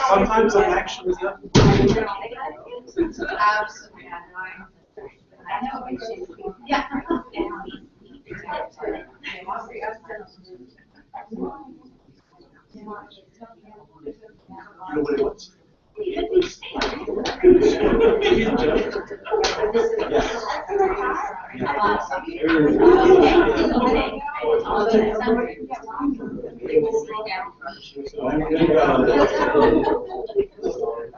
Sometimes I'm actually up. Yeah. Nobody wants.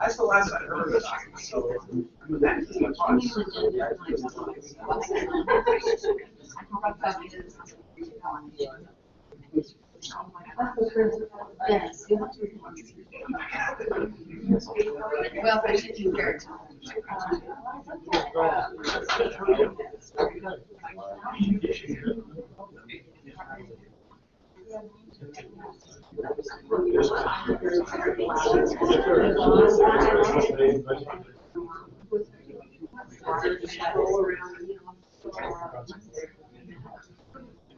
That's the last I heard of it. So, I mean, that's fun. Yes. Well, I should do very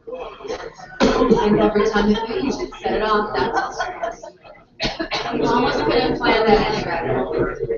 And every time you do, you should set it off. That's also. You almost couldn't plan that anyway.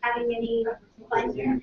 Having any fun here?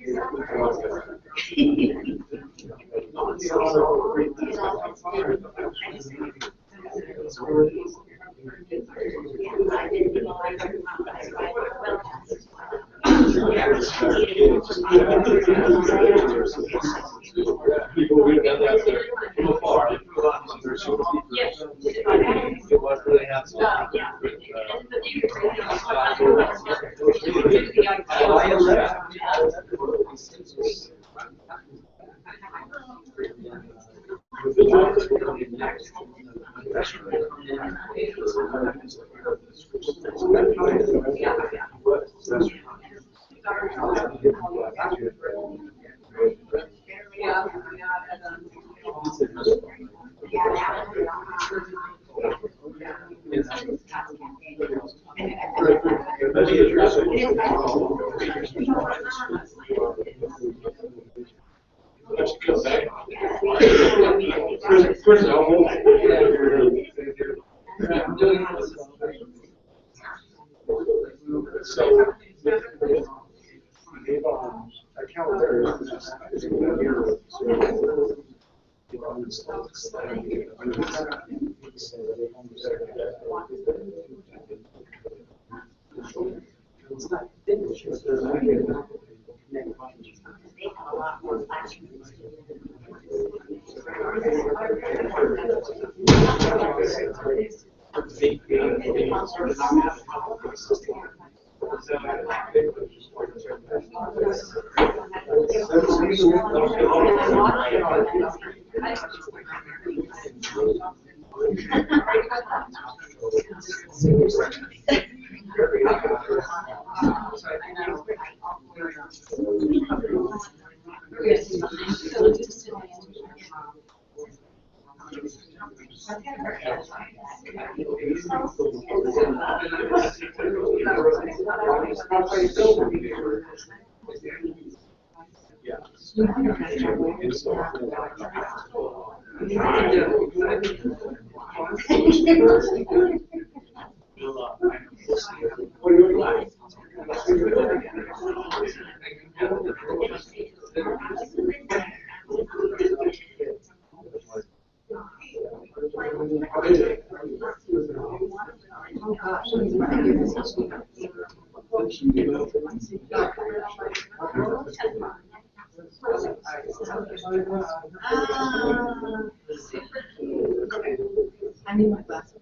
I need my glasses.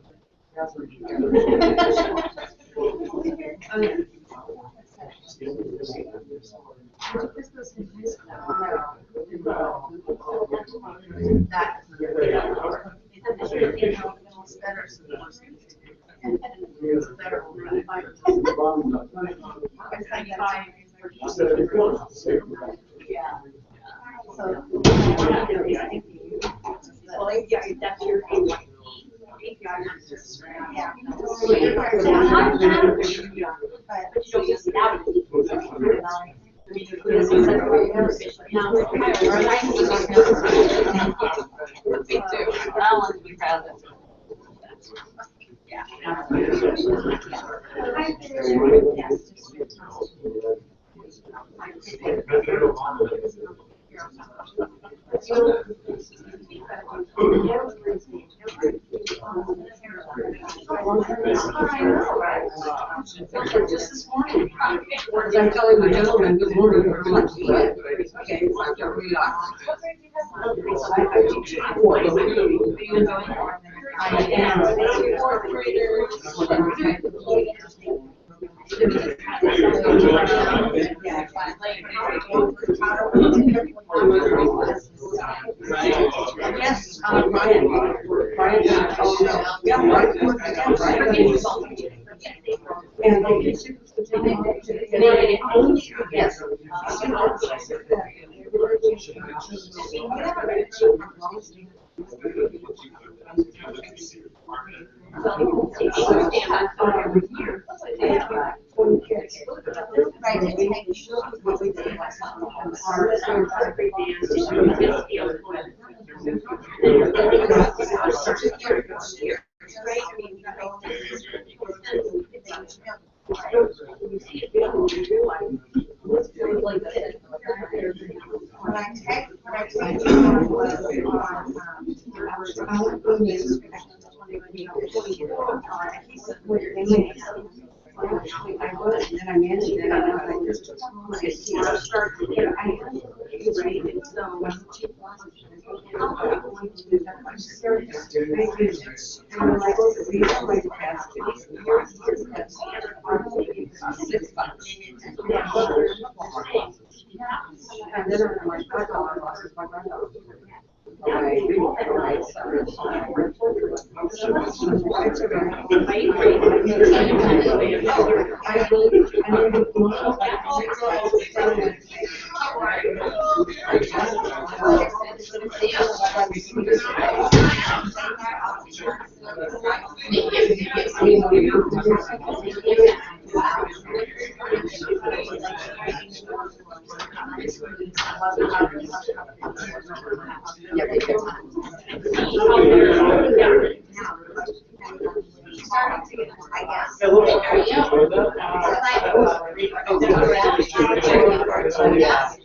Well, yeah, that's your API. Yeah. Me too. I want to be proud of it. Just this morning, I'm telling the gentleman, good morning, we're going to bed. Okay, don't relax. I teach fourth grade. I am fourth grader. Yes, Brian. Brian. Yeah, Brian. And yes.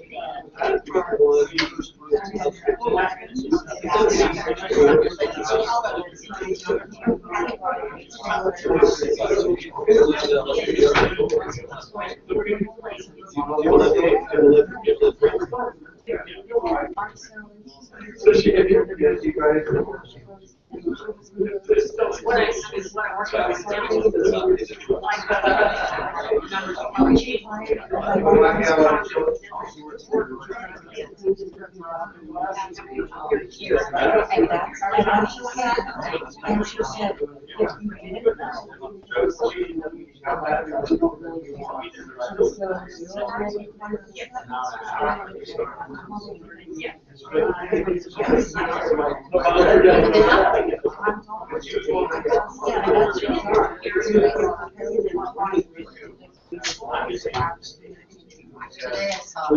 Today I saw.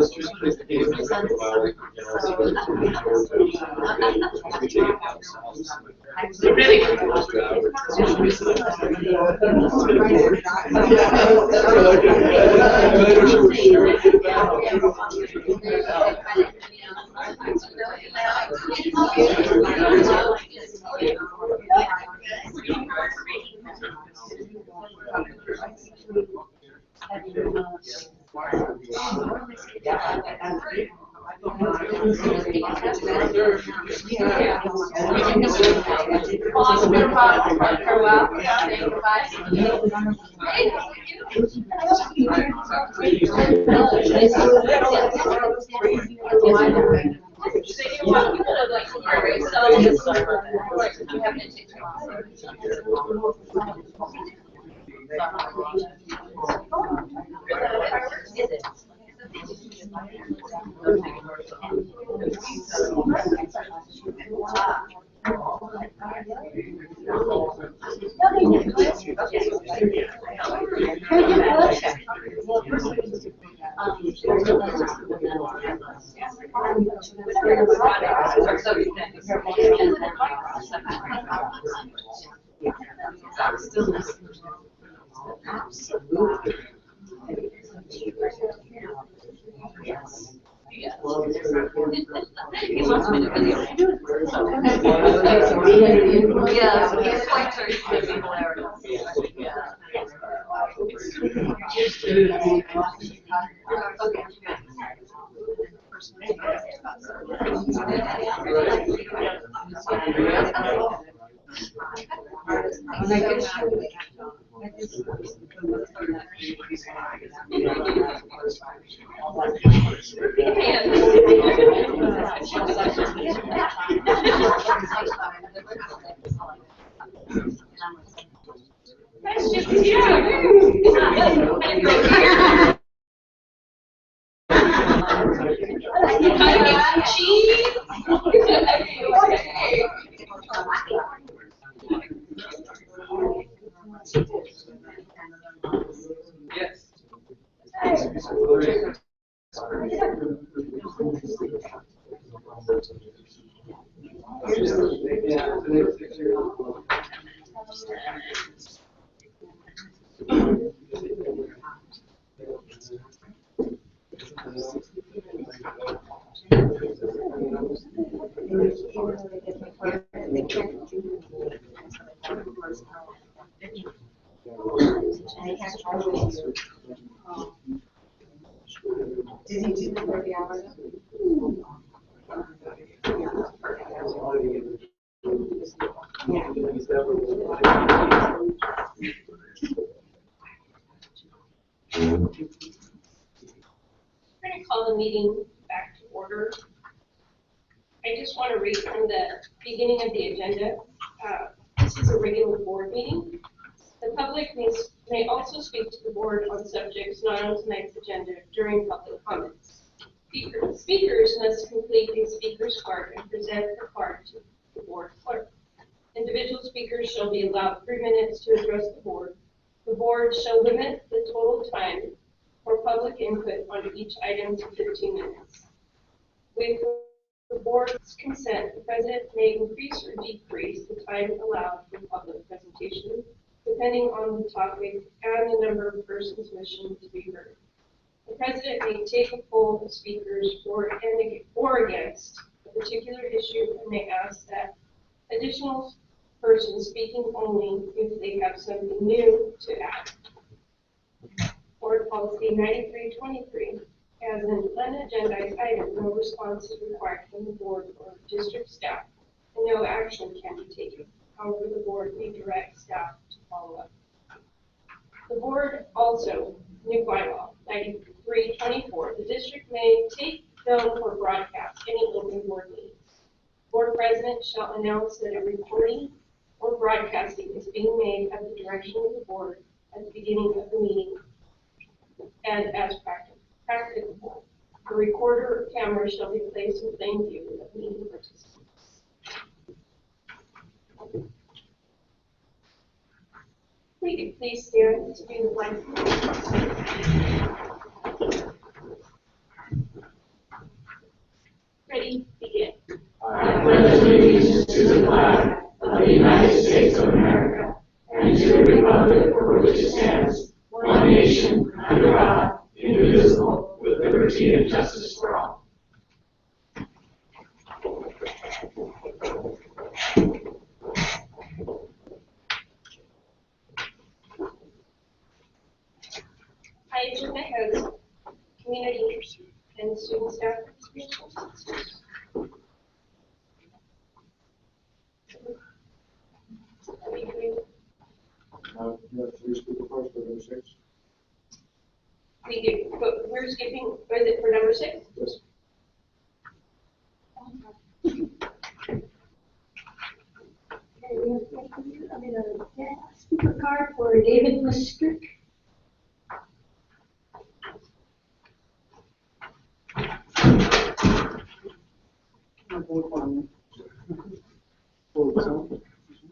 We're going to call the meeting back to order. I just want to read from the beginning of the agenda. This is a regular board meeting. The public may also speak to the board on subjects not on tonight's agenda during public comments. Speakers must complete a speaker's card and present the card to the board clerk. Individual speakers shall be allowed 3 minutes to address the board. The board shall limit the total time for public input on each item to 15 minutes. With the board's consent, the president may increase or decrease the time allowed for public presentation, depending on the topic and the number of persons wishing to be heard. The president may take a poll of speakers for or against a particular issue and may ask that additional persons speaking only if they have something new to add. Board Policy 9323. As an unagendized item, no response is required from the board or district staff, and no action can be taken. However, the board may direct staff to follow up. The board also, new bylaw 9324, the district may take film or broadcast any open board meetings. Board president shall announce that a recording or broadcasting is being made at the direction of the board at the beginning of the meeting. and as practicable, a recorder or camera shall be placed in plain view of meeting participants. We could please stand to do the flag. Ready, begin. I pledge allegiance to the flag of the United States of America and to the republic for which it stands, one nation, under God, indivisible, with liberty and justice for all. High agenda has community and student staff presentations. Are we doing? You have three speakers first for number 6. We do, but we're skipping, or is it for number 6? Yes. Okay, we have a speaker card for David Listrick.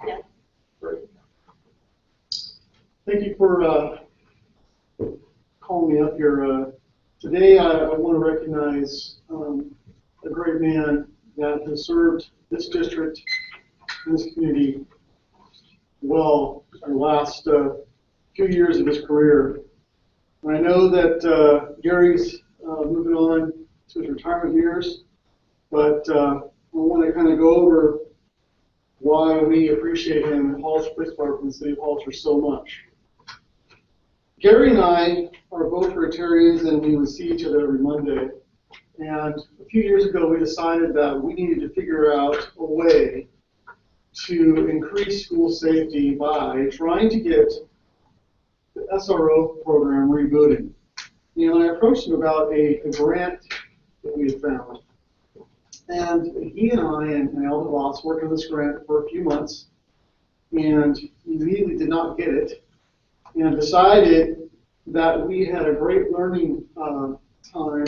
Yeah. Thank you for calling me up here. Today I want to recognize a great man that has served this district and this community well for the last few years of his career. And I know that Gary's moving on to his retirement years, but I want to kind of go over why we appreciate him at Hollister Police Department and the City of Hollister so much. Gary and I are both Rotarians, and we would see each other every Monday. And a few years ago, we decided that we needed to figure out a way to increase school safety by trying to get the SRO program rebooted. You know, and I approached him about a grant that we had found. And he and I and Alvin Voss worked on this grant for a few months, and immediately did not get it, and decided that we had a great learning time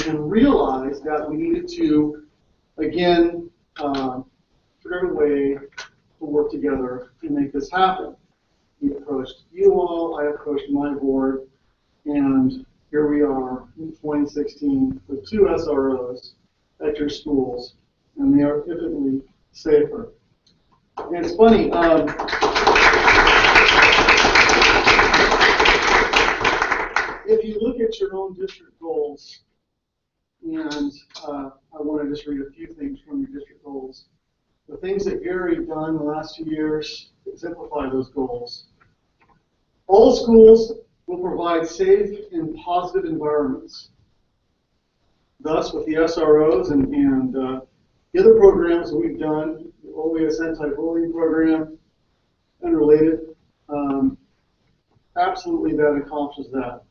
and realized that we needed to, again, figure out a way to work together and make this happen. He approached you all, I approached my board, and here we are in 2016 with 2 SROs at your schools, and they are infinitely safer. And it's funny, if you look at your own district goals, and I want to just read a few things from your district goals. The things that Gary done in the last 2 years exemplify those goals. All schools will provide safe and positive environments. Thus, with the SROs and the other programs that we've done, the OAS anti-bullying program, unrelated, absolutely that accomplishes that.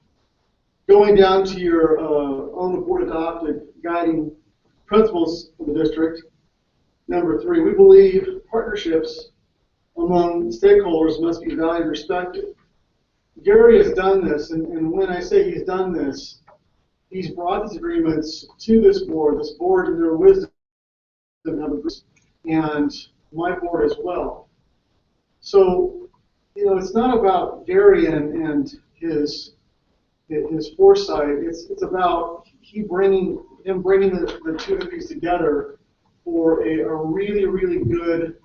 Going down to your own board-adopted guiding principles of the district, number 3, we believe partnerships among stakeholders must be valued and respected. Gary has done this, and when I say he's done this, he's brought these agreements to this board in their wisdom, and my board as well. So, you know, it's not about Gary and his foresight. It's about him bringing the 2 entities together for a really good,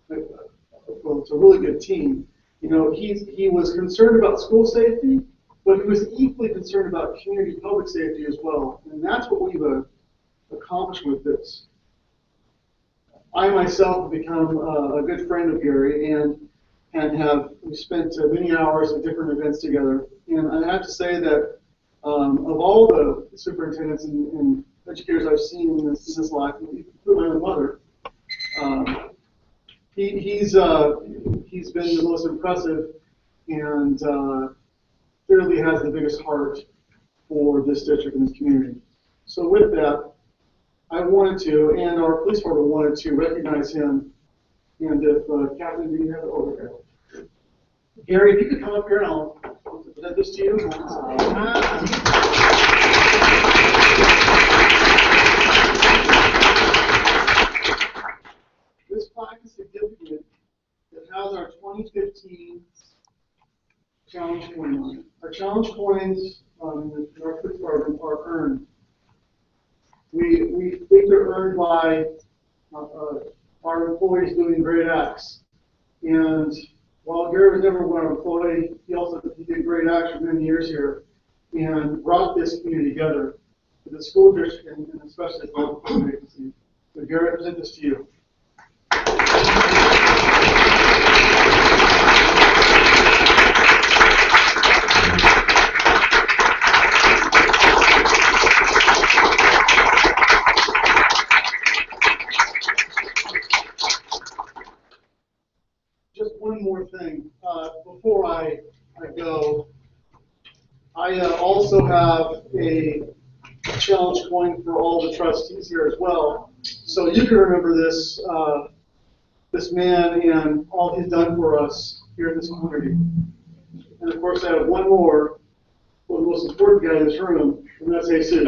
it's a really good team. You know, he was concerned about school safety, but he was equally concerned about community public safety as well, and that's what we've accomplished with this. I myself have become a good friend of Gary, and we spent many hours at different events together. And I have to say that of all the superintendents and educators I've seen in this life, including my own mother, he's been the most impressive and clearly has the biggest heart for this district and this community. So with that, I wanted to, and our police department wanted to recognize him. And if Captain, do you have the order? Gary, if you could come up here, and I'll to present this to you. This plaque is significant. It has our 2015 challenge coin on it. Our challenge coins in our police department are earned. We think they're earned by our employees doing great acts. And while Gary was never one employee, he did great acts for many years here and brought this community together, the school district and especially the local agency. So Gary, I present this to you. Just one more thing before I go. I also have a challenge coin for all the trustees here as well, so you can remember this this man and all he's done for us here in this community. And of course, I have one more for the most important guy in this room, and that's Jesus.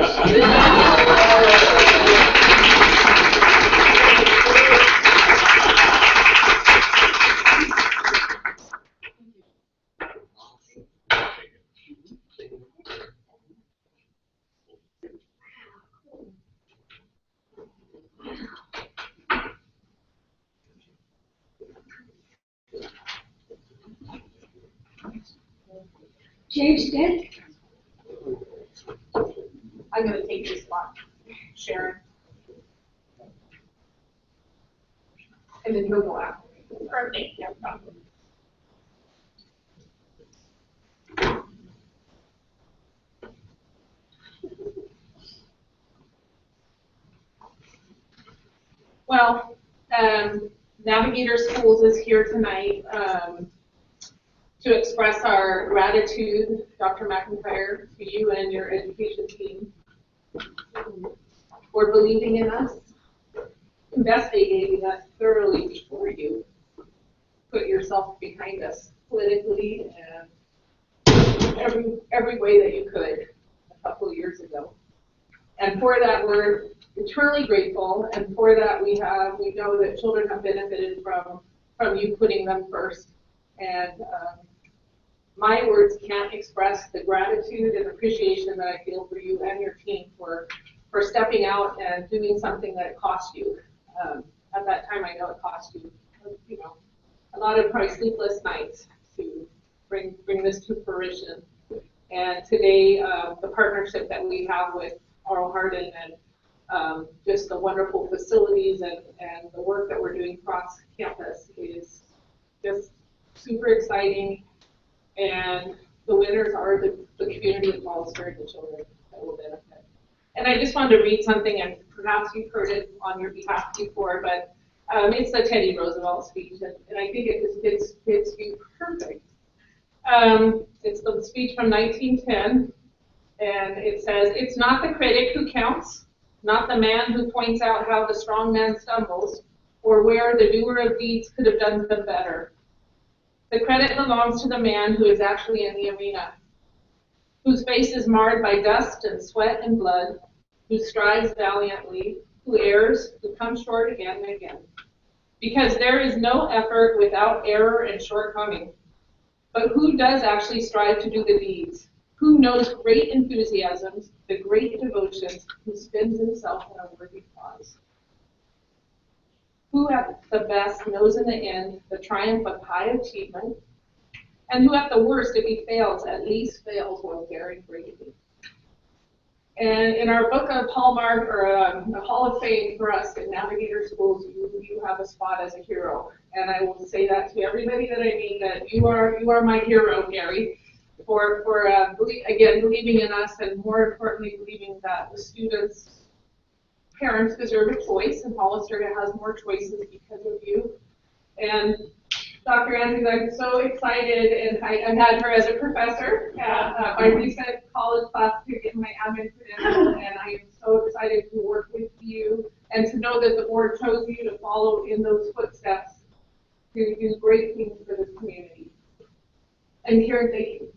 James Dick? I'm gonna take your spot, Sharon. And then he'll go out. Perfect, no problem. Well, Navigator Schools is here tonight to express our gratitude, Dr. McIntyre, to you and your education team for believing in us, investigating us thoroughly before you put yourself behind us politically and every way that you could a couple of years ago. And for that, we're eternally grateful, and for that we know that children have benefited from you putting them first. And my words can't express the gratitude and appreciation that I feel for you and your team for stepping out and doing something that it cost you. At that time, I know it cost you, a lot of probably sleepless nights to bring this to fruition. And today, the partnership that we have with Oral Hardin and just the wonderful facilities and the work that we're doing across campus is just super exciting. And the winners are the community of Hollister and the children that will benefit. And I just wanted to read something, and perhaps you've heard it on your behalf before, but it's the Teddy Roosevelt speech, and I think it just fits you perfect. It's the speech from 1910, and it says, "It's not the critic who counts, not the man who points out how the strong man stumbles, or where the doer of deeds could have done them better. The credit belongs to the man who is actually in the arena, whose face is marred by dust and sweat and blood, who strives valiantly, who errs, who comes short again and again. Because there is no effort without error and shortcoming. But who does actually strive to do the deeds? Who knows great enthusiasms, the great devotions, who spends himself in a worthy cause? Who at the best knows in the end the triumph of high achievement, and who at the worst, if he fails, at least fails while daring greatly." And in our book of Hallmark, or the Hall of Fame for us at Navigator Schools, you have a spot as a hero. And I will say that to everybody that I meet, that you are my hero, Gary, for again, believing in us, and more importantly, believing that the students, parents deserve a choice, and Hollister has more choices because of you. And Dr. Andrews, I'm so excited, and I had her as a professor at my recent college class to get my admin credential, and I am so excited to work with you and to know that the board chose you to follow in those footsteps to do great things for this community. And Karen, thank you.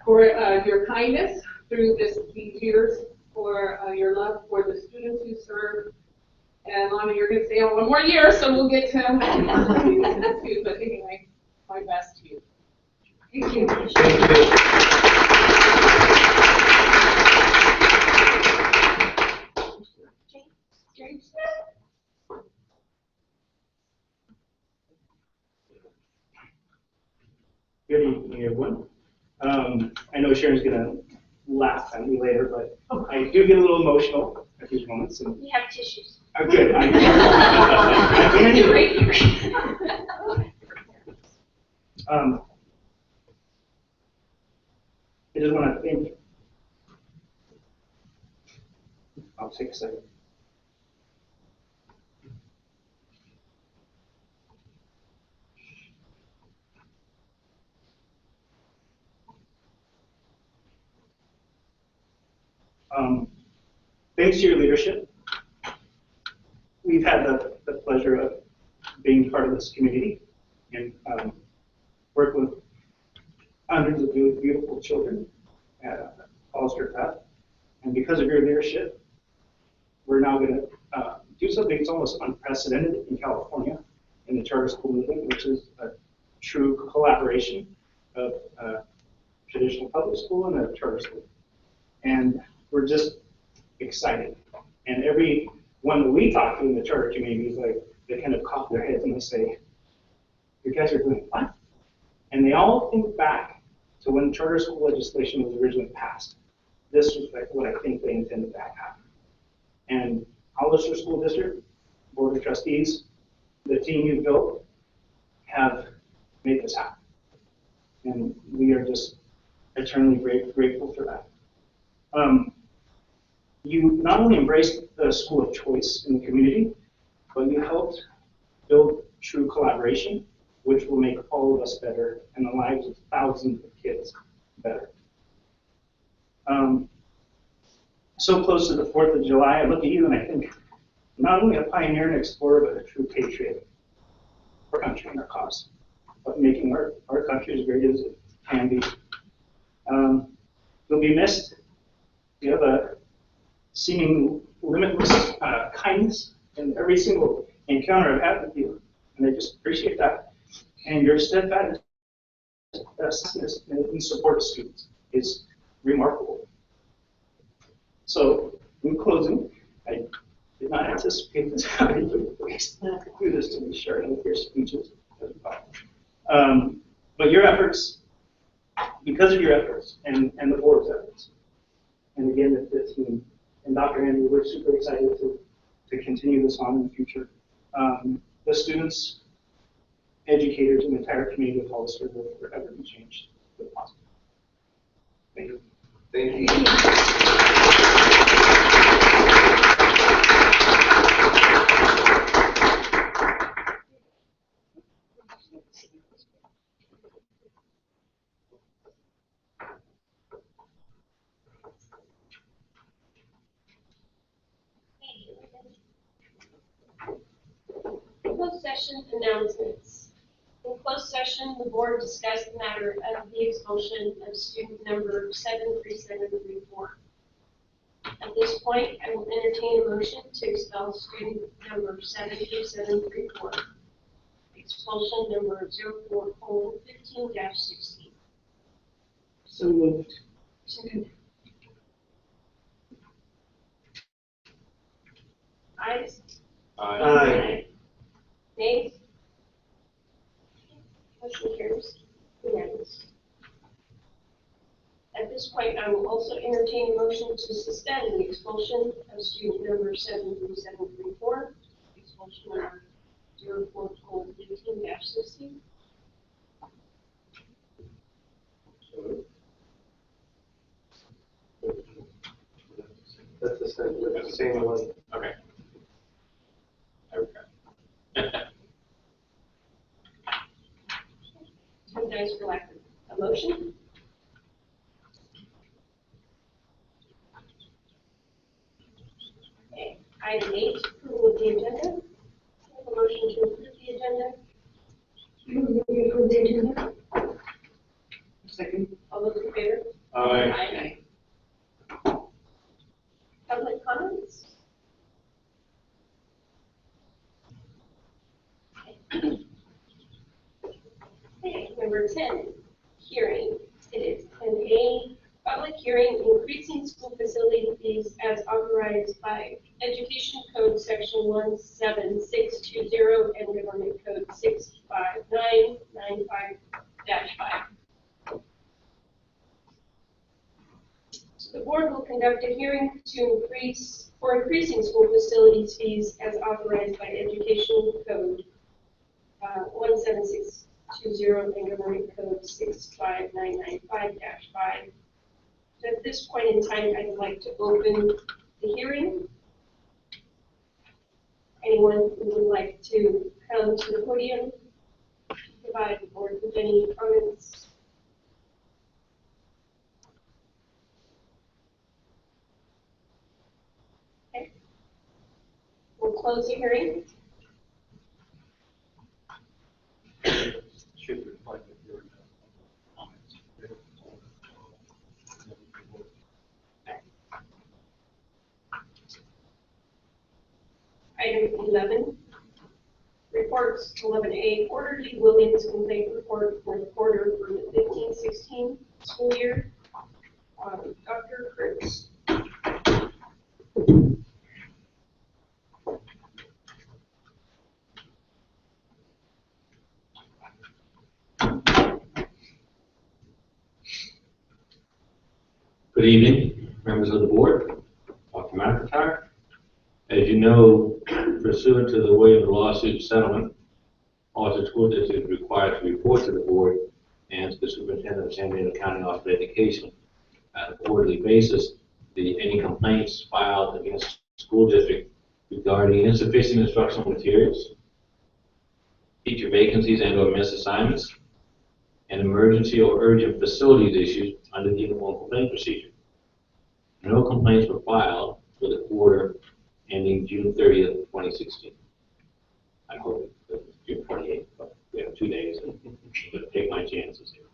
for your kindness through these years, for your love for the students you serve. And Lana, you're going to stay on one more year, so we'll get to too. But anyway, my best to you. Thank you. James? Good evening, everyone. I know Sharon's gonna laugh at me later, but I do get a little emotional at these moments. And We have tissues. I'm good. I You're right here. I just want to thank. I'll take a second. Thanks to your leadership, we've had the pleasure of being part of this community and work with hundreds of beautiful children at Hollister Path. And because of your leadership, we're now going to do something that's almost unprecedented in California in the charter school movement, which is a true collaboration of traditional public school and a charter school. And we're just excited. And every one that we talk to in the charter community is like, they kind of cock their heads and they say, you guys are doing what? And they all think back to when charter school legislation was originally passed. This was like what I think they intended to happen. And Hollister School District, Board of Trustees, the team you built have made this happen. And we are just eternally grateful for that. You not only embraced the school of choice in the community, but you helped build true collaboration, which will make all of us better and the lives of thousands of kids better. So close to the 4th of July, I look at you and I think, not only a pioneer and explorer, but a true patriot for our country and our cause, but making our country as great as it can be. You'll be missed. You have a seeming limitless kindness in every single encounter I've had with you, and I just appreciate that. And your steadfastness in support of students is remarkable. So, in closing, I did not anticipate this happening, but please do this to me, Sharon, with your speeches as well. But your efforts, because of your efforts and the board's efforts, and again, the team, and Dr. Henry, we're super excited to continue this on in the future. The students, educators, and the entire community of Hollister will forever be changed for the positive. Thank you. Thank you. Closed session announcements. In closed session, the board discussed the matter of the expulsion of student number 73734. At this point, I will entertain a motion to expel student number 73734. Expulsion number 04:15-16. So moved. Second. Ayes? Aye. Nays? Motion carries unanimous. At this point, I will also entertain a motion to suspend the expulsion of student number 73734, expulsion number 04:15-16. That's the same one. Okay. Sometimes for lack of a motion. Okay. Item 8, approval of the agenda. A motion to approve the agenda. Move the approve the agenda. Second. All those in favor? Aye. Public comments? Okay, number 10, hearing. It is 10A, public hearing increasing school facility fees as authorized by Education Code Section 17620 and Government Code 65995-5. The board will conduct a hearing for increasing school facilities fees as authorized by Education Code 17620 and Government Code 65995-5. At this point in time, I'd like to open the hearing. Anyone who would like to come to the podium, provide the board with any comments? Okay. We'll close the hearing. Should reflect that your comments. Item 11, reports 11A, quarterly Williams complaint report for the quarter for the 15-16 school year. Dr. Kurtz. Good evening, members of the board. Dr. McIntyre. As you know, pursuant to the Williams lawsuit settlement, Austin School District is required to report to the board and to the superintendent of San Diego County Office of Education on a quarterly basis any complaints filed against the school district regarding insufficient instructional materials, teacher vacancies and/or missed assignments, and emergency or urgent facilities issues under the uniform complaint procedure. No complaints were filed for the quarter ending June 30th, 2016. I hope it's June 28th, but we have 2 days, and I'm going to take my chances here.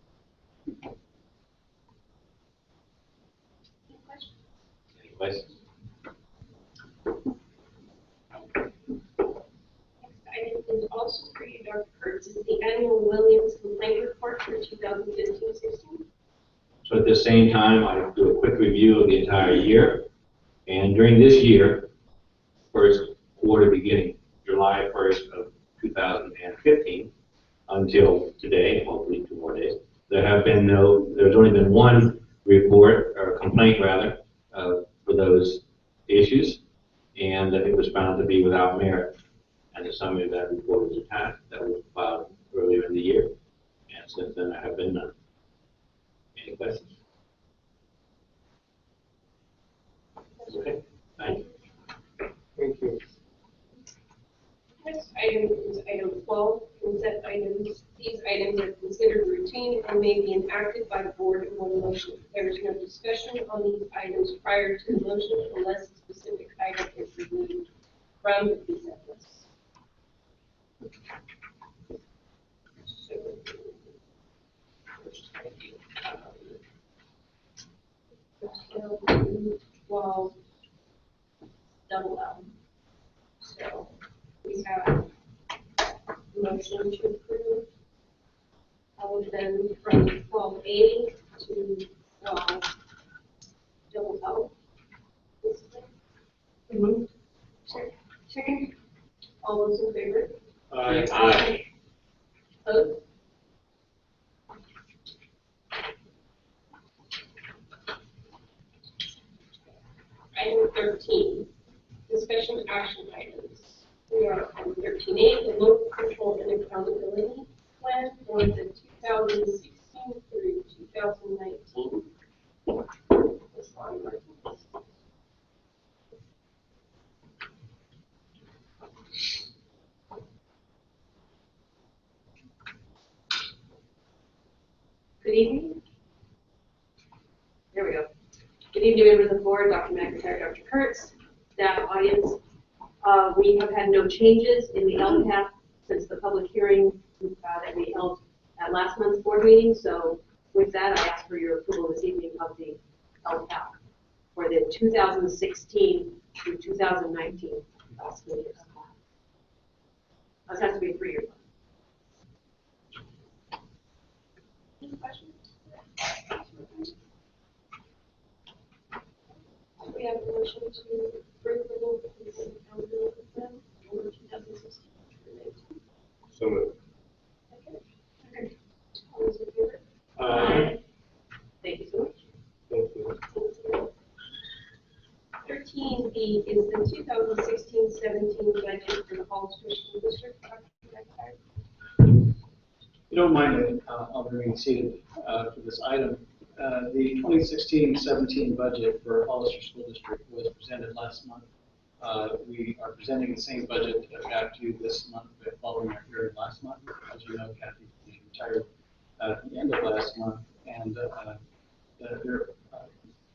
Any questions? Any questions? Next item is also for you, Dr. Kurtz, is the annual Williams complaint report for 2015-16. So at the same time, I do a quick review of the entire year. And during this year, first quarter beginning July 1st of 2015 until today, hopefully 2 more days, there's only been one report, or complaint rather, for those issues. And it was found to be without merit. And the summary of that report was attached. That was filed earlier in the year. And since then, there have been none. Any questions? Okay, thank you. Thank you. Next item is item 12, consent items. These items are considered routine and may be enacted by the board in one motion. There is no discussion on these items prior to the motion unless a specific item is removed from the consent list. So, well, double L. So we have a motion to approve all of them from 12A to 12 double L. Moved. Second. All those in favor? Aye. Aye. Opposed? Item 13, discussion action items. We are on 13A, the local control and accountability plan for the 2016 through 2019. Ms. Lonnie Martinez. Good evening. There we go. Good evening, members of the board, Dr. McIntyre, Dr. Kurtz, staff, audience. We have had no changes in the LCAP since the public hearing that we held at last month's board meeting, so With that, I ask for your approval this evening of the LCAP for the 2016 through 2019 school year. This has to be a 3-year plan. Any questions? We have a motion to approve the calendar consent for 2016. So moved. Second. All those in favor? Thank you so much. Thank you. 13B is the 2016-17 budget for the Hollister School District. Dr. McIntyre. You don't mind, I'll remain seated for this item. The 2016-17 budget for Hollister School District was presented last month. We are presenting the same budget back to you this month, following our hearing last month. As you know, Kathy retired at the end of last month, and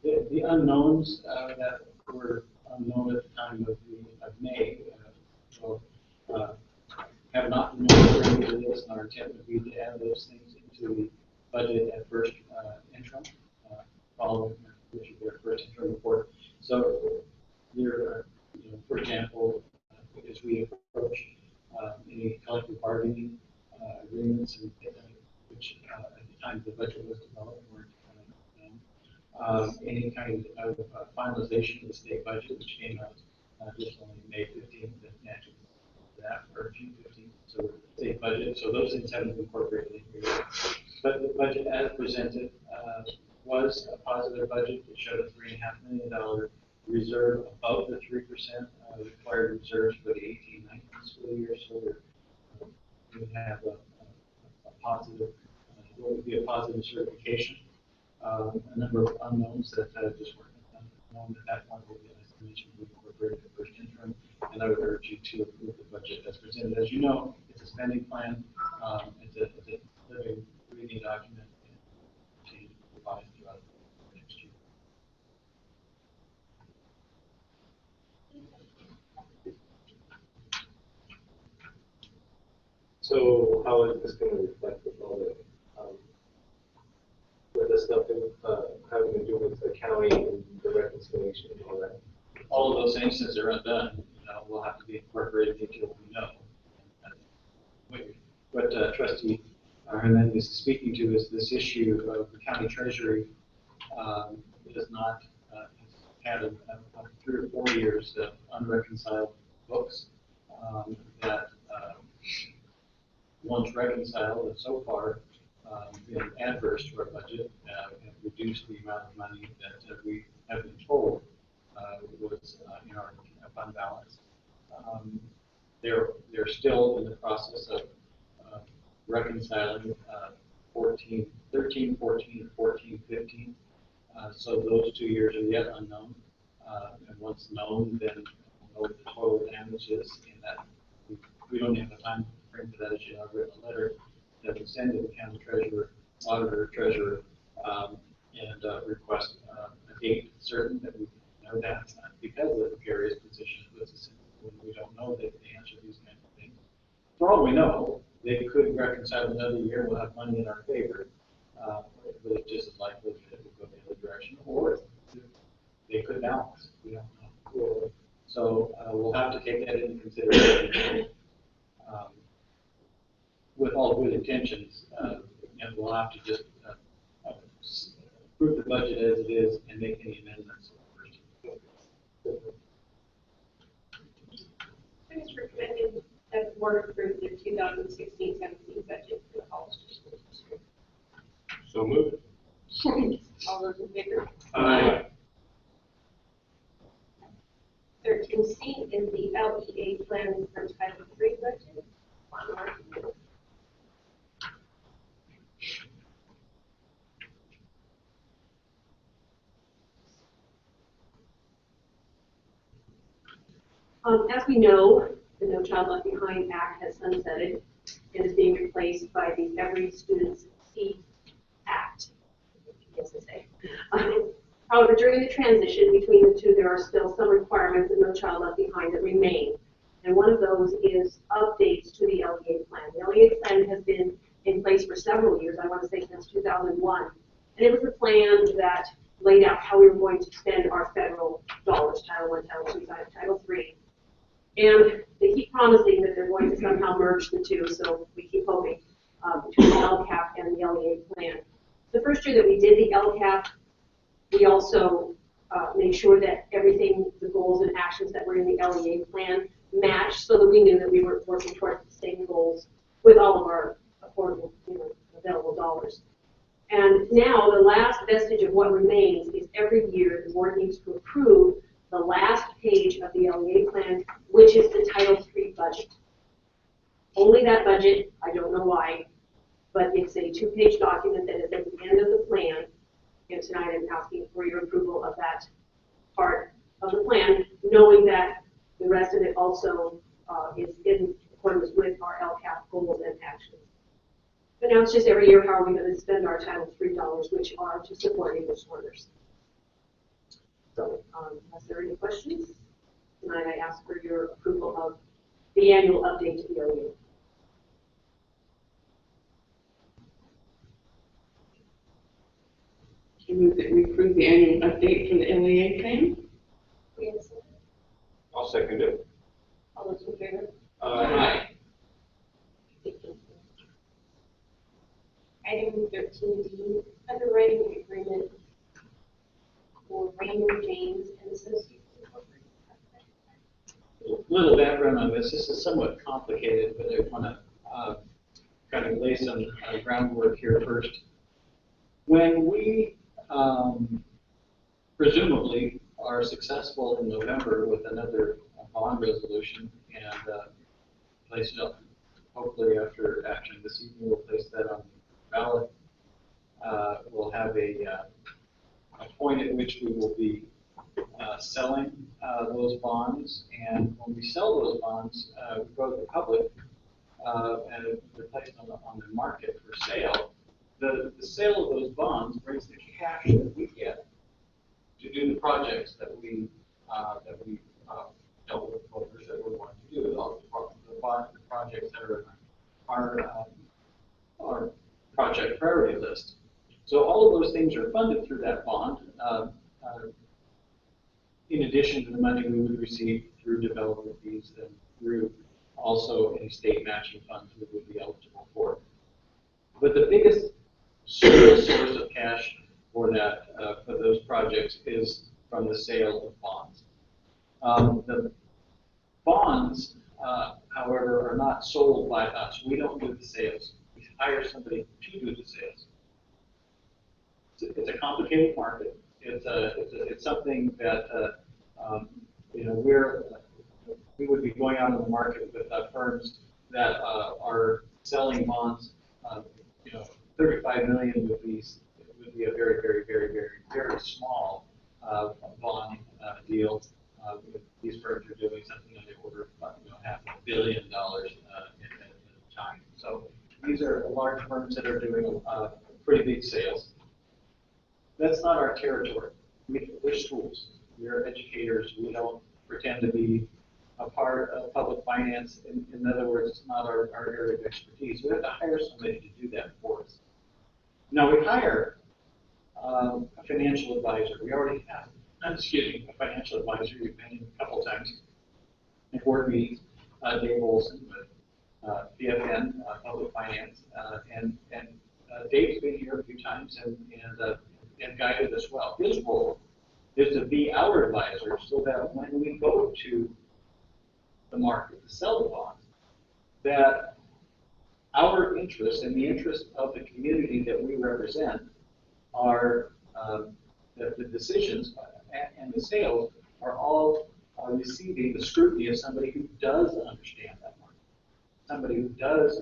the unknowns that were unknown at the time of May have not been known to this, and our intent would be to add those things into the budget at first interim, following their first interim report. So there, for example, as we approach any collective bargaining agreements, which at the time the budget was developed weren't known, any kind of finalization of the state budget, which came out just on May 15th, that naturally that or June 15th, so state budget. So those things haven't been incorporated in here. But the budget as presented was a positive budget. It showed a $3.5 million reserve above the 3% required reserves for the 18-19 school year. So we have a positive, what would be a positive certification. A number of unknowns that just weren't known at that point. As I mentioned, we incorporated the first interim, and I would urge you to approve the budget as presented. As you know, it's a spending plan. It's a living, breathing document, and continue to provide throughout the next year. So how is this going to reflect with all the with the stuff having to do with the county and the reconciliation and all that? All of those things, since they're undone, will have to be incorporated into what we know. What Trustee Hernandez is speaking to is this issue of the county treasury does not have had 3 or 4 years of unreconciled books that once reconciled, and so far been adverse to our budget and reduced the amount of money that we have been told was in our fund balance. They're still in the process of reconciling 13, 14, and 14, 15. So those 2 years are yet unknown. And once known, then we'll know what the total damage is. And that we don't have the time frame for that. As you know, I've written a letter that we send to the county treasurer, auditor, treasurer, and request a date certain that we know that, because of the precarious position it puts us in when we don't know the answer to these kinds of things. For all we know, they could reconcile another year and we'll have money in our favor, but it's just as likely that it will go the other direction, or they could balance. We don't know. So we'll have to take that into consideration. With all good intentions, and we'll have to just approve the budget as it is and make any amendments. It is recommended that the board approve the 2016-17 budget for the Hollister School District. So moved. All those in favor? Aye. 13C is the LEA plan for Title III budget. As we know, the No Child Left Behind Act has sunsetted and is being replaced by the Every Student Succeeds Act. Yes, I say. However, during the transition between the two, there are still some requirements of No Child Left Behind that remain. And one of those is updates to the LEA plan. The LEA plan has been in place for several years, I want to say since 2001. And it was a plan that laid out how we were going to spend our federal dollars, Title I, Title II, Title III. And they keep promising that they're going to somehow merge the two, so we keep hoping between the LCAP and the LEA plan. The first year that we did the LCAP, we also made sure that everything, the goals and actions that were in the LEA plan matched so that we knew that we were working towards the same goals with all of our affordable, available dollars. And now the last vestige of what remains is every year the board needs to approve the last page of the LEA plan, which is the Title III budget. Only that budget, I don't know why, but it's a 2-page document that is at the end of the plan. And tonight I'm asking for your approval of that part of the plan, knowing that the rest of it also is in accordance with our LCAP goals and actions. But now it's just every year, how are we going to spend our Title III dollars, which are to support English learners. So, unless there are any questions, tonight I ask for your approval of the annual update to the LEA. I move that we approve the annual update for the LEA plan. Yes. I'll second it. All those in favor? Aye. Item 13D, underwriting agreement for Raymond James and Associates Incorporated. A little background on this. This is somewhat complicated, but I want to kind of lay some groundwork here first. When we presumably are successful in November with another bond resolution and place it up, hopefully after action this evening, we'll place that on the ballot. We'll have a point at which we will be selling those bonds, and when we sell those bonds, we go to the public and they're placed on the market for sale. The sale of those bonds brings the cash that we get to do the projects that we dealt with voters that we're going to do, all the projects that are our project priority list. So all of those things are funded through that bond, in addition to the money we would receive through development fees and through also any state matching funds we would be eligible for. But the biggest source of cash for that, for those projects is from the sale of bonds. The bonds, however, are not sold by us. We don't do the sales. We hire somebody to do the sales. It's a complicated market. It's something that we would be going out on the market with firms that are selling bonds. 35 million would be a very, very, very, very, very small bond deal. These firms are doing something on the order of $500 million at a time. So these are large firms that are doing pretty big sales. That's not our territory. We're schools. We're educators. We don't pretend to be a part of public finance. In other words, it's not our area of expertise. We have to hire somebody to do that for us. Now we hire a financial advisor. We already have, a financial advisor. We've met him a couple times in board meetings. Dave Olson with PFN, Public Finance, and Dave's been here a few times and guided us well. His role is to be our advisor so that when we go to the market to sell the bonds, that our interests and the interest of the community that we represent are the decisions and the sales are all receiving the scrutiny of somebody who does understand that market, somebody who does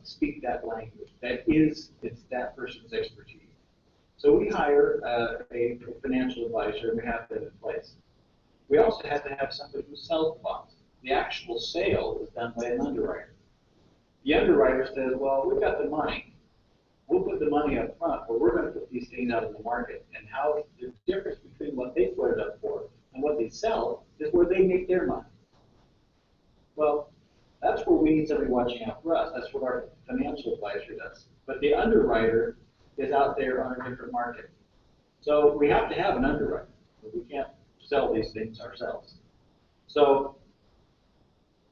speak that language. It's that person's expertise. So we hire a financial advisor, and we have that in place. We also have to have somebody who sells the bonds. The actual sale is done by an underwriter. The underwriter says, well, we've got the money. We'll put the money up front, but we're going to put these things out in the market. And how the difference between what they put it up for and what they sell is where they make their money. Well, that's where we need somebody watching out for us. That's what our financial advisor does. But the underwriter is out there on a different market. So we have to have an underwriter. We can't sell these things ourselves. So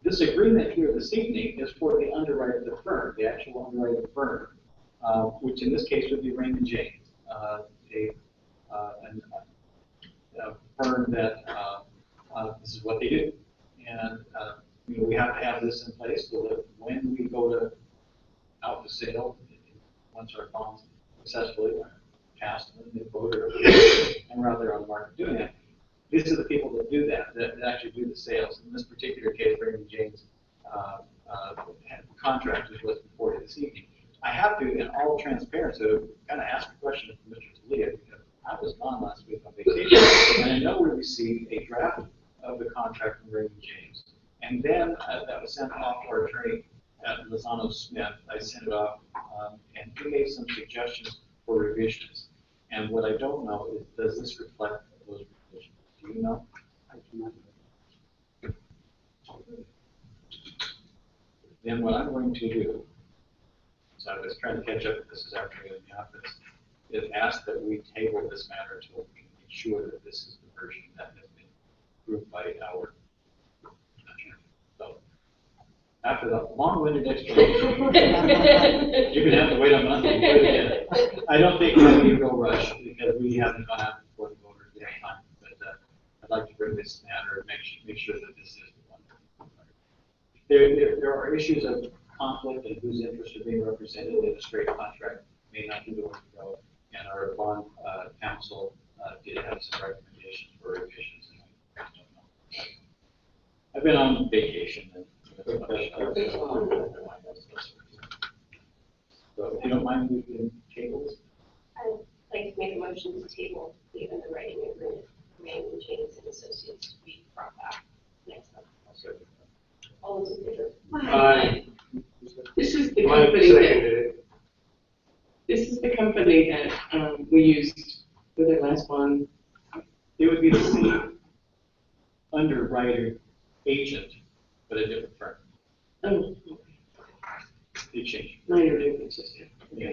this agreement here this evening is for the underwriter of the firm, the actual underwriter of the firm, which in this case would be Raymond James, a firm that this is what they do. And we have to have this in place so that when we go to out to sale, once our bonds successfully passed and they voted, and we're out there on the market doing it, these are the people that do that actually do the sales. In this particular case, Raymond James contract is what's before you this evening. I have to, in all transparency, kind of ask a question of Mr. Talia, because I was gone last week on vacation, and I know we received a draft of the contract from Raymond James. And then that was sent off to our attorney at Lozano Smith. I sent it off, and he made some suggestions for revisions. And what I don't know is, does this reflect those revisions? Do you know? I do not know. Then what I'm going to do, so I was trying to catch up with this afternoon in the office, is ask that we table this matter until we can make sure that this is the version that has been approved by our attorney. So, after the long-winded explanation, you're going to have to wait a month to do it again. I don't think we'll be real rush because we haven't gone out before the voters yet time. But I'd like to bring this matter and make sure that this is the one. There are issues of conflict and whose interests are being represented in a straight contract may not be the way to go. And our bond counsel did have some recommendations for revisions. And I don't know. I've been on vacation. So if you don't mind moving tables. I'd like to make a motion to table the underwriting agreement, Raymond James and Associates, to be brought back next month. All those in favor? This is the company that, this is the company that we used for their last one. It would be the same underwriter agent, but a different firm. Oh, They change. minor differences. Yeah.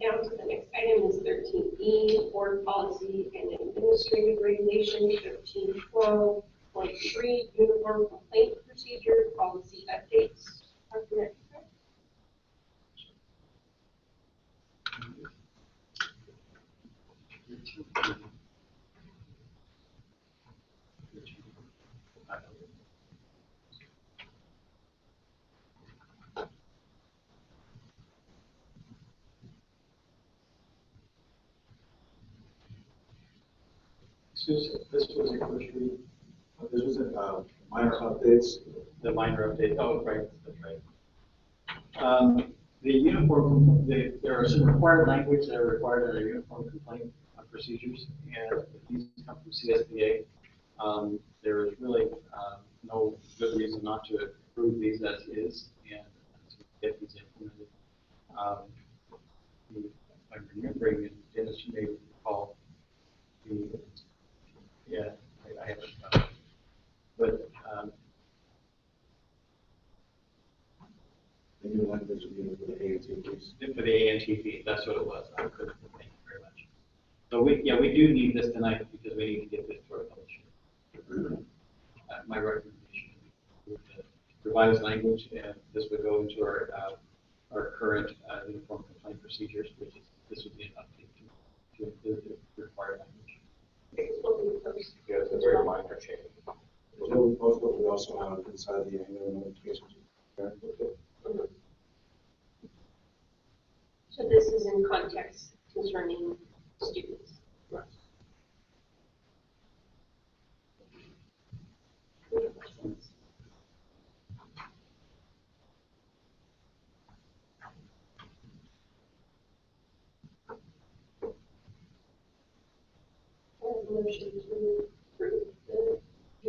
Down to the next item is 13E, board policy and administrative regulation, 1312.3, uniform complaint procedure, policy updates. Dr. Metcalf? This was your first read. This was minor updates. The minor update. Oh, right, that's right. The uniform, there are some required language that are required in our uniform complaint procedures, and these come from CSBA. There is really no good reason not to approve these as is and to get these implemented. I'm remembering, Dennis, you may recall, I have, but The new language will be for the ANTPs. for the ANTP, that's what it was. I couldn't, thank you very much. So we do need this tonight because we need to get this to our publisher. My recommendation would be revised language, and this would go into our current uniform complaint procedures, which is, this would be an update to include the required language. Yeah, it's a very minor change. Most of what we also have inside the annual notifications. So this is in context concerning students. Right. Any questions? Motion to approve the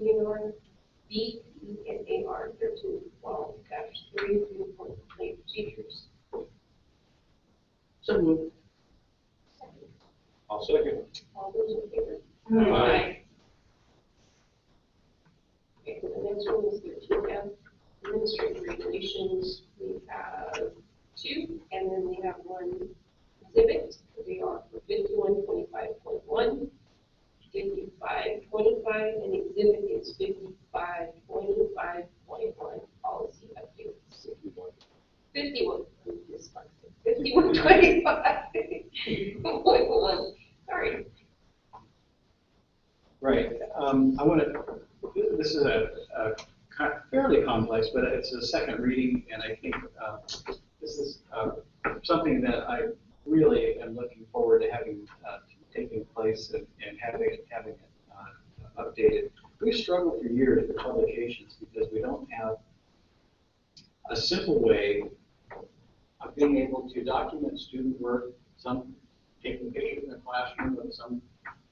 UNR B, E, and AR 1312-3 uniform complaint procedures. So moved. I'll second. All those in favor? Aye. Okay, 5525, and exhibit is 5525.1, policy updates. 51, 5125.1, sorry. Right. I want to, this is a fairly complex, but it's a second reading, and I think this is something that I really am looking forward to having taking place and having it updated. We've struggled for years with publications because we don't have a simple way of being able to document student work, some taking pictures in the classroom of some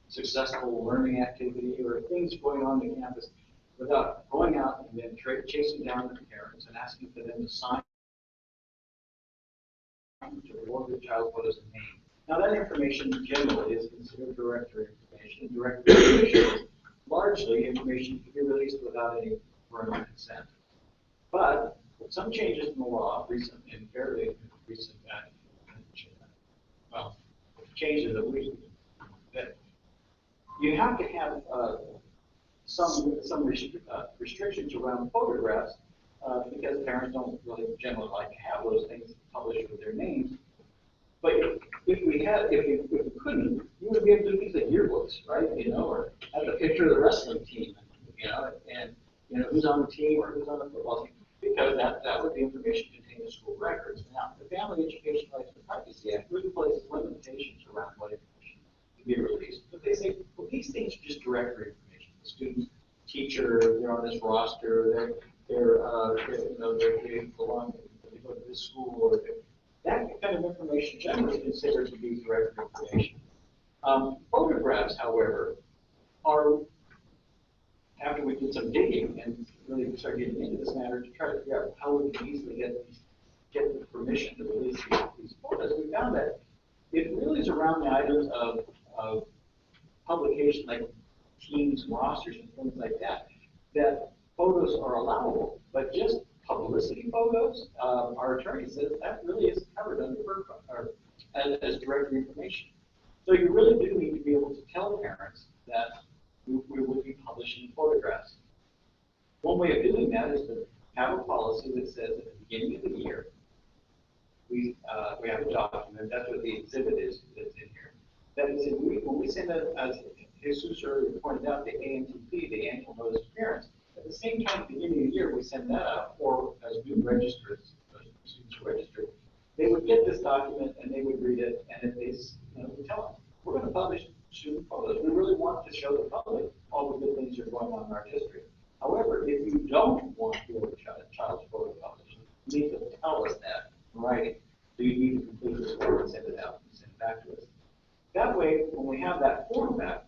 successful learning activity or things going on in campus without going out and then chasing down the parents and asking for them to sign to reward the child photos and name. Now that information generally is considered directory information. Directory information is largely information can be released without any parental consent. But some changes in the law, recent and fairly recent, changes that you have to have some restrictions around photographs because parents don't really generally like to have those things published with their names. But if we couldn't, you would be able to do things like yearbooks, right? You know, or have a picture of the wrestling team, you know, and you know who's on the team or who's on the football team, because that would be information contained in school records. Now, the Family Education Rights and Privacy Act really places limitations around what information can be released. But they say, well, these things are just directory information. The student, teacher, they're on this roster, they belong, they go to this school, or that kind of information generally is considered to be directory information. Photographs, however, are, after we did some digging and really started getting into this matter to try to figure out how we can easily get the permission to release these photos, we found that it really is around the items of publication, like teams, rosters, and things like that, that photos are allowable, but just publicity photos, our attorney says that really isn't covered under FERPA, or as directory information. So you really do need to be able to tell parents that we will be publishing photographs. One way of doing that is to have a policy that says at the beginning of the year, we have a document, that's what the exhibit is that's in here. That is, when we send it, as Jesus earlier pointed out, the ANTP, the annual notice of parents, at the same time, at the beginning of the year, we send that out, or as new registrants, students registered, they would get this document and they would read it, and if they, we tell them, we're going to publish student photos. We really want to show the public all the good things that are going on in our district. However, if you don't want your child's photo published, you need to tell us that in writing. So you need to complete this form and send it out and send it back to us. That way, when we have that form back,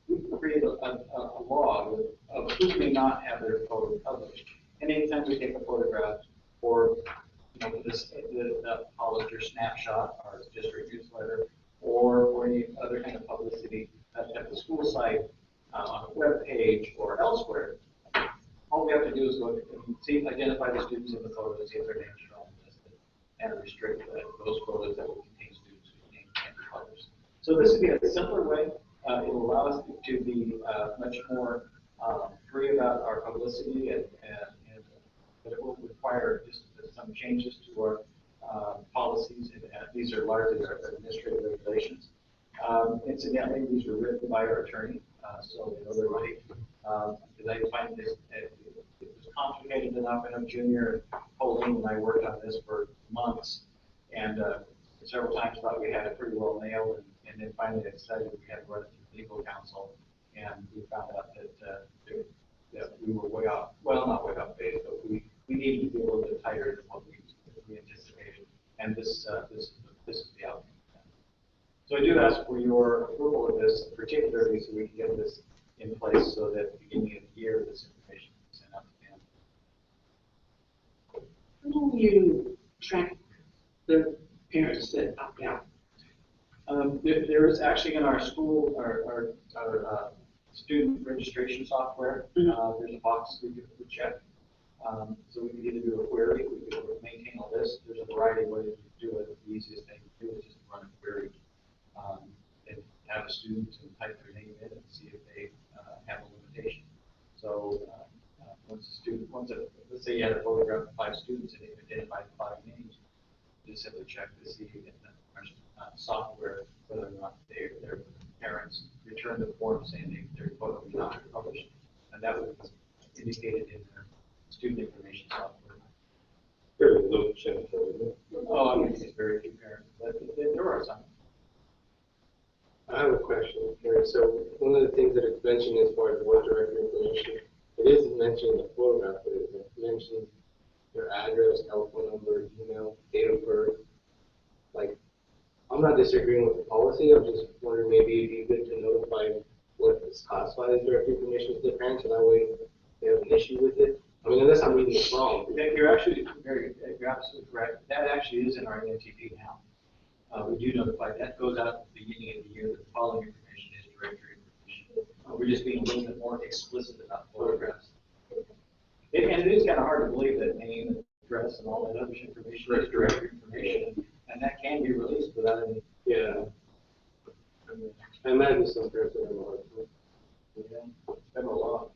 we can create a log of who may not have their photo published. And anytime we take a photograph or the Hollister snapshot, our district newsletter, or any other kind of publicity at the school site, on a web page or elsewhere, all we have to do is go and identify the students in the photos, see if their names are on the list, and restrict those photos that will contain students whose names can't be published. So this would be a simpler way. It will allow us to be much more free about our publicity, but it will require just some changes to our policies, and these are largely our administrative regulations. Incidentally, these were written by our attorney, so they know they're right. Because I find this it was complicated enough. I know Junior and Pauline and I worked on this for months, and several times thought we had it pretty well nailed, and then finally decided we had to run it through legal counsel, and we found out that we were way off. Well, not way off base, but we needed to be a little bit tighter than what we anticipated, and this is the outcome. So I do ask for your approval of this, particularly so we can get this in place so that at the beginning of the year, this information is sent out to them. How do you track the parents that opt out? There is actually in our school, our student registration software, there's a box we check. So we can either do a query, we can maintain a list. There's a variety of ways to do it. The easiest thing to do is just run a query and have a student and type their name in and see if they have a limitation. So let's say you had a photograph of 5 students and you identified 5 names, you just simply check to see in the software whether or not their parents returned the form saying their photo was not published, and that would be indicated in their student information software. Fairly low percentage, isn't it? Oh, I mean, it's very few parents, but there are some. I have a question here. So one of the things that it's mentioned as far as board director information, it isn't mentioning the photograph, but it mentions your address, telephone number, email, date of birth. Like, I'm not disagreeing with the policy. I'm just wondering maybe it'd be good to notify what is classified as direct information to the parents, so that way they have an issue with it. I mean, unless I'm reading it wrong. You're absolutely correct. That actually is in our NTP now. We do notify, that goes out at the beginning of the year, that the following information is directory information. We're just being a little bit more explicit about photographs. And it is kind of hard to believe that name, address, and all that other information is directory information, and that can be released without any. Yeah. I imagine some parents would have a hard time. Yeah, it's been a lot.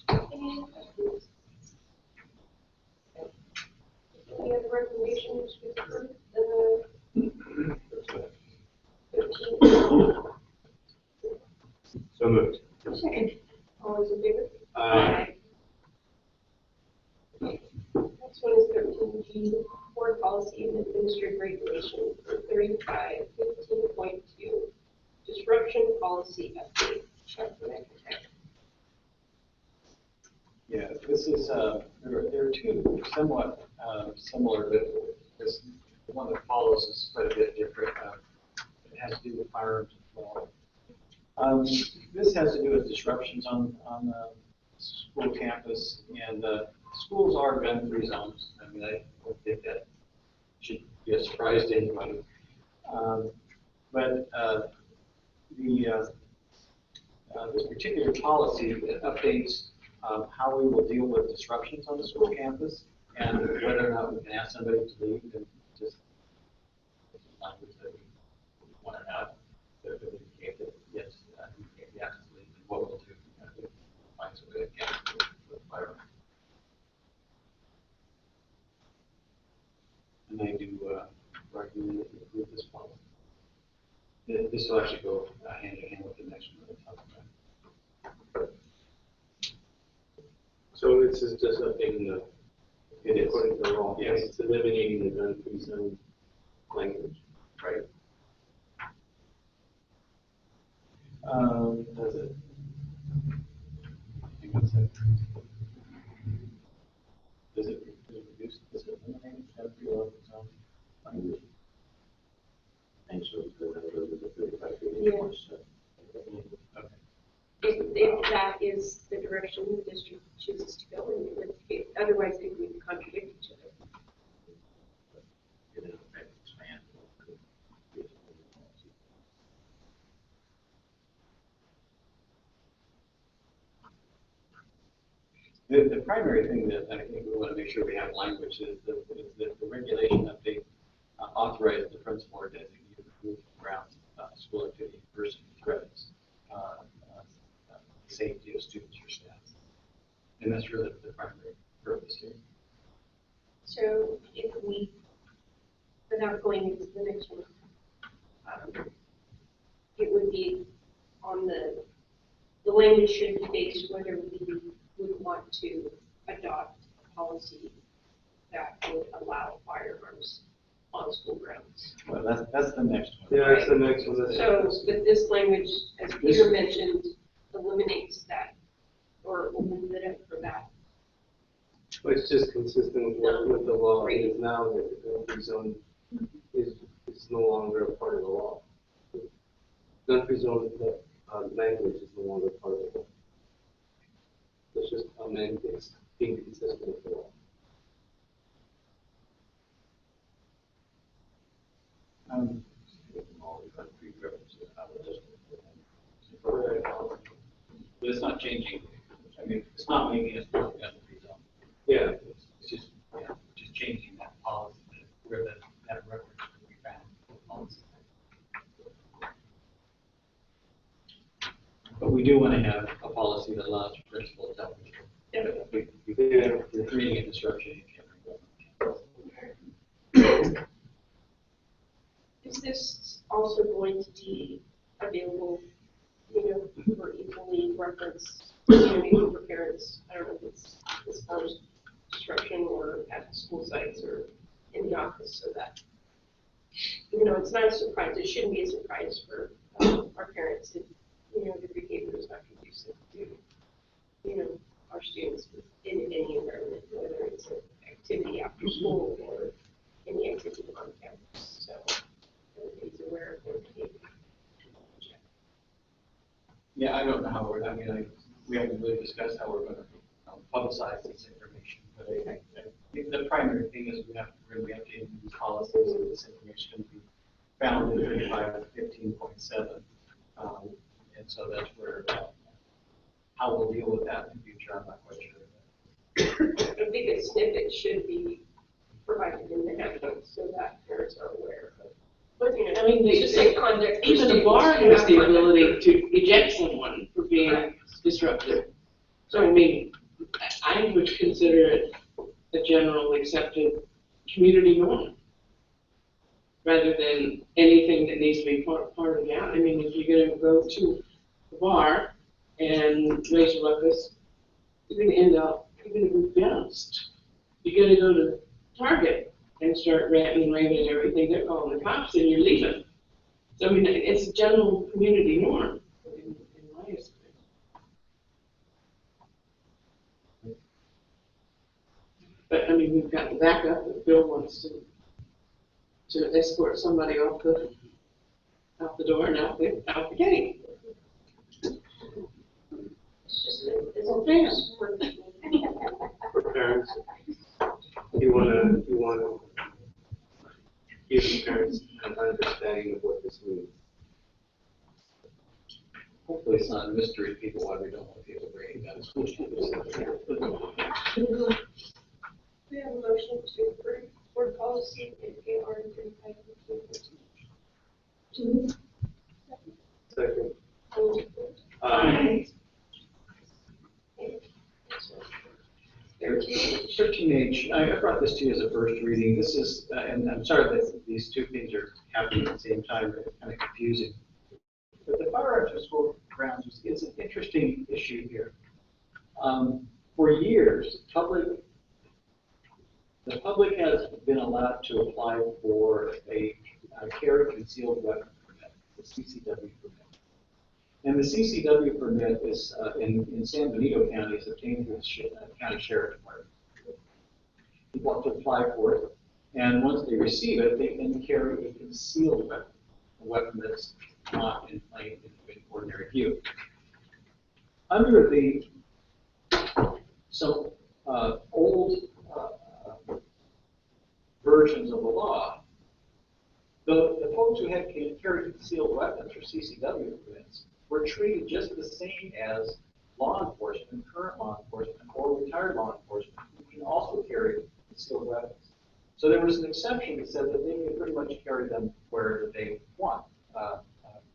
Any questions? Any other recommendations to approve the 13? So moved. Second. All those in favor? Aye. Next one is 13G, board policy and administrative regulation, 3515.2, disruption policy update. Yeah, this is, there are two somewhat similar, but this the one that follows is quite a bit different. It has to do with firearms as well. This has to do with disruptions on the school campus, and schools are gun-free zones. I mean, I don't think that should be a surprise to anybody. But this particular policy updates how we will deal with disruptions on the school campus, and whether or not we can ask somebody to leave and just language that we want to have. That would indicate that yes, you can be asked to leave, and what we'll do find some way to cancel with firearms. And I do recommend that you approve this policy. This will actually go hand in hand with the next one we'll talk about. So this is just updating the, It is. according to the law. Yes. It's eliminating the gun-free zone language. Right. Does it? Hang on a second. Does it reduce, does it eliminate gun-free zone language? Actually, because I wrote the 35 Yeah. Okay. If that is the direction the district chooses to go in, otherwise they would contradict each other. The primary thing that I think we want to make sure we have language is that the regulation update authorizes the principal or designee to remove from grounds school activity person threats the safety of students or staff. And that's really the primary purpose here. So if we, without going into the next one, it would be on the language should be based whether we would want to adopt a policy that would allow firearms on school grounds. Well, that's the next one. Yeah, that's the next one. So, but this language, as Peter mentioned, eliminates that, or opens it up for that. It's just consistent with the law. It is now that the gun-free zone is no longer a part of the law. Gun-free zone language is no longer part of the law. It's just it's being consistent with the law. But it's not changing. I mean, it's not making us more gun-free zone. Yeah. It's just changing that policy where that reference will be found. we do want to have a policy that allows principals to help. If you're creating a disruption, you can't. Is this also going to be available, you know, for equally reference, you know, maybe for parents? I don't know if it's as far as instruction or at school sites or in the office, so that, you know, it's not a surprise. It shouldn't be a surprise for our parents if, you know, the behavior is not conducive to, you know, our students in any environment, whether it's an activity after school or any activity on campus. So everybody's aware of their behavior. Yeah, I don't know how we're, I mean, we haven't really discussed how we're going to publicize this information, but I think the primary thing is we have to really update these policies, and this information can be found in 3515.7. And so that's where, how we'll deal with that in the future, I'm not quite sure. I think a snippet should be provided in the handbook so that parents are aware of. But, you know, I mean, it's just like conduct. even the bar has the ability to eject someone for being disruptive. So, I mean, I would consider it a general accepted community norm, rather than anything that needs to be part of that. I mean, if you're gonna go to the bar and raise your ruckus, you're gonna end up, you're gonna be bounced. You're gonna go to Target and start ranting and raving and everything, they're calling the cops and you're leaving. So, I mean, it's a general community norm, in my experience. But, I mean, we've got the backup if Bill wants to escort somebody off the door and out the gate. It's just, it's unfair. For parents, you wanna give the parents an understanding of what this means. Hopefully it's not a mystery to people why we don't want people bringing that to school. We have a motion to approve board policy AR 3515. Second. Aye. 13H, I brought this to you as a first reading. This is, and I'm sorry that these two things are happening at the same time, it's kind of confusing. But the fire after school grounds is an interesting issue here. For years, the public has been allowed to apply for a carry concealed weapon permit, the CCW permit. And the CCW permit is in San Benito County is obtained through the county sheriff department. People have to apply for it, and once they receive it, they can carry a concealed weapon, a weapon that's not in plain in ordinary view. Under the old versions of the law, the folks who had carried concealed weapons or CCW permits were treated just the same as law enforcement, current law enforcement, or retired law enforcement who can also carry concealed weapons. So there was an exception that said that they could pretty much carry them wherever they want.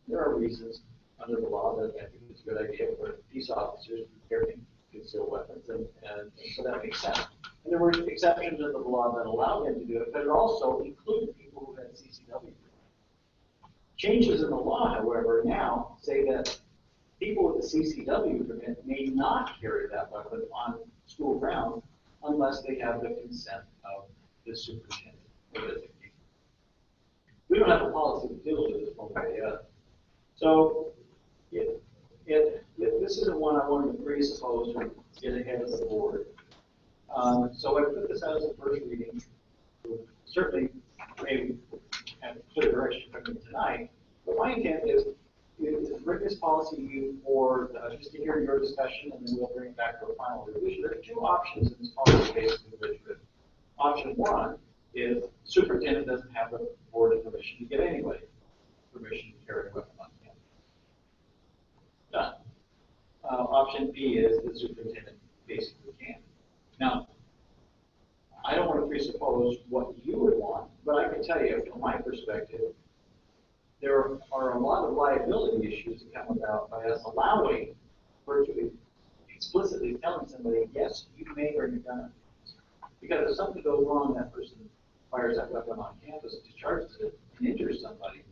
There are reasons under the law that I think it's a good idea for peace officers to carry concealed weapons, and so that makes sense. And there were exceptions under the law that allowed them to do it, but it also included people who had CCW. Changes in the law, however, now say that people with the CCW permit may not carry that weapon on school grounds unless they have the consent of the superintendent or designee. We don't have a policy that deals with this one way or the other. So this isn't one I wanted to presuppose or get ahead of the board. So I put this out as a first reading. Certainly, maybe have clear direction from you tonight. But my intent is to bring this policy to you for just to hear your discussion, and then we'll bring it back for a final revision. There are two options in this policy basically. Option one is superintendent doesn't have the board permission to get anybody permission to carry a weapon on campus. Done. Option B is the superintendent basically can. Now, I don't want to presuppose what you would want, but I can tell you from my perspective, there are a lot of liability issues that come about by us allowing, virtually explicitly telling somebody, yes, you may or you're gonna. Because if something goes wrong, that person fires that weapon on campus, discharges it, and injures somebody,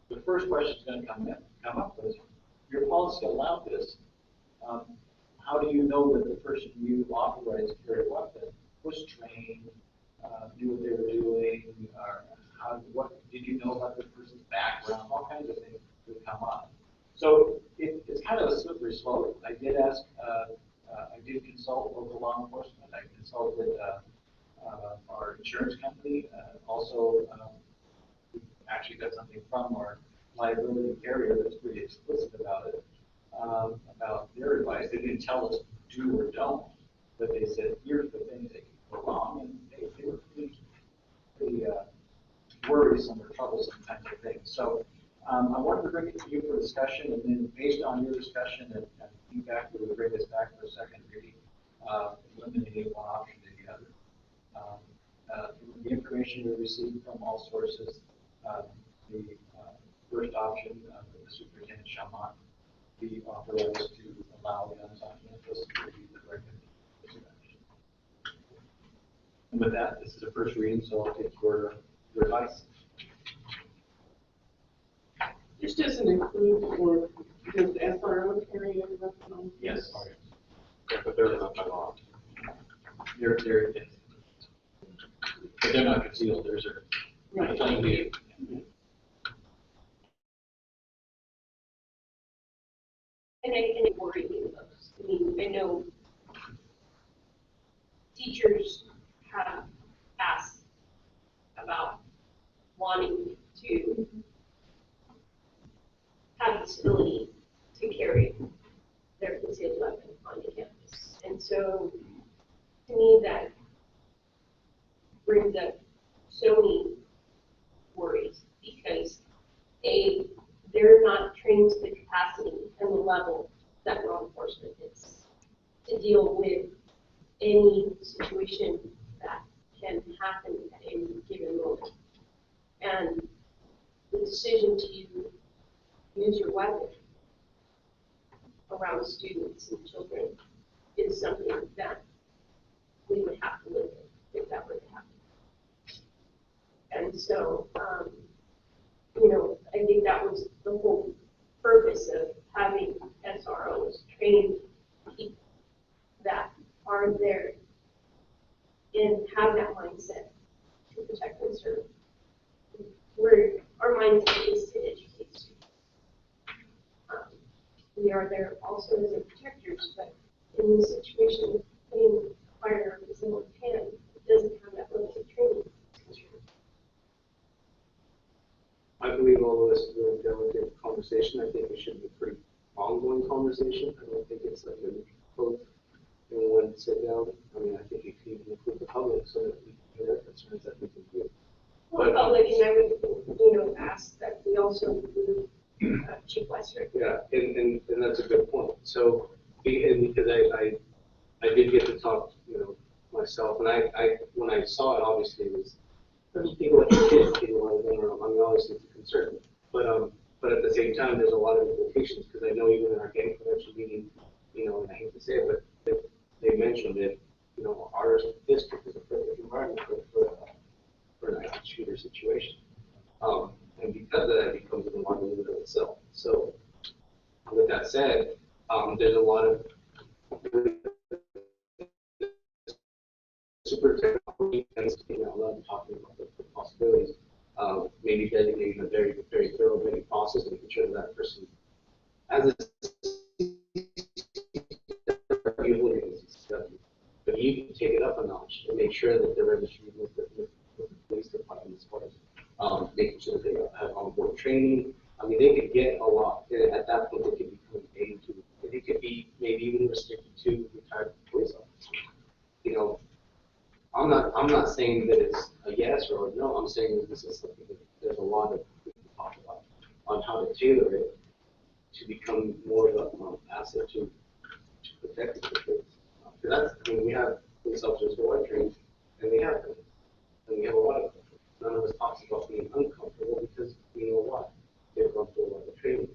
the first question is going to come up is, your policy allowed this. How do you know that the person you authorized to carry a weapon was trained, knew what they were doing, or what did you know about the person's background? All kinds of things would come up. So it's kind of a slippery slope. I did ask, I did consult local law enforcement. I consulted our insurance company. Also, we actually got something from our liability carrier that's pretty explicit about it, about their advice. They didn't tell us do or don't, but they said, here's the things that can go wrong, and they were pretty worrisome or troublesome kinds of things. So I wanted to bring it to you for discussion, and then based on your discussion and feedback, we would bring this back for a second reading, eliminating one option to the other. The information we received from all sources, the first option, the superintendent shall not be authorized to allow guns on campus to be the recommendation. And with that, this is a first reading, so I'll take your advice. This doesn't include, or does the SRO carry a weapon on? Yes. Yeah, but they're not by law. They're but they're not concealed. There's a Right. plain view. And I worry me those. I mean, I know teachers have asked about wanting to have this ability to carry their concealed weapon on the campus. And so, to me, that brings up so many worries because they're not trained to the capacity and the level that law enforcement is to deal with any situation that can happen at any given moment. And the decision to use your weapon around students and children is something that we would have to live with if that were to happen. And so, I think that was the whole purpose of having SROs, trained people that are there and have that mindset to protect and serve. Where our mindset is to educate students. We are there also as their protectors, but in this situation, putting firearms in someone's hand, it doesn't have that level of training. I believe all of this is a really delicate conversation. I think it should be a pretty ongoing conversation. I don't think it's like a both in one sit down. I mean, I think you can even include the public so that we can hear their concerns that we can do. Well, the public, and I would, ask that we also include Chief Western. Yeah, and that's a good point. So, because I did get to talk, myself, and I when I saw it, obviously it was people like kids, a lot of them are, I mean, obviously it's a concern, but at the same time, there's a lot of implications because I know even in our gang prevention meeting, and I hate to say it, but they mentioned that, our district is a perfect environment for an active shooter situation. And because of that, it becomes an alarm in and of itself. So, with that said, there's a lot of super technology and love talking about the possibilities. Maybe designating a very, very thorough vetting process, making sure that person has a but you can take it up a notch and make sure that they're registered with the police department as far as making sure that they have on-board training. I mean, they could get a lot. At that point, they could become paid to. It could be maybe even restricted to retired police officers. I'm not saying that it's a yes or a no. I'm saying that this is something that there's a lot of we can talk about on how to tailor it to become more of an asset to protect the kids. We have police officers who are trained, and they have them. And we have a lot of them. None of us talks about being uncomfortable because we know what? They've gone through a lot of training.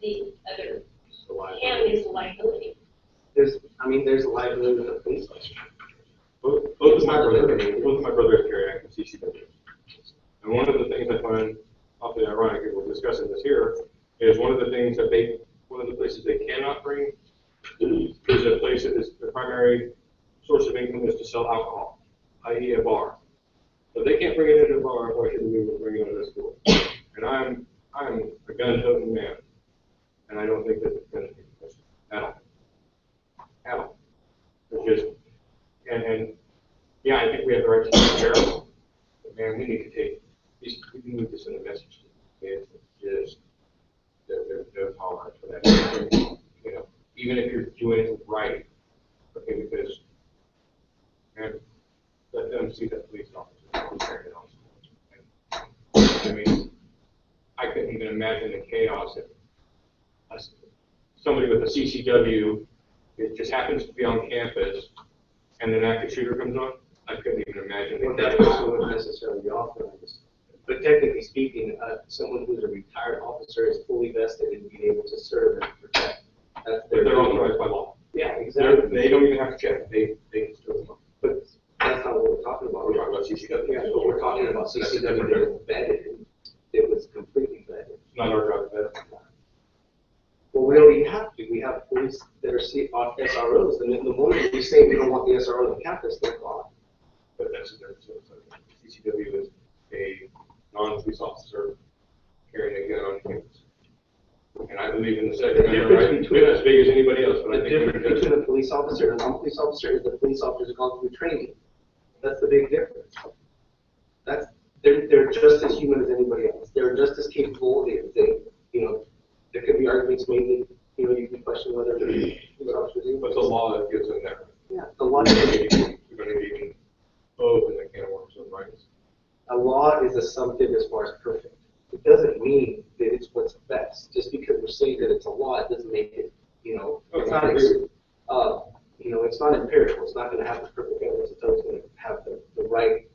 the other The liability. hand is the liability. There's a liability with the police officer. Both It's of my not brothers, eliminated. both of my brothers carry active CCW. And one of the things I find awfully ironic, and we're discussing this here, is one of the things that one of the places they cannot bring is a place that is, the primary source of income is to sell alcohol, i.e. a bar. So if they can't bring it into a bar, why should we bring it into a school? And I'm a gun-toting man, and I don't think that it's going to be at all. At all. It's just, and yeah, I think we have the right to take care of them, but man, we need to take, we need to send a message to the kids, just, they're tolerant for that. You know, even if you're doing it right, okay, because, and let them see that police officer. I mean, I couldn't even imagine the chaos if somebody with a CCW, it just happens to be on campus, and an active shooter comes on. I couldn't even imagine. Well, that person wouldn't necessarily be authorized. But technically speaking, someone who's a retired officer is fully vested in being able to serve and protect. That's But they're authorized by law. Yeah, exactly. They don't even have to check. They can still come. But that's not what we're talking about. We're talking about CCW. Yeah, but we're talking about CCW that is vetted. It was completely vetted. It's not our job to vet. Well, we already have to. We have police that are SROs, and the moment we say we don't want the SRO on campus, they're gone. But that's the difference. CCW is a non-police officer carrying a gun on campus. And I believe in the Second Amendment, right? We're as big as anybody else, but I The think difference between a police officer and a non-police officer is the police officer's gone through training. That's the big difference. They're just as human as anybody else. They're just as capable. There could be arguments made that, you can question whether police officers do. but the law that gives them that. Yeah, the law. We're going to even open the can of worms of rights. A law is assumptive as far as perfect. It doesn't mean that it's what's best. Just because we're saying that it's a law, it doesn't make it, it's not, it's not empirical. It's not going to have the perfect evidence. It's always going to have the right.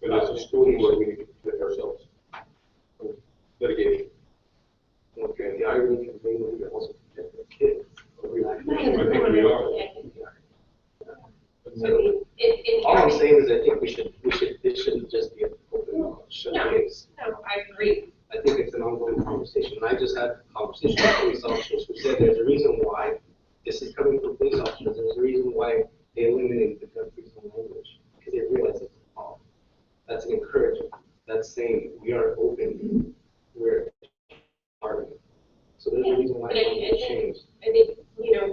But as a school board, we need to protect ourselves from litigation. Okay, the irony can be that we also protect the kids. I think we are. All I'm saying is I think it shouldn't just be an open showcase. No, I agree. I think it's an ongoing conversation. And I just had a conversation with police officers who said there's a reason why this is coming from police officers. There's a reason why they eliminated the gun-free zone language, because they realize it's a problem. That's an encouragement. That's saying we are open. We're part of it. So there's a reason why it's changed. I think,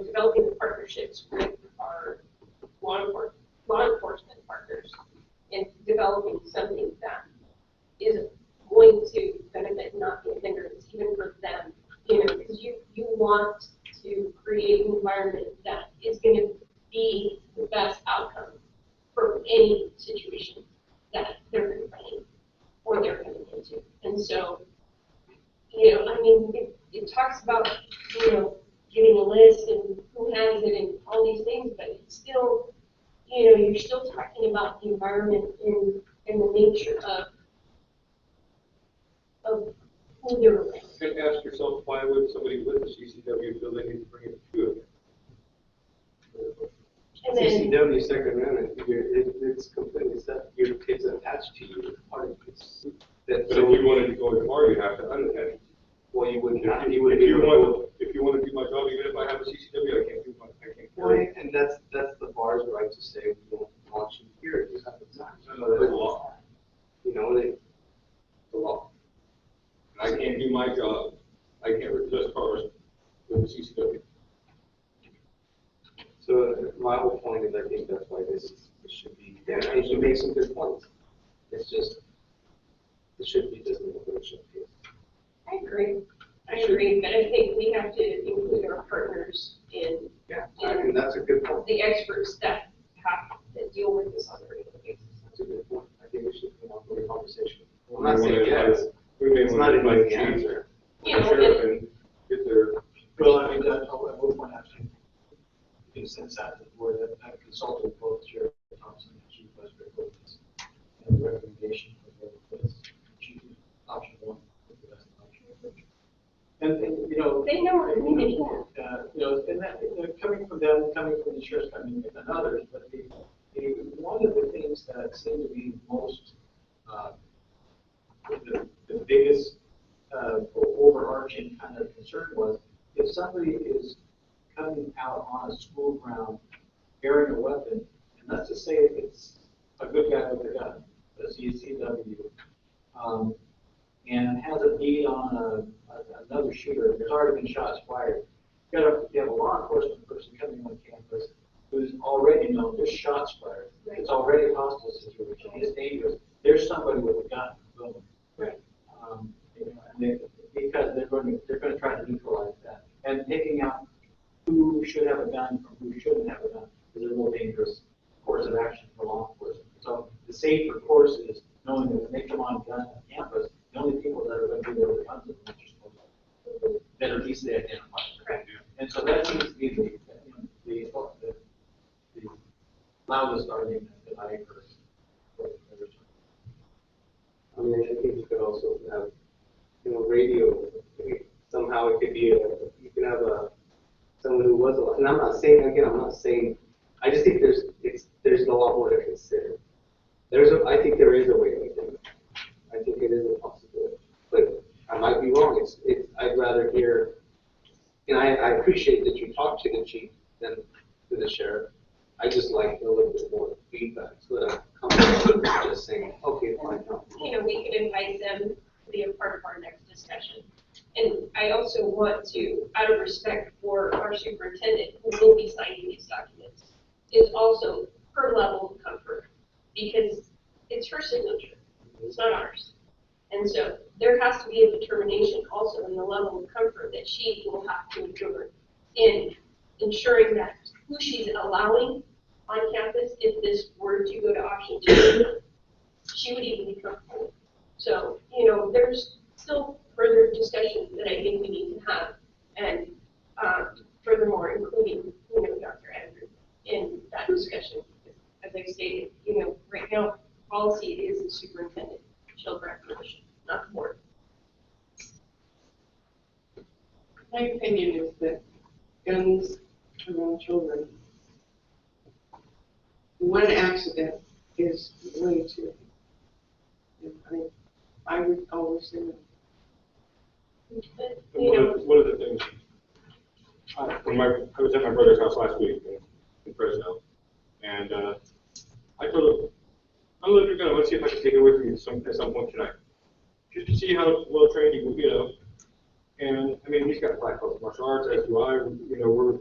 developing the partnerships with our law enforcement partners and developing something that is going to benefit, not be a hindrance, even for them, because you want to create an environment that is going to be the best outcome for any situation that they're confronting or they're coming into. And so, it talks about, getting a list and who has it and all these things, but it's still, you're still talking about the environment and the nature of who they're with. You can ask yourself, why would somebody with a CCW feel they need to bring it to you? And then, CCW Second Amendment, it's completely set. Your kids attached to you. It's part of it. But if you wanted to go to bar, you have to unattach it. Well, you wouldn't have. If you want to do my job, even if I have a CCW, I can't do my. Right, and that's the bar's right to say we don't want you here. You have to attach. No, that's the law. The law. And I can't do my job. I can't repossess cars with a CCW. So my whole point is, I think that's why this should be. Yeah, and you make some good points. It's just it should be just an open showcase. I agree, but I think we have to include our partners in. Yeah, and that's a good point. The experts that deal with this on a regular basis. That's a good point. I think we should come up with a conversation. I'm not saying yes. It's not an easy answer. And get their. Well, I will point out, in a sense that where I've consulted both Sheriff Thompson and Chief Westbrook with this, and the recommendation was choose option one with the best option. And they know what I mean, they can. You know, and that, you know, coming from them, coming from the insurance company and others, but one of the things that seemed to be most, the biggest, overarching kind of concern was if somebody is coming out on a school ground bearing a weapon, and let's just say it's a good guy with a gun, a CCW, and has a bead on another shooter, there's already been shots fired. You have a law enforcement person coming on campus who's already known there's shots fired. Right. It's already a hostile situation. It's dangerous. There's somebody with a gun. Boom. Right. You know, and because they're going to try to neutralize that. And picking out who should have a gun from who shouldn't have a gun is a real dangerous course of action for law enforcement. So the safer course is knowing that when they come on gun on campus, the only people that are going to be there with guns are the ones you're supposed to, that are easily identified. Correct. And so that seems to be the loudest argument that I heard. I mean, I think you could also have, you know, radio. Somehow it could be you can have someone who was alive. And I'm not saying. I just think there's a lot more to consider. I think there is a way we do it. I think it is a possibility, but I might be wrong. I'd rather hear. And I appreciate that you talk to the chief than to the sheriff. I just like a little bit more feedback so that I'm comfortable just saying, okay, fine. You know, we could invite them to be a part of our next discussion. And I also want to, out of respect for our superintendent, who will be signing these documents, is also her level of comfort, because it's her signature, it's not ours. And so there has to be a determination also in the level of comfort that she will have to endure in ensuring that who she's allowing on campus, if this were to go to option 2, she would even be comfortable. So, you know, there's still further discussion that I think we need to have, and furthermore, including, you know, Dr. Andrew in that discussion. As I stated, you know, right now, policy is the superintendent shall grant permission, not the board. My opinion is that guns around children, one accident is way too. I would always say that. But, you know, One of the things, I was at my brother's house last week in Fresno, and I told him, I'm going to go, let's see if I can take it with me at some point tonight, just to see how well trained he will, you know. And I mean, he's got black belt martial arts, as do I, you know,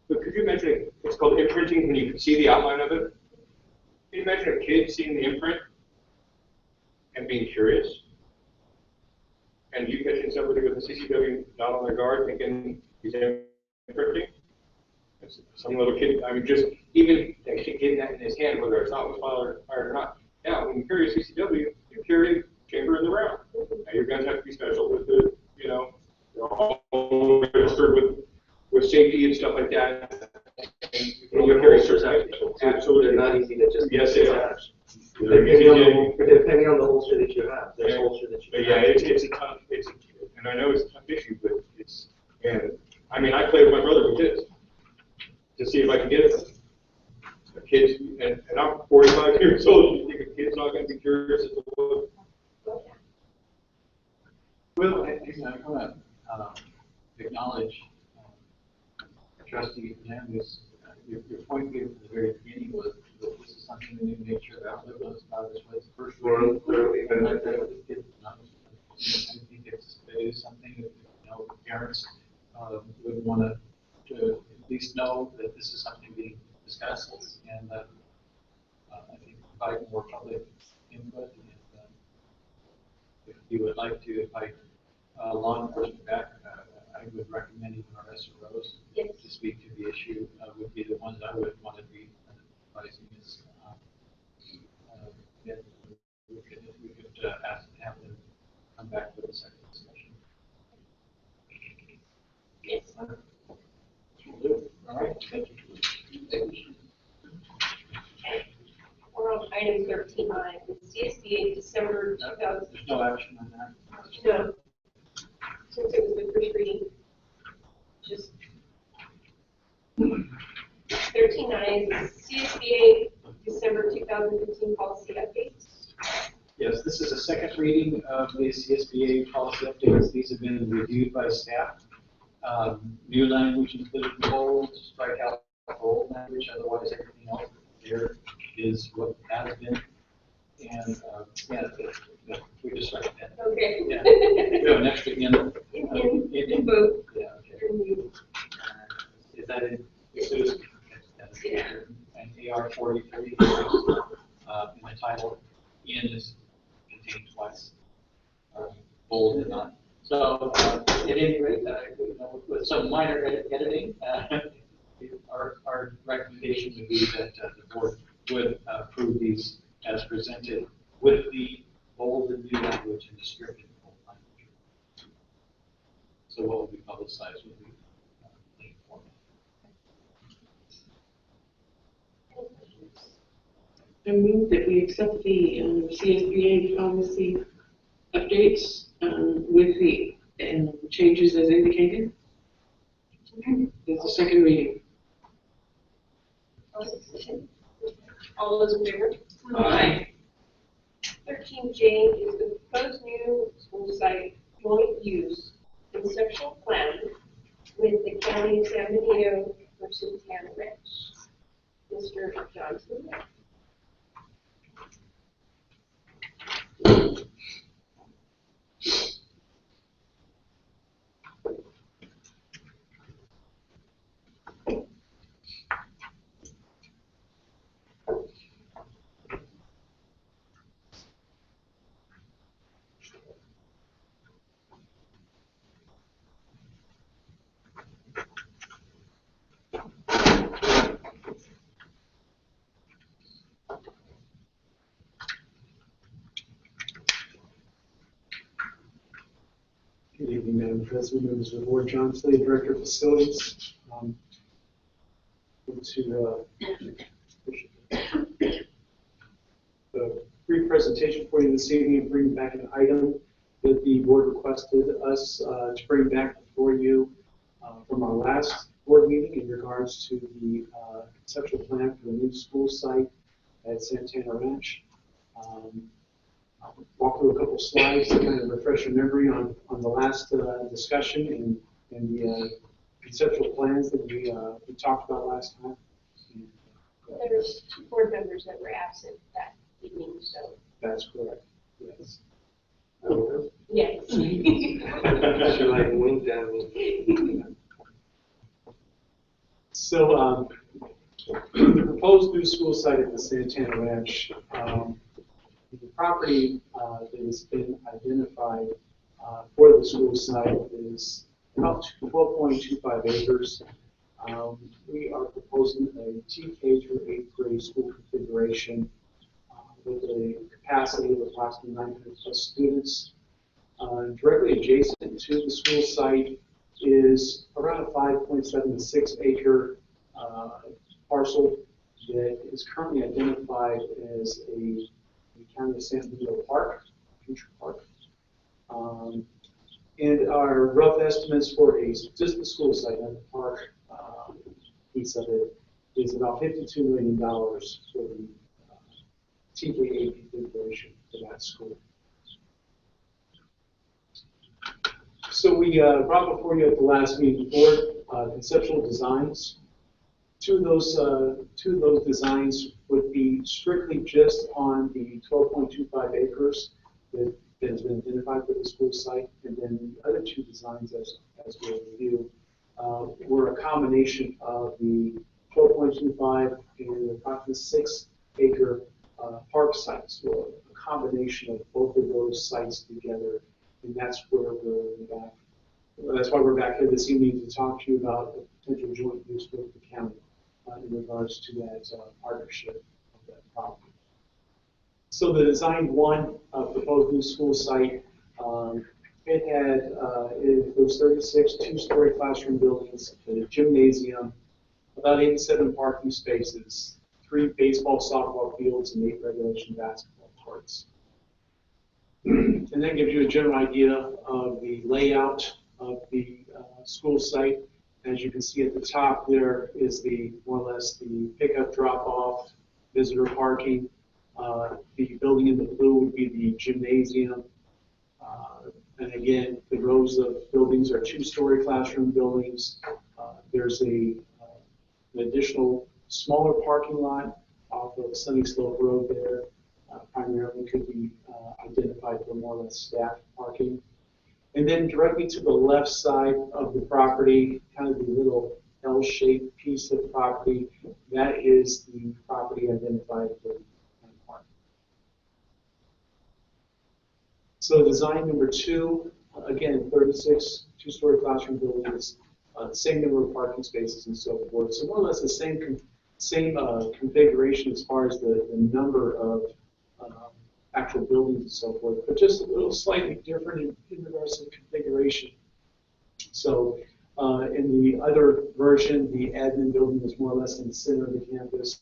but could you imagine it's called imprinting when you can see the outline of it? Can you imagine a kid seeing the imprint and being curious? And you catching somebody with a CCW not on their guard thinking he's imprinting? Some little kid, I mean, just even getting that in his hand, whether it's not fired or not. Now, when you carry a CCW, you carry a chamber in the round. Now, your guns have to be special with the, you know, they're all registered with safety and stuff like that. And you carry certain, absolutely. They're not easy to just. Yes, they are. Depending on the holster that you have, there's holster that you but have. yeah, it's a tough, and I know it's a tough issue, but and I mean, I play with my brother with this to see if I can get it. A kid's, and I'm 45 years old, you think a kid's not going to be curious as to what? Well, I want to acknowledge Trustee Hernandez. Your point here at the very beginning was that this is something we need to make sure that our living about this was the first one. I think it is something that, you know, parents would want to at least know that this is something being discussed, and I think provide more public input. And if you would like to invite law enforcement back, I would recommend even our SROs to speak to the issue. Would be the ones I would want to be advising is that we could ask to have them come back with a second discussion. yes. Will do. All right. Thank you. We're on item 13I, the CSBA December 2000. There's no action on that. No. Since it was the first reading. 29 is CSBA December 2015 policy updates. Yes, this is a second reading of the CSBA policy updates. These have been reviewed by staff. New language included bold, strike out old language, otherwise everything else there is what has been. And, we just strike that. Okay. Yeah. We have an extra in. In both. Yeah, okay. Is that in? Yeah. And AR 43, in the title, in is contained twice, bold and not. So, at any rate, with some minor editing, our recommendation would be that the board would approve these as presented with the bold and new language and the script in bold language. So what will be publicized will be plain format. I move that we accept the CSBA policy updates with the changes as indicated. There's a second reading. All those in favor? Aye. 13J is the proposed new school site joint use conceptual plan with the county of San Benito for Santana Ranch. Mr. Johnson. Good evening, Madam President, members of the board. John Slade, Director of Facilities. The brief presentation for you this evening and bring back an item that the board requested us to bring back before you from our last board meeting in regards to the conceptual plan for the new school site at Santana Ranch. I'll walk through a couple slides to kind of refresh your memory on the last discussion and the conceptual plans that we talked about last time. There's 2 board members that were absent that evening, so. That's correct, yes. Yes. You're like wind down. So the proposed new school site at the Santana Ranch, the property that has been identified for the school site is about 12.25 acres. We are proposing a TK through 8th grade school configuration with a capacity of approximately 900 plus students. Directly adjacent to the school site is around a 5.76 acre parcel that is currently identified as a County of San Benito Park, future park. And our rough estimates for just the school site and the park piece of it is about $52 million for the TK8 configuration for that school. So we brought before you at the last meeting board conceptual designs. Two of those designs would be strictly just on the 12.25 acres that has been identified for the school site, and then the other 2 designs, as we'll review, were a combination of the 12.25 and approximately 6 acre park sites, so a combination of both of those sites together, and that's where we're back. That's why we're back here this evening to talk to you about the potential joint use with the county in regards to that partnership of that property. So the design 1 proposed new school site, it was 36 2-story classroom buildings, a gymnasium, about 87 parking spaces, 3 baseball, softball fields, and 8 regulation basketball courts. And that gives you a general idea of the layout of the school site As you can see at the top, there is the, more or less, the pickup drop-off, visitor parking. The building in the blue would be the gymnasium. And again, the rows of buildings are two-story classroom buildings. There's an additional smaller parking lot off of Sunny Slope Road there. Primarily could be identified for more or less staff parking. And then directly to the left side of the property, kind of the little L-shaped piece of property, that is the property identified for parking. So design number 2, again, 36 two-story classroom buildings, same number of parking spaces and so forth. So more or less the same configuration as far as the number of actual buildings and so forth, but just a little slightly different in regards to the configuration. So in the other version, the admin building is more or less in the center of the campus.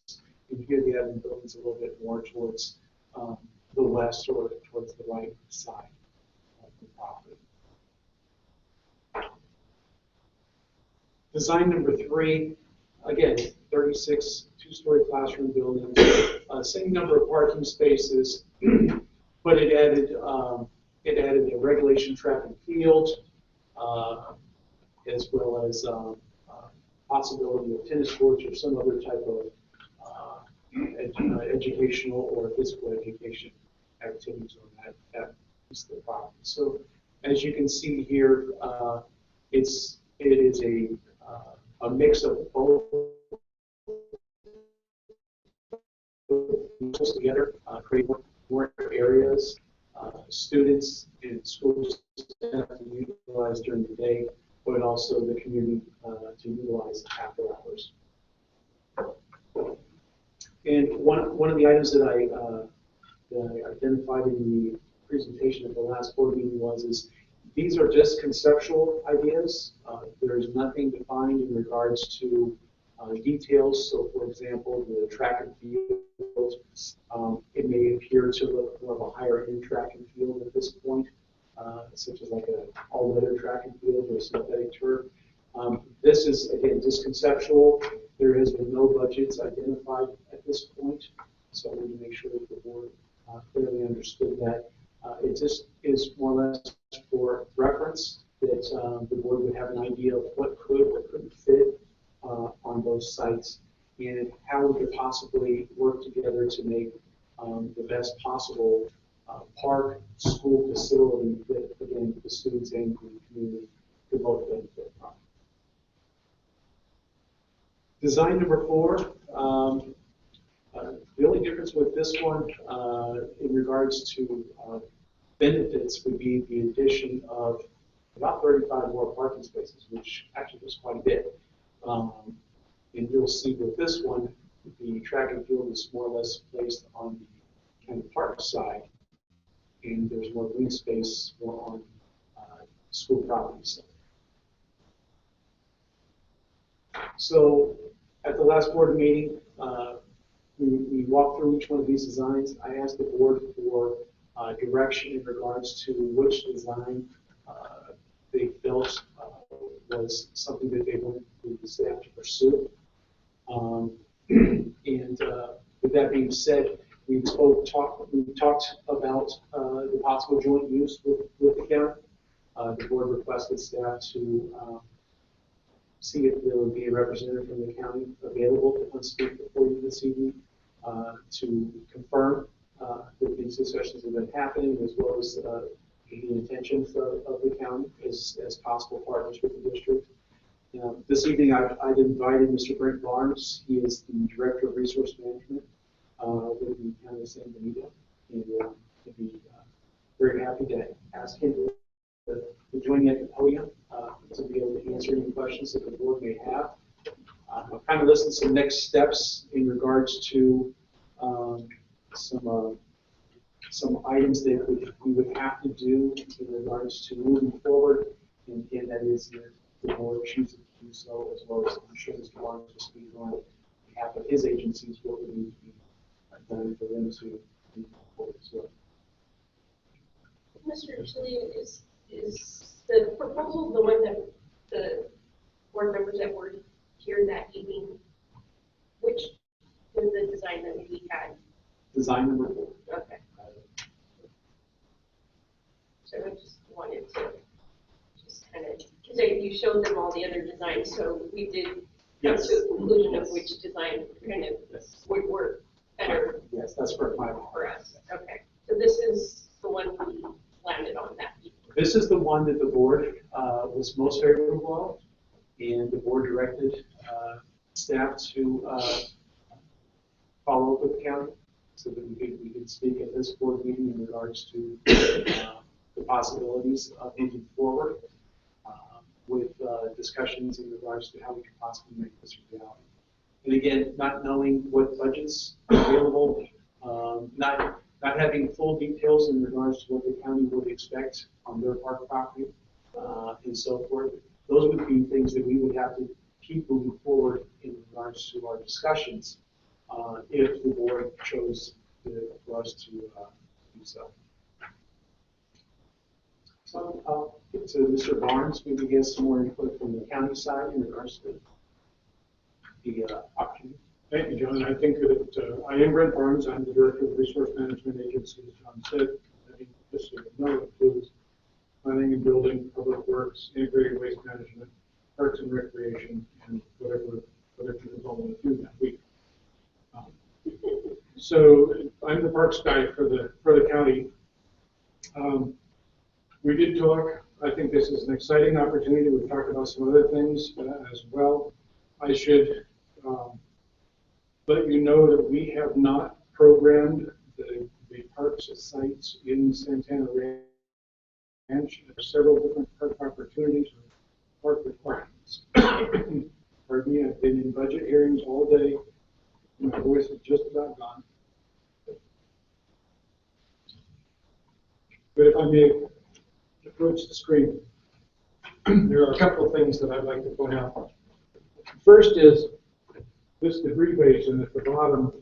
And here the admin building is a little bit more towards the west or towards the right side of the property. Design number 3, again, 36 two-story classroom buildings, same number of parking spaces, but it added a regulation track and field, as well as possibility of tennis courts or some other type of educational or physical education activities on that piece of the property. So as you can see here, it is a mix of both together, create more areas students and schools have to utilize during the day, but also the community to utilize after hours. And one of the items that I identified in the presentation at the last board meeting is these are just conceptual ideas. There is nothing defined in regards to details. So, for example, the track and field, it may appear to look more of a higher end track and field at this point, such as like an all-weather track and field or synthetic turf. This is, again, just conceptual. There has been no budgets identified at this point, so I want to make sure that the board clearly understood that. It just is more or less for reference that the board would have an idea of what could or couldn't fit on those sites and how we could possibly work together to make the best possible park, school facility that, again, the students and the community could both benefit from. Design number 4, the only difference with this one in regards to benefits would be the addition of about 35 more parking spaces, which actually is quite a bit. And you'll see with this one, the track and field is more or less placed on the kind of park side, and there's more green space more on school property side. So at the last board meeting, we walked through each one of these designs. I asked the board for direction in regards to which design they felt was something that they wanted the staff to pursue. And with that being said, we talked about the possible joint use with the county. The board requested staff to see if there would be a representative from the county available to come speak before you this evening to confirm that these discussions have been happening, as well as the intentions of the county as possible partners with the district. This evening, I've invited Mr. Brent Barnes. He is the Director of Resource Management with the County of San Benito, and I'd be very happy to ask him to join me at the podium to be able to answer any questions that the board may have. I've kind of listed some next steps in regards to some items that we would have to do in regards to moving forward, and again, that is if the board chooses to do so, as well as I'm sure Mr. Barnes will speak on behalf of his agencies what would need to be done for them to move forward as well. Mr. Chillian, is the proposal the one that the board board members that were here that evening, which was the design that we had? Design number 4. Okay. So I just wanted to just kind of, because you showed them all the other designs, so we did come Yes. to a conclusion of which design kind of would work better Yes, that's for 5. for us. Okay, so this is the one we landed on that evening. This is the one that the board was most favorable of, and the board directed staff to follow up with the county so that we could speak at this board meeting in regards to the possibilities of moving forward with discussions in regards to how we could possibly make this a reality. And again, not knowing what budgets are available, not having full details in regards to what the county would expect on their park property, and so forth. Those would be things that we would have to keep moving forward in regards to our discussions, if the board chose for us to do so. So, to Mr. Barnes, maybe get some more input from the county side in regards to the opportunity. Thank you, John. I think that I am Brent Barnes. I'm the Director of the Resource Management Agency, as John said. I think this includes planning and building, public works, integrated waste management, parks and recreation, and whatever you all want to do that week. So I'm the parks guy for the county. We did talk. I think this is an exciting opportunity. We've talked about some other things as well. I should let you know that we have not programmed the parks sites in Santana Ranch. There are several different park opportunities or park requirements. Pardon me, I've been in budget hearings all day. My voice is just about gone. But if I may approach the screen, there are a couple of things that I'd like to point out. First is this debris basin at the bottom,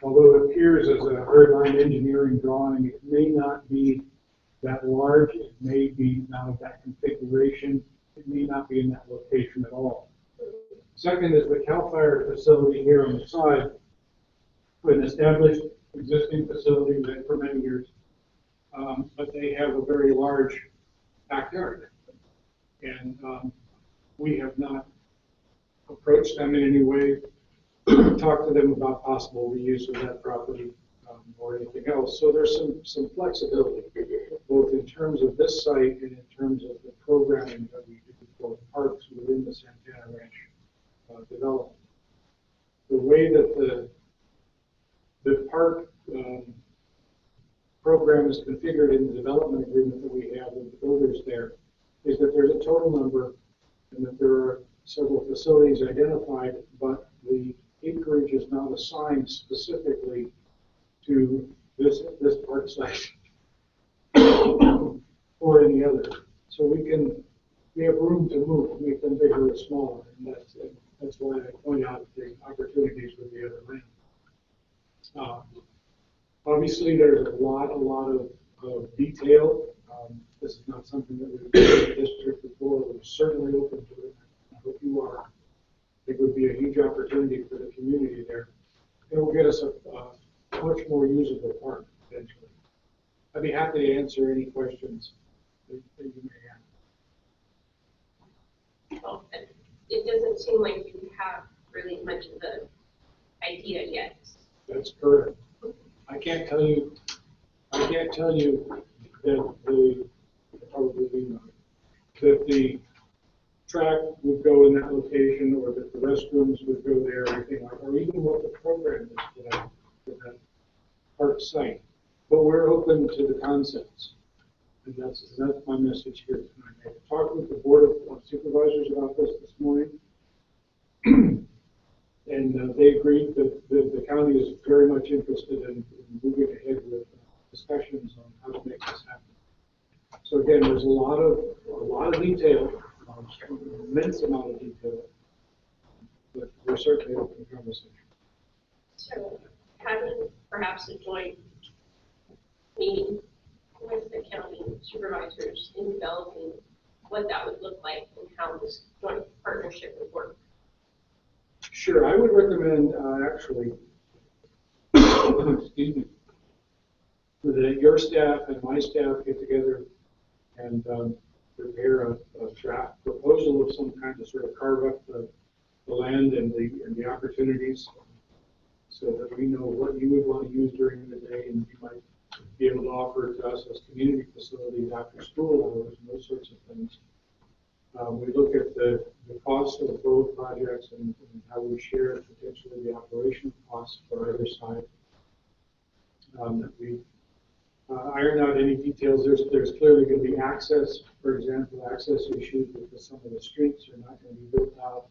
although it appears as a hardline engineering drawing, it may not be that large, it may be not of that configuration, it may not be in that location at all. Second is the CAL FIRE facility here on the side, an established existing facility that for many years, but they have a very large backyard. And we have not approached them in any way, talked to them about possible reuse of that property or anything else. So there's some flexibility, both in terms of this site and in terms of the programming that we do for parks within the Santana Ranch development. The way that the park program is configured in the development agreement that we have with the builders there is that there's a total number and that there are several facilities identified, but the acreage is not assigned specifically to this park site or any other. So we have room to move, make them bigger or smaller, and that's why I point out the opportunities with the other land. Obviously, there's a lot of detail. This is not something that we've done in the district before. We're certainly open to it. I hope you are. I think it would be a huge opportunity for the community there. It will get us a much more usable park eventually. I'd be happy to answer any questions that you may have. Well, it doesn't seem like you have really much of the idea yet. That's correct. I can't tell you that that the track would go in that location, or that the restrooms would go there, or anything like, or even what the program is for that park site. But we're open to the concepts, and that's my message here tonight. I talked with the Board of Supervisors about this morning, and they agreed that the county is very much interested in moving ahead with discussions on how to make this happen. So again, there's a lot of detail, an immense amount of detail, but we're certainly open to conversation. So having perhaps a joint meeting with the county supervisors in developing what that would look like and how this joint partnership would Sure, I would recommend, actually, excuse me, that your staff and my staff get together and prepare a draft proposal of some kind to sort of carve up the land and the opportunities so that we know what you would want to use during the day and you might be able to offer to us as community facilities after school hours and those sorts of things. We look at the cost of both projects and how we share potentially the operational costs for either side. That we iron out any details. There's clearly going to be access, for example, access issues because some of the streets are not going to be built out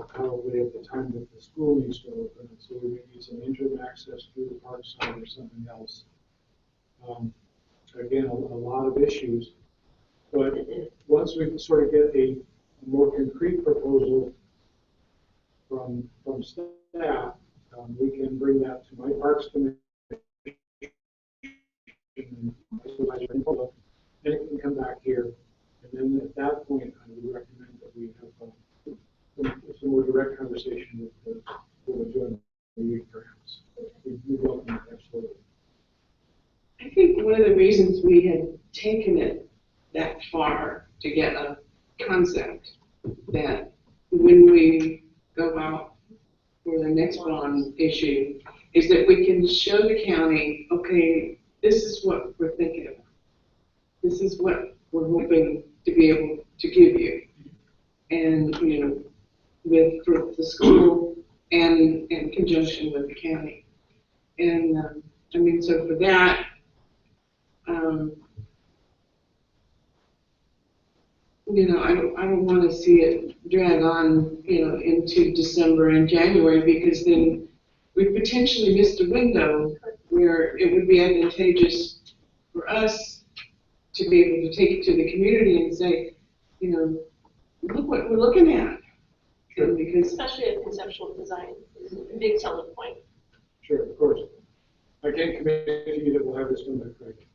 probably at the time that the school needs to open. So we may need some interim access through the park side or something else. Again, a lot of issues. But once we sort of get a more concrete proposal from staff, we can bring that to my Parks Committee and it can come back here. And then at that point, I would recommend that we have some more direct conversation with the joint meeting, perhaps. We welcome it, absolutely. I think one of the reasons we had taken it that far to get a concept that when we go out for the next bond issue is that we can show the county, okay, this is what we're thinking about. This is what we're hoping to be able to give you. And, you know, with for the school and in conjunction with the county. And, I mean, so for that, you know, I don't want to see it drag on, you know, into December and January because then we potentially missed a window where it would be advantageous for us to be able to take it to the community and say, you know, look what we're looking at. Sure. Because Especially if conceptual design is a big selling point. Sure, of course. I can't commit to you that we'll have this done by Friday.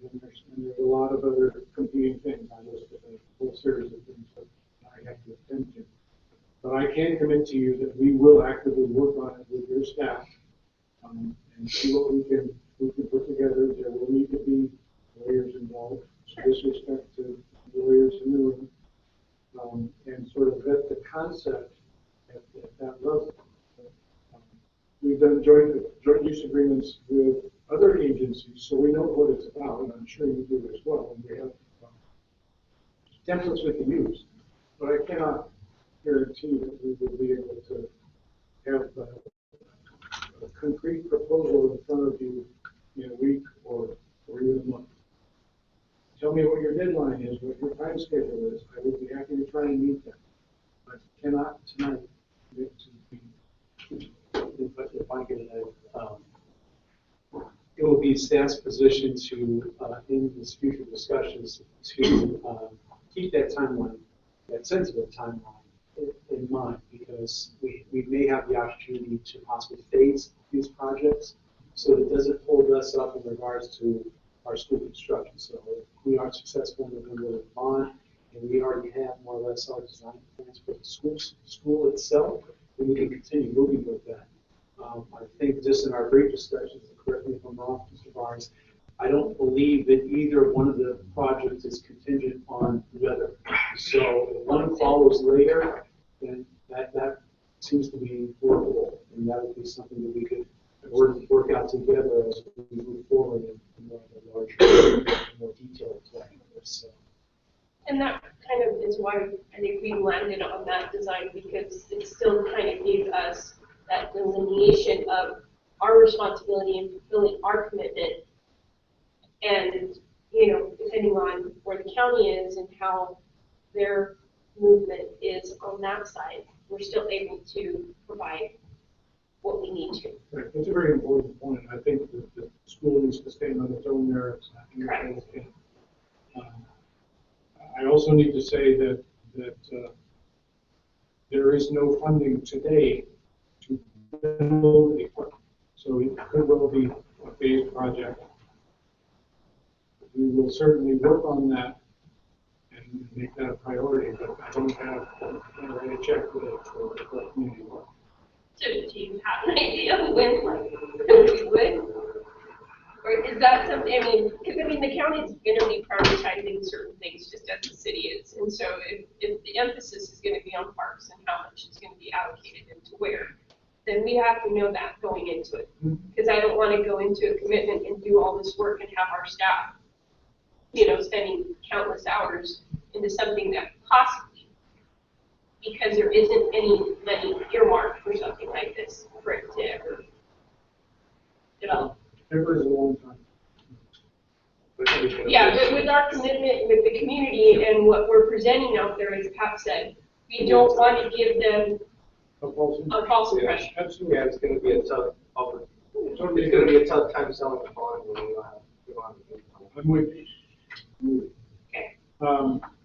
And there's a lot of other competing things. I listed a whole series of things that I have to attend to. But I can commit to you that we will actively work on it with your staff and see what we can put together. There will need to be lawyers involved, so disrespect to lawyers in the room, and sort of vet the concept at that level. We've done joint use agreements with other agencies, so we know what it's about, and I'm sure you do as well. And we have templates we can use, but I cannot guarantee that we will be able to have a concrete proposal in front of you in a week or even a month. Tell me what your deadline is, what your time schedule is. I would be happy to try and meet that. I cannot tonight commit to be. If I could, it will be staff's position to, in this future discussions, to keep that timeline, that sensitive timeline in mind, because we may have the opportunity to possibly phase these projects, so it doesn't hold us up in regards to our school construction. So if we are successful in the bond, and we already have more or less our design plans for the school itself, then we can continue moving with that. I think just in our brief discussions, and correct me if I'm wrong, Mr. Barnes, I don't believe that either one of the projects is contingent on the other. So if one follows later, then that seems to be workable, and that would be something that we could work out together as we move forward in more of a larger, more detailed plan. So. And that kind of is why I think we landed on that design, because it still kind of gave us that delineation of our responsibility in fulfilling our commitment. And, you know, depending on where the county is and how their movement is on that side, we're still able to provide what we need to. Right. That's a very important point. I think that the school needs to stand on its own merits. Correct. I also need to say that there is no funding today to build a park, so it could well be a phased project. We will certainly work on that and make that a priority, but I don't have a check for the community work. do you have an idea of when we would? Or is that something, I mean, because I mean, the county's gonna be prioritizing certain things just as the city is. And so if the emphasis is gonna be on parks and how much is gonna be allocated into where, then we have to know that going into it. Because I don't wanna go into a commitment and do all this work and have our staff, spending countless hours into something that possibly, because there isn't any money earmarked for something like this, for it to ever develop. Ever is a long time. Yeah, but with our commitment with the community and what we're presenting out there, as Pat said, we don't want to give them A false a false impression. Absolutely. Yeah, it's gonna be a tough offer. It's gonna be a tough time selling the bond when we don't have the I'm with you. Okay.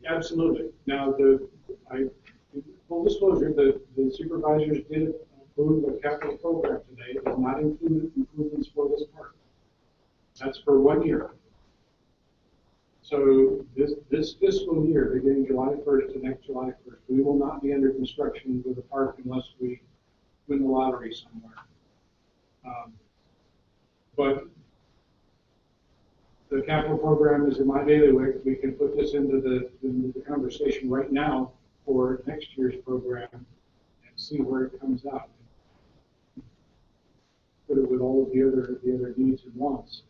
Absolutely. Now, full disclosure, the supervisors did approve a capital program today. It does not include improvements for this park. That's for 1 year. So this fiscal year, beginning July 1st to next July 1st, we will not be under construction with the park unless we win the lottery somewhere. But the capital program is in my bailiwick. We can put this into the conversation right now for next year's program and see where it comes out. Put it with all of the other needs and wants.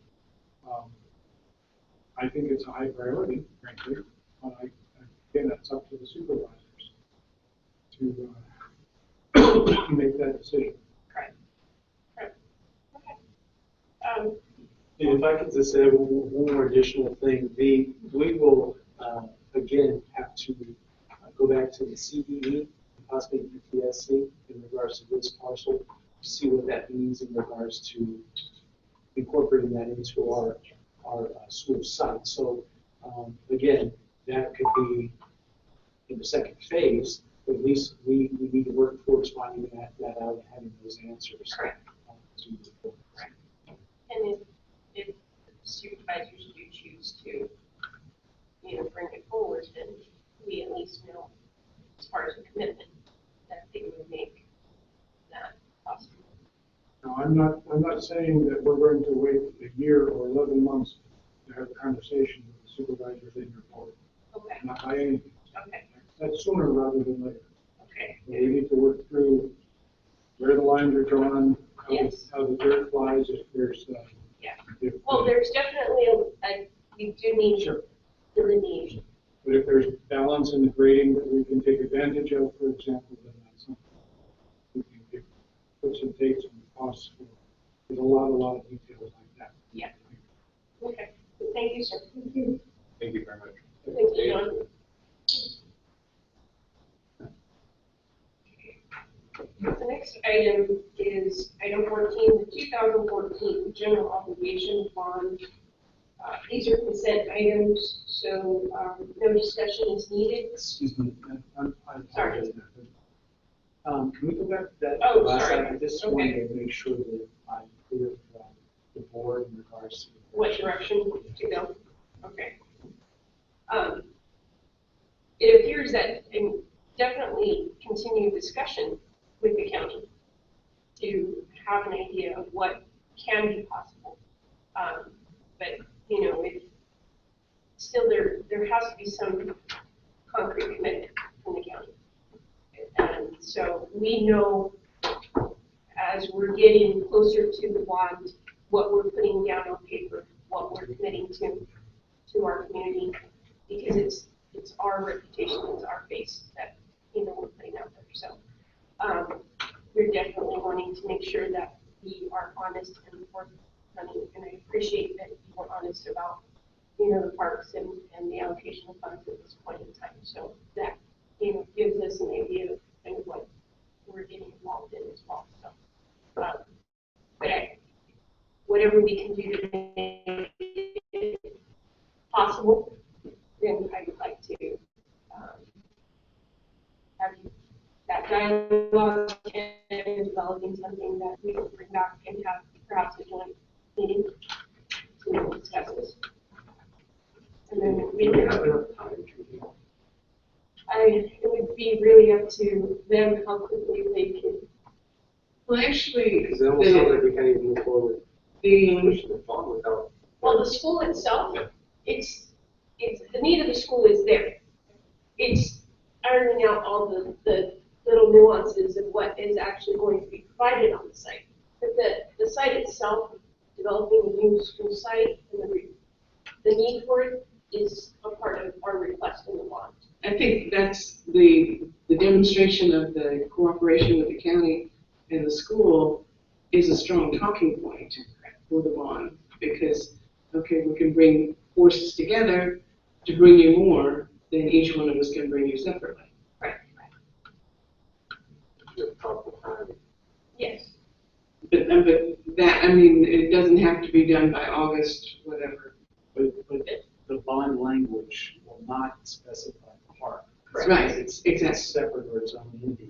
I think it's a high priority, frankly. Again, that's up to the supervisors to make that decision. Correct. Okay. And if I could just add one more additional thing, we will, again, have to go back to the CDE, possibly PTSC, in regards to this parcel, to see what that means in regards to incorporating that into our school site. So, again, that could be in the second phase, but at least we need to work towards finding that out and having those answers. Correct. And if supervisors do choose to, bring it forward, then we at least know, as far as the commitment, that they would make that possible. Now, I'm not saying that we're going to wait a year or 11 months to have a conversation with the supervisors in your board. Okay. Not by any means. Okay. That's sooner rather than later. Okay. We need to work through where the lines are drawn, Yes. how the dirt flies, if there's, Yeah. Well, there's definitely we do need Sure. delineation. But if there's balance in the grading that we can take advantage of, for example, then that's something we can put some dates and costs for. There's a lot of details like that. Yeah. Okay. Thank you, sir. Thank you. Thank you very much. Thank you, John. The next item is item 14, the 2014 general obligation bond. These are consent items, so no discussion is needed. Excuse me, I'm Sorry. Can we go back to that? Oh, last sorry. item? I just wanted to make sure that I'm clear with the board in regards to. What direction to go? Okay. It appears that in definitely continue discussion with the county to have an idea of what can be possible. But, if still there has to be some concrete commitment from the county. And so we know as we're getting closer to the bond, what we're putting down on paper, what we're committing to our community, because it's our reputation, it's our face that, we're putting out there. So, we're definitely wanting to make sure that we are honest and forthcoming, and I appreciate that you were honest about, the parks and the allocation of funds at this point in time. So that, gives us an idea of kind of what we're getting involved in as well. So, but whatever we can do to make it possible, then I would like to have that dialogue and developing something that we can bring back and have perhaps a joint meeting to discuss this. And then we can it would be really up to them how quickly they can Well, actually, Because it almost sounds like we can't even move forward, the, pushing the bond without. Well, the school itself, it's, the need of the school is there. It's ironing out all the little nuances of what is actually going to be provided on the site. But the site itself, developing a new school site, and the need for it is a part of our request in the bond. I think that's the demonstration of the cooperation with the county and the school is a strong talking point for the bond. Because, okay, we can bring forces together to bring you more than each one of us can bring you separately. Right. Yes. But that, I mean, it doesn't have to be done by August, whatever. But the bond language will not specify the park. Right, It's exactly. separate or its own entity.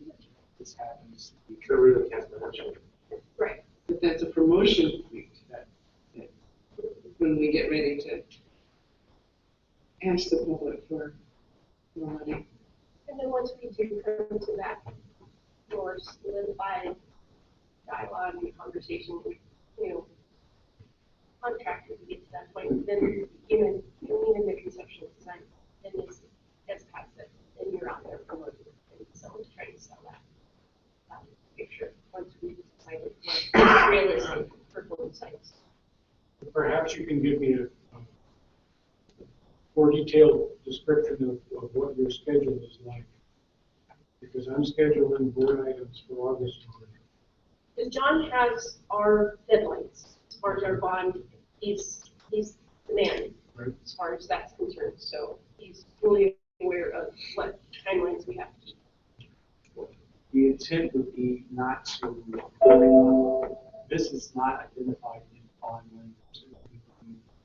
This happens to be So really can't mention. Right. But that's a promotion point that when we get ready to ask the public for more money. And then once we do come to that more solidified dialogue and conversation, contracted to get to that point, then even the conceptual design, then it's, as Pat said, then you're out there promoting it, and someone's trying to sell that picture once we've decided what's realistic for both sites. Perhaps you can give me a more detailed description of what your schedule is like. Because I'm scheduling board items for August. Because John has our deadlines, as far as our bond, he's the man, Right. as far as that's concerned, so he's fully aware of what timelines we have to keep. The intent would be not to, this is not identified in bond language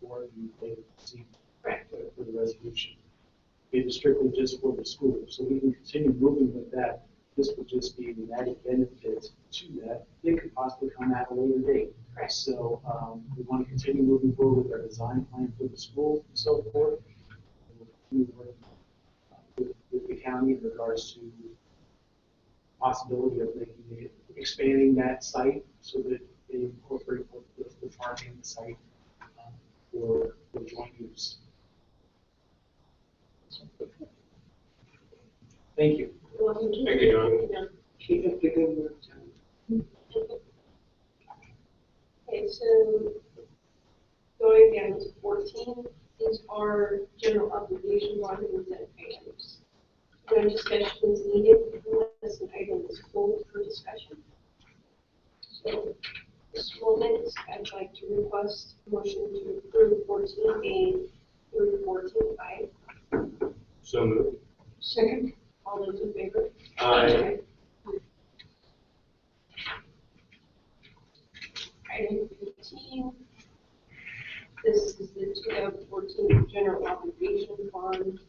for the data received for the resolution. It is strictly just for the school, so we can continue moving with that. This would just be an added benefit to that. It could possibly come at a later date. So we want to continue moving forward with our design plan for the school and so forth. We work with the county in regards to possibility of expanding that site so that they incorporate both the park and the site for joint use. Thank you. Thank you, John. Keep up the good work, John. Okay, so going down to 14, these are general obligation bond consent items. No discussion is needed unless an item is pulled for discussion. So this moment, I'd like to request a motion to approve 14A through 14I. So moved. Second. All those in favor? Aye. Item 15. This is the 2014 general obligation bond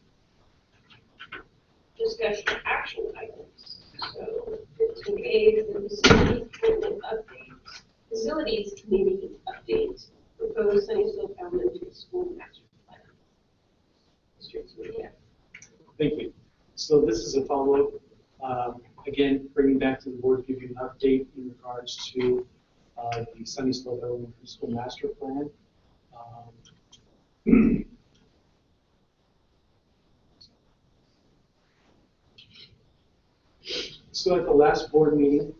discussion action items. So 15A, the facilities committee updates, proposed Sunnysville Elementary School master plan. Mr. Tulia. Thank you. So this is a follow-up, again, bringing back to the board, give you an update in regards to the Sunnysville Elementary School Master Plan. So at the last board meeting,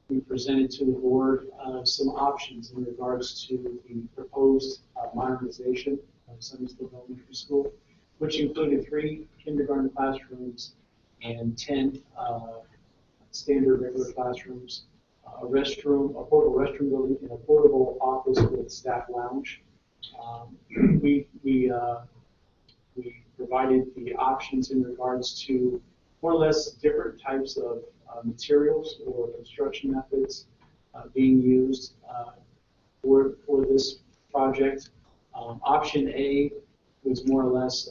we presented to the board some options in regards to the proposed modernization of Sunnysville Elementary School, which included 3 kindergarten classrooms and 10 standard regular classrooms, a restroom, a portable restroom building, and a portable office with staff lounge. We provided the options in regards to more or less different types of materials or construction methods being used for this project. Option A was more or less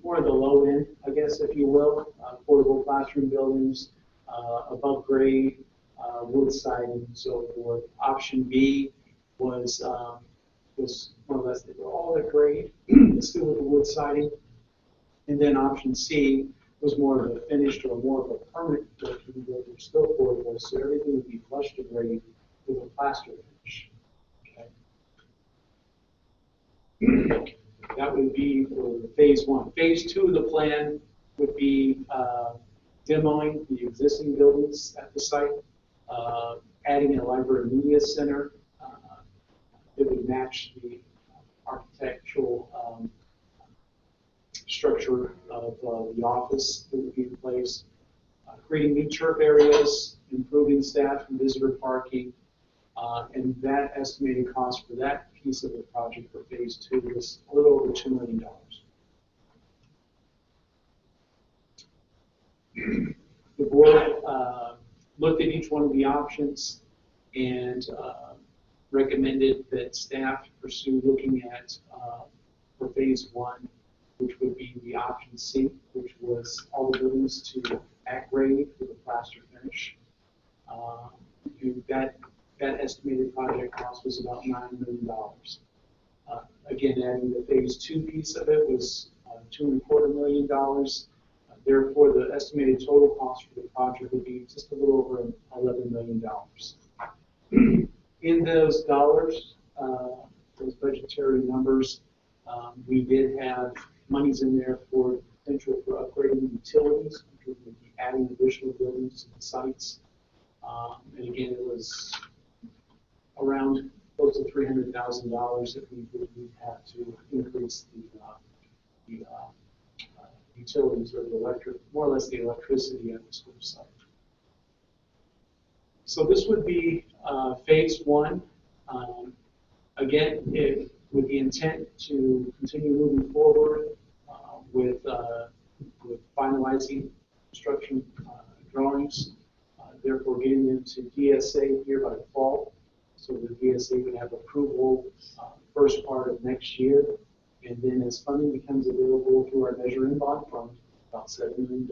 more of the low end, I guess, if you will, portable classroom buildings, above grade, wood siding, and so forth. Option B was more or less they were all at grade, still with the wood siding. And then option C was more of a finished or more of a permanent building, but there's still portable, so everything would be flushed and ready with a plaster finish. Okay. That would be for phase one. Phase two of the plan would be demoing the existing buildings at the site, adding a library media center that would match the architectural structure of the office that would be in place, creating new turf areas, improving staff and visitor parking, and that estimated cost for that piece of the project for phase two was a little over $2 million. The board looked at each one of the options and recommended that staff pursue looking at for phase one, which would be the option C, which was all the buildings to at grade with a plaster finish. That estimated project cost was about $9 million. Again, adding the phase two piece of it was $2.25 million. Therefore, the estimated total cost for the project would be just a little over $11 million. In those dollars, those budgetary numbers, we did have monies in there for potential for upgrading utilities, which would be adding additional buildings to the sites. And again, it was around close to $300,000 that we would have to increase the utilities or the electric, more or less the electricity at the school site. So this would be phase one. Again, with the intent to continue moving forward with finalizing construction drawings, therefore getting into DSA here by the fall. So the DSA would have approval first part of next year. And then as funding becomes available through our Measure in Bond Fund, about $7 million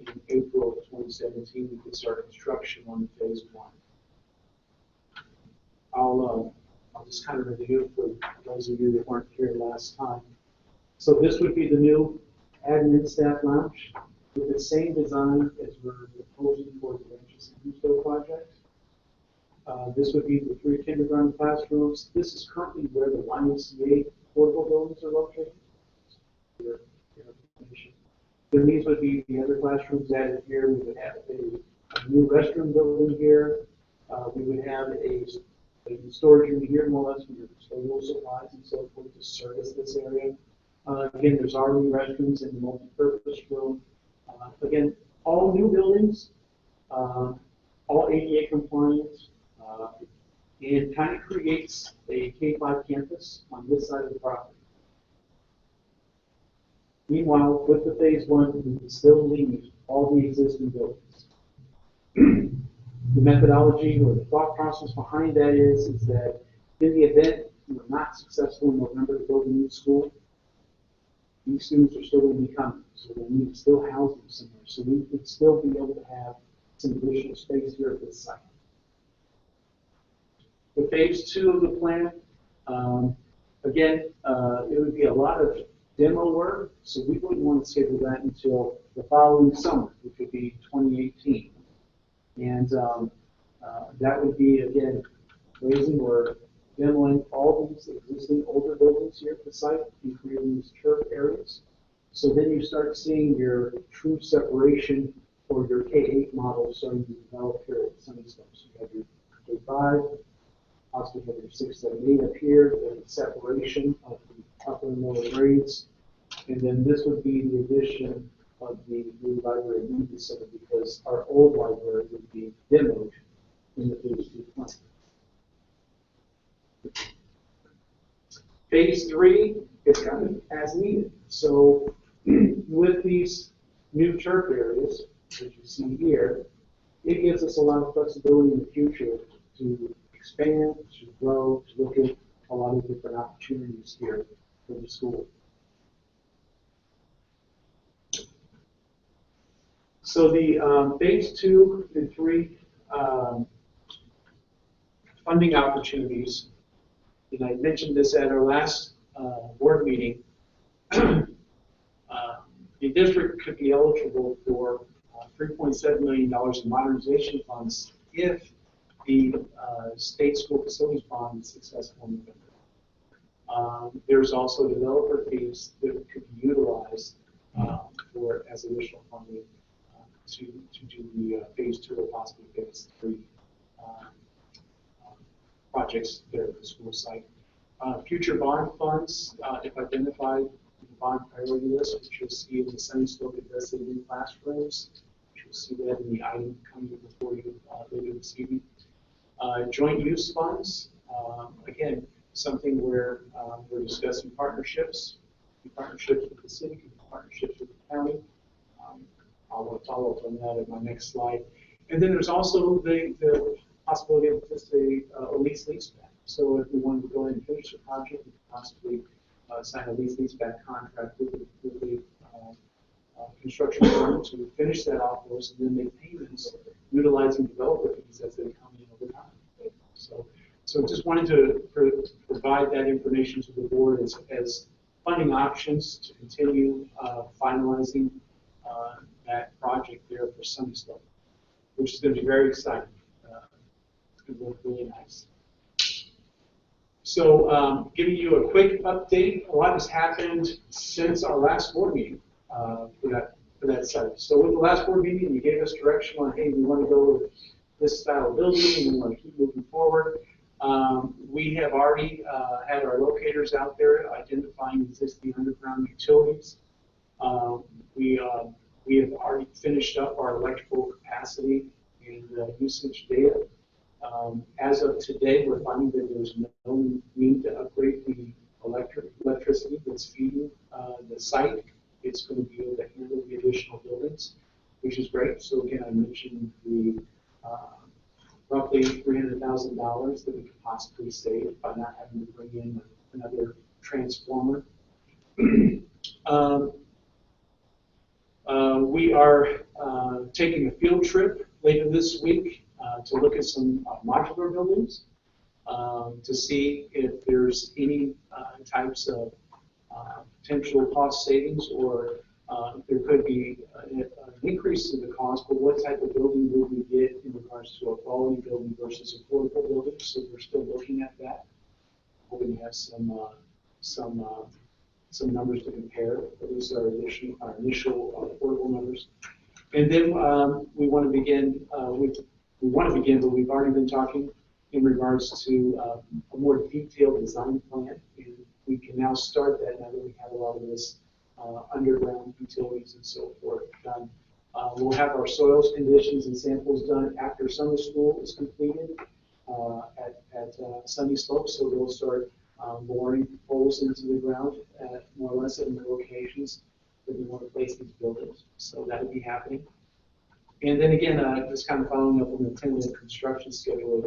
in April of 2017, we could start construction on phase one. I'll just kind of review it for those of you that weren't here last time. So this would be the new admin staff lounge with the same design as we're proposing for the Ranches and Hughesville project. This would be the 3 kindergarten classrooms. This is currently where the YMCA portable buildings are located. Then these would be the other classrooms added here. We would have a new restroom building here. We would have a storage room here, more or less, with your disposable supplies and so forth to service this area. Again, there's already restrooms in the multi-purpose room. Again, all new buildings, all ADA compliant, and kind of creates a K-5 campus on this side of the property. Meanwhile, with the phase one, we can still leave all the existing buildings. The methodology or the thought process behind that is that in the event we're not successful in November to build a new school, these students are still going to be coming, so we need to still house them somewhere. So we would still be able to have some additional space here at this site. The phase two of the plan, again, it would be a lot of demo work, so we wouldn't want to schedule that until the following summer, which would be 2018. And that would be, again, raising or demoing all these existing older buildings here at the site and creating these turf areas. So then you start seeing your true separation for your K-8 model starting to develop here at Sunny Slope. So you have your K-5, possibly have your 6, 7, 8 up here, the separation of the upper and lower grades. And then this would be the addition of the new library media center because our old library would be demoed in the phase 2 plan. Phase 3 is kind of as needed. So with these new turf areas, as you see here, it gives us a lot of flexibility in the future to expand, to grow, to look at a lot of different opportunities here for the school. So the phase 2 and 3 funding opportunities, and I mentioned this at our last board meeting, in the district could be eligible for $3.7 million in modernization funds if the state school facilities bond is successful in November. There's also developer fees that could be utilized for as additional funding to do the phase 2 or possibly phase 3 projects there at the school site. Future bond funds, if identified in the bond priority list, which you'll see in the Sunny Slope invested in classrooms, which you'll see that in the item coming before you later this evening. Joint use funds, again, something where we're discussing partnerships with the city, partnerships with the county. I'll follow up on that in my next slide. And then there's also the possibility of just a lease back. So if we wanted to go ahead and finish the project, we could possibly sign a lease back contract with the construction firm to finish that off for us and then make payments utilizing developer fees as they come in over time. So just wanted to provide that information to the board as funding options to continue finalizing that project there for Sunny Slope, which is going to be very exciting. It's going to look really nice. So giving you a quick update, a lot has happened since our last board meeting for that site. So with the last board meeting, you gave us direction on, hey, we want to go with this style of building, and we want to keep moving forward. We have already had our locators out there identifying existing underground utilities. We have already finished up our electrical capacity and usage data. As of today, we're finding that there's no need to upgrade the electricity that's feeding the site. It's going to be able to handle the additional buildings, which is great. So again, I mentioned the roughly $300,000 that we could possibly save by not having to bring in another transformer. We are taking a field trip later this week to look at some modular buildings to see if there's any types of potential cost savings or there could be an increase in the cost, but what type of building would we get in regards to a quality building versus affordable building? So we're still looking at that. Hoping to have some numbers to compare. These are our initial affordable numbers. And then we want to begin. But we've already been talking in regards to a more detailed design plan, and we can now start that now that we have a lot of this underground utilities and so forth done. We'll have our soils conditions and samples done after summer school is completed at Sunny Slope, so we'll start boring holes into the ground at more or less in the locations that we want to place these buildings. So that'll be happening. And then again, just kind of following up on the tentative construction schedule,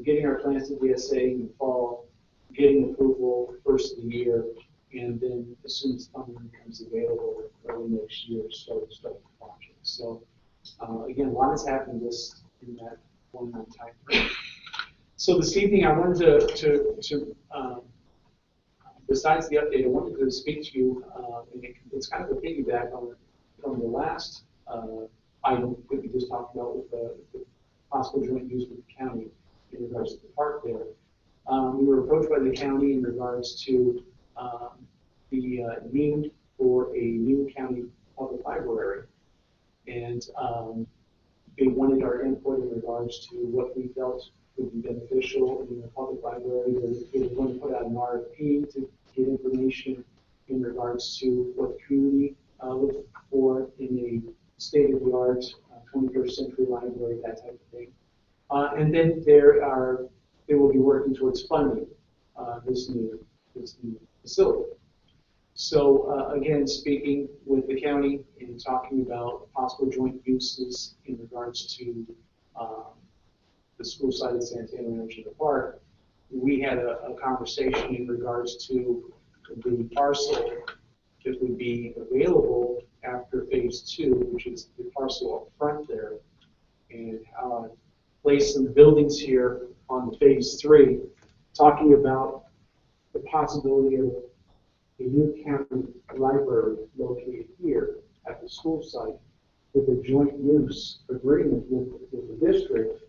getting our plans to DSA in the fall, getting approval first of the year, and then as soon as funding becomes available early next year, start the project. So again, a lot has happened in that 1 month time frame. So this evening, I wanted to besides the update, I wanted to speak to you, and it's kind of a piggyback on the last item that we just talked about with the possible joint use with the county in regards to the park there. We were approached by the county in regards to the need for a new county public library, and they wanted our input in regards to what we felt would be beneficial in the public library. They were going to put out an RFP to get information in regards to what the community looked for in a state-of-the-art 21st century library, that type of thing. And then they will be working towards funding this new facility. So again, speaking with the county and talking about possible joint uses in regards to the school site at Santana National Park, we had a conversation in regards to the parcel that would be available after phase 2, which is the parcel up front there, and how I place some buildings here on phase 3, talking about the possibility of a new county library located here school site with a joint use agreement with the district.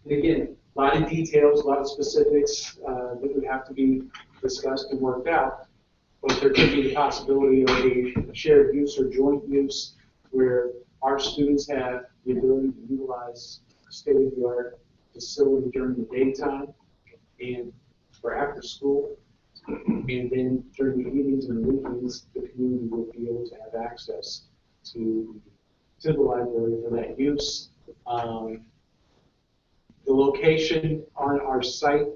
And again, a lot of details, a lot of specifics that would have to be discussed and worked out. But there could be the possibility of a shared use or joint use where our students have the ability to utilize state-of-the-art facility during the daytime and for after school. And then during the evenings and the weekends, the community will be able to have access to the library for that use. The location on our site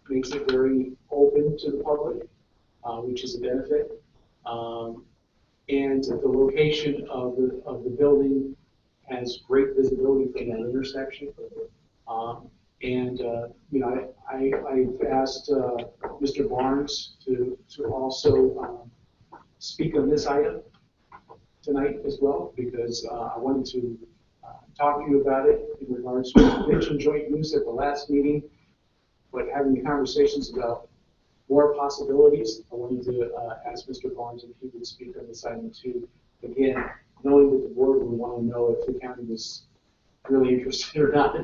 makes it very open to the public, which is a benefit. And the location of the building has great visibility from that intersection. I've asked Mr. Barnes to also speak on this item tonight as well, because I wanted to talk to you about it in regards to mention joint use at the last meeting, but having the conversations about more possibilities, I wanted to ask Mr. Barnes if he would speak on this item too. Again, knowing that the board would want to know if the county was really interested or not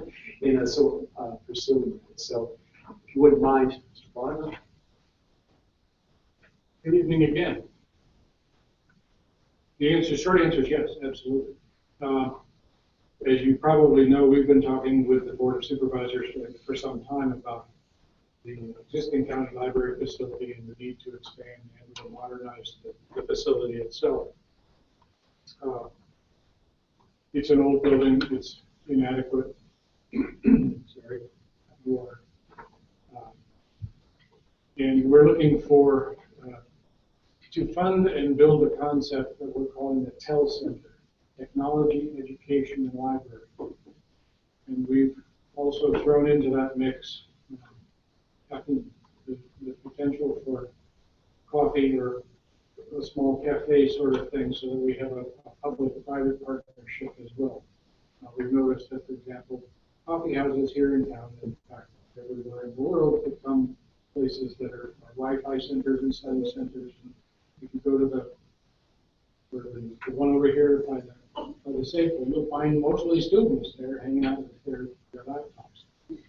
in us pursuing it. So, if you wouldn't mind, Mr. Barnes. Good evening again. The short answer is yes, absolutely. As you probably know, we've been talking with the Board of Supervisors for some time about the existing county library facility and the need to expand and to modernize the facility itself. It's an old building, it's inadequate. Sorry, water. And we're looking for to fund and build a concept that we're calling the TEL Center, Technology, Education, and Library. And we've also thrown into that mix the potential for coffee or a small cafe sort of thing, so that we have a public-private partnership as well. We've noticed that, for example, coffee houses here in town, in fact, everywhere in the world, become places that are Wi-Fi centers and study centers. And if you go to the one over here by the Safeway, you'll find mostly students there hanging out with their laptops.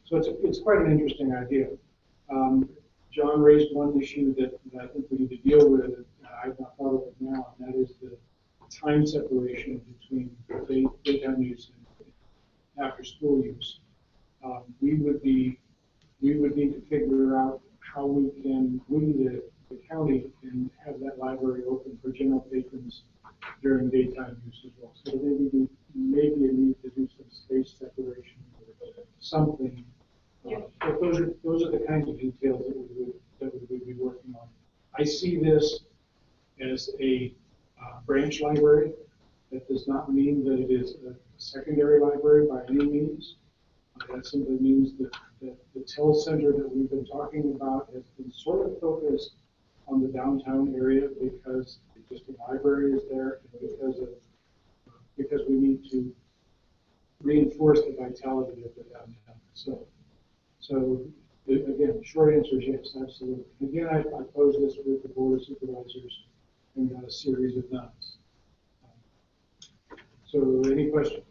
So it's quite an interesting idea. John raised one issue that I think we need to deal with. I've not thought of it now, and that is the time separation between daytime use and after-school use. We would need to figure out how we, the county, can have that library open for general patrons during daytime use as well. So maybe a need to do some space separation or something. But those are the kinds of details that we would be working on. I see this as a branch library. That does not mean that it is a secondary library by any means. That simply means that the TEL Center that we've been talking about has been sort of focused on the downtown area because the existing library is there and because we need to reinforce the vitality of the downtown. So again, short answer is yes, absolutely. Again, I posed this with the Board of Supervisors and got a series of nods. So any questions?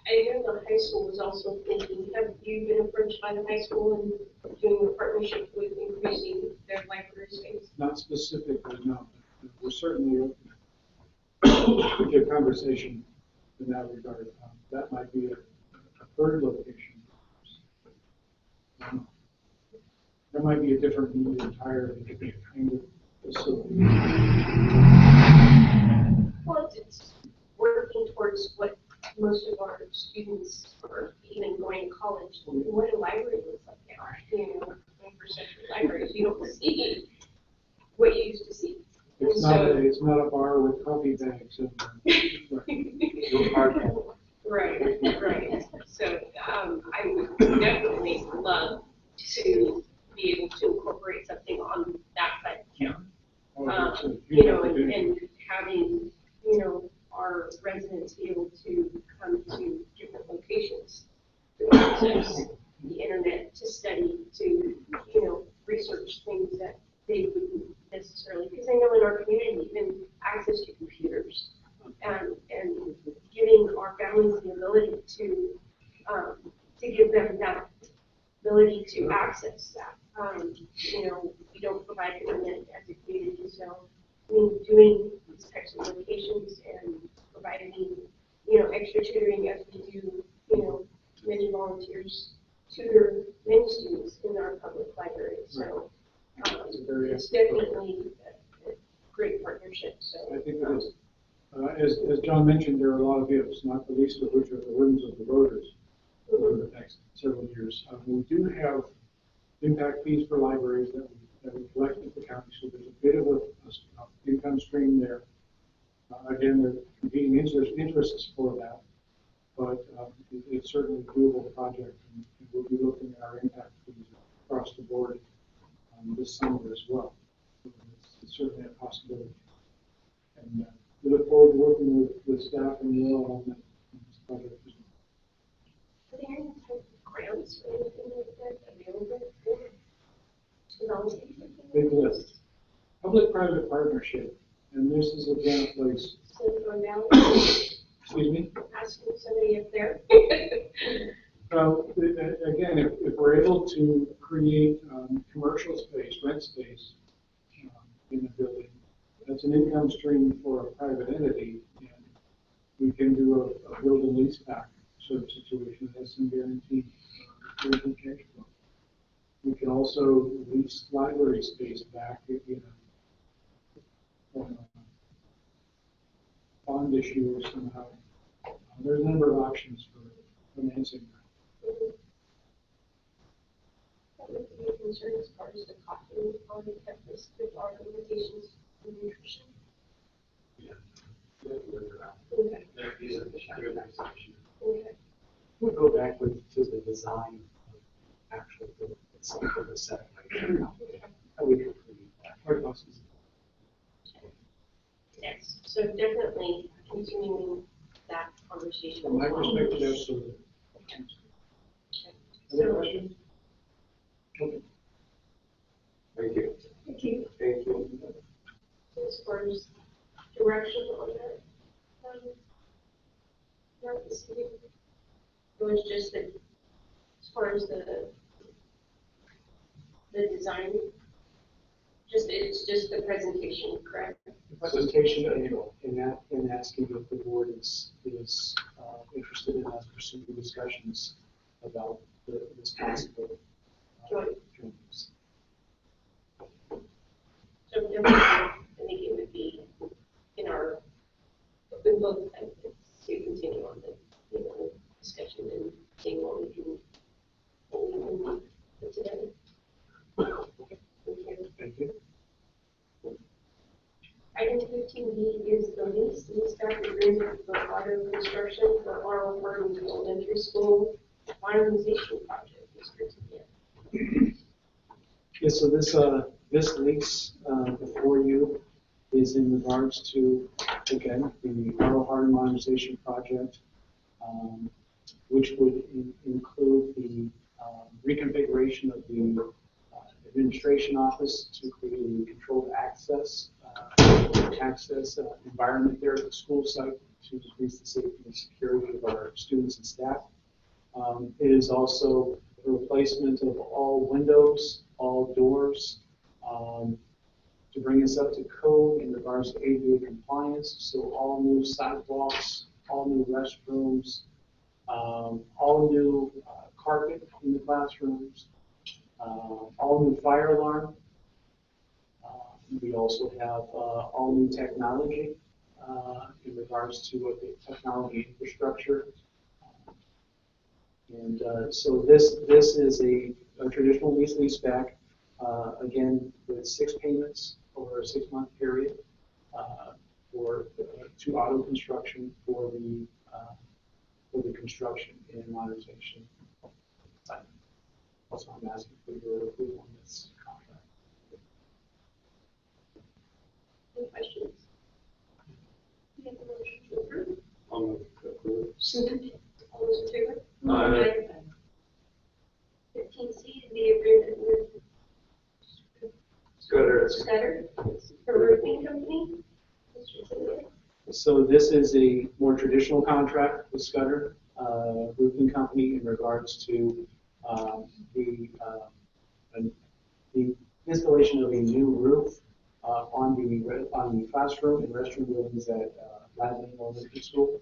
I know the high school was also thinking, have you been approached by the high school and doing a partnership with increasing their library space? Not specifically, no. We're certainly open to a conversation in that regard. That might be a third location. There might be a different need entirely, different kind of facility. Well, it's working towards what most of our students are even going to college. What a library looks like now. You know, 21st century libraries, you don't see what you used to see. It's not a bar with coffee bags in there. Right. So I would definitely love to be able to incorporate something on that side of town. And having, our residents be able to come to different locations to access the internet, to study, to, research things that they wouldn't necessarily, because I know in our community, even access doing these types of locations and providing, extra tutoring as we do, many volunteers tutor many students in our public library. So it's definitely a great partnership. So I think that is, as John mentioned, there are a lot of ifs, not the least of which are the rooms of the voters over the next several years. We do have impact fees for libraries that we collect at the county, so there's a bit of a income stream there. Again, there are competing interests for that, but it's certainly a doable project, and we'll be looking at our impact fees across the board this summer as well. So it's certainly a possibility. And we look forward to working with staff and you all on this project as well. are there any type of grants or anything like that available for volunteers? Big list. Public-private partnership, and this is again a place. Silicon Valley? Excuse me? Asking somebody up there. Well, again, if we're able to create commercial space, rent space in the building, that's an income stream for a private entity, and we can do a build and lease back sort of situation that has some guaranteed cash flow. We can also lease library space back, bond issue or somehow. There's a number of options for financing that. That would be a concern as far as the costing on the campus with our limitations in nutrition. Yeah. Okay. These are the standardized issues. Okay. We'll go back to the design of actual building itself for the set. How we can create that. Our process. Yes, so definitely continuing that conversation. From my perspective, absolutely. Other questions? Okay. Thank you. Thank you. Thank you. As far as direction on that, not the city. It was just that, as far as the design, it's just the presentation, correct? The presentation and asking if the board is interested in us pursuing discussions about this possible joint. So definitely, I think it would be in our, in both benefits to continue on the, discussion and seeing what we can put together. Thank you. Item 15B is the lease back agreement for auto construction for Laurel Farms Elementary School modernization project. Yeah, so this lease before you is in regards to, again, the Laurel Hardin modernization project, which would include the reconfiguration of the administration office to create a controlled access environment there at the school site to increase the safety and security of our students and staff. It is also the replacement of all windows, all doors, to bring us up to code in regards to ADA compliance. So all new sidewalks, all new restrooms, all new carpet in the classrooms, all new fire alarm. We also have all new technology in regards to the technology infrastructure. And so this is a traditional leaseback, again, with 6 payments over a 6-month period to auto construction for the construction and modernization. Also, I'm asking for your approval on this contract. Any questions? We have a motion to approve. I'll move to approve. Second. All those in favor? Aye. 15C, the agreement with Scudder, a roofing company. So this is a more traditional contract with Scudder, roofing company, in regards to the installation of a new roof on the classroom and restroom buildings at Ladley Elementary School.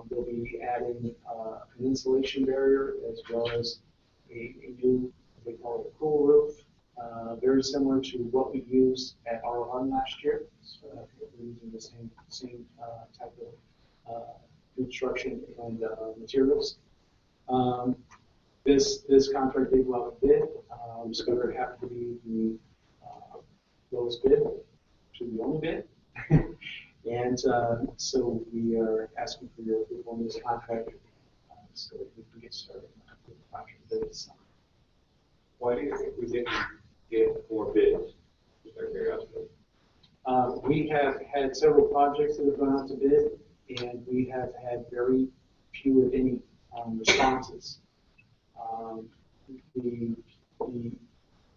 They'll be adding an insulation barrier as well as a new, they call it a cool roof, very similar to what we used at R1 last year. So we're using the same type of construction and materials. This contract did go out to bid. Discover happened to be the lowest bid, actually the only bid. And so we are asking for your approval on this contract so that we can get started with the contract this summer. Why do you think we didn't get more bids? Just out of curiosity. We have had several projects that have gone out to bid, and we have had very few, if any, responses. The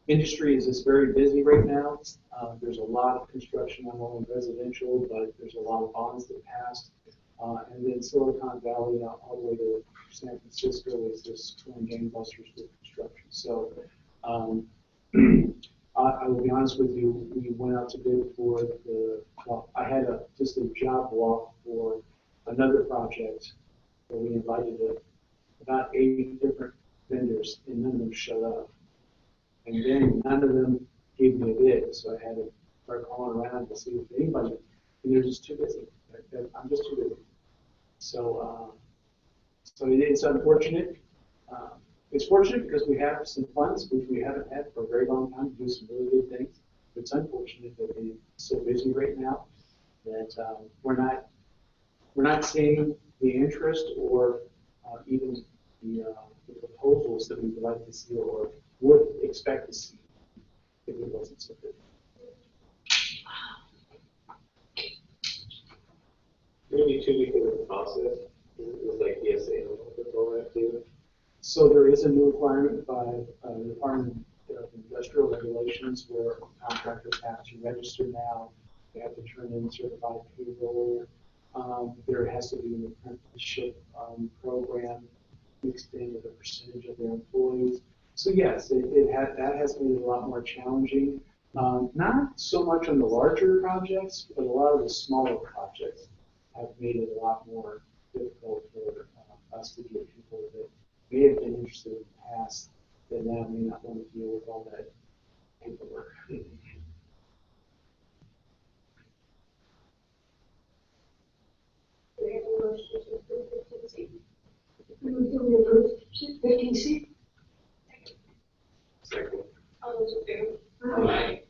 industry is just very busy right now. There's a lot of construction, not only residential, but there's a lot of bonds that passed. And then Silicon Valley, all the way to San Francisco, is just going gangbusters with construction. So I will be honest with you, we went out to bid for well, I had just a job walk for another project where we invited about 8 different vendors, and none of them showed up. And then none of them gave me a bid, so I had to start calling around to see if anybody, and they're just too busy. I'm just too busy. So, so it's unfortunate. It's fortunate because we have some funds, which we haven't had for a very long time, to do some really good things. It's unfortunate that we're so busy right now that we're not seeing the interest or even the proposals that we would like to see or would expect to see if it wasn't so good. Maybe 2 weeks into the process, is like ESA with all that too? So there is a new requirement by the Department of Industrial Regulations where contractors have to register now. They have to turn in certified payroll. There has to be an apprenticeship program mixed in with a percentage of their employees. So yes, that has made it a lot more challenging. Not so much on the larger projects, but a lot of the smaller projects have made it a lot more difficult for us to get people that may have been interested in the past that now may not want to deal with all that paperwork. We approve 15C. Second. All those in favor? Aye.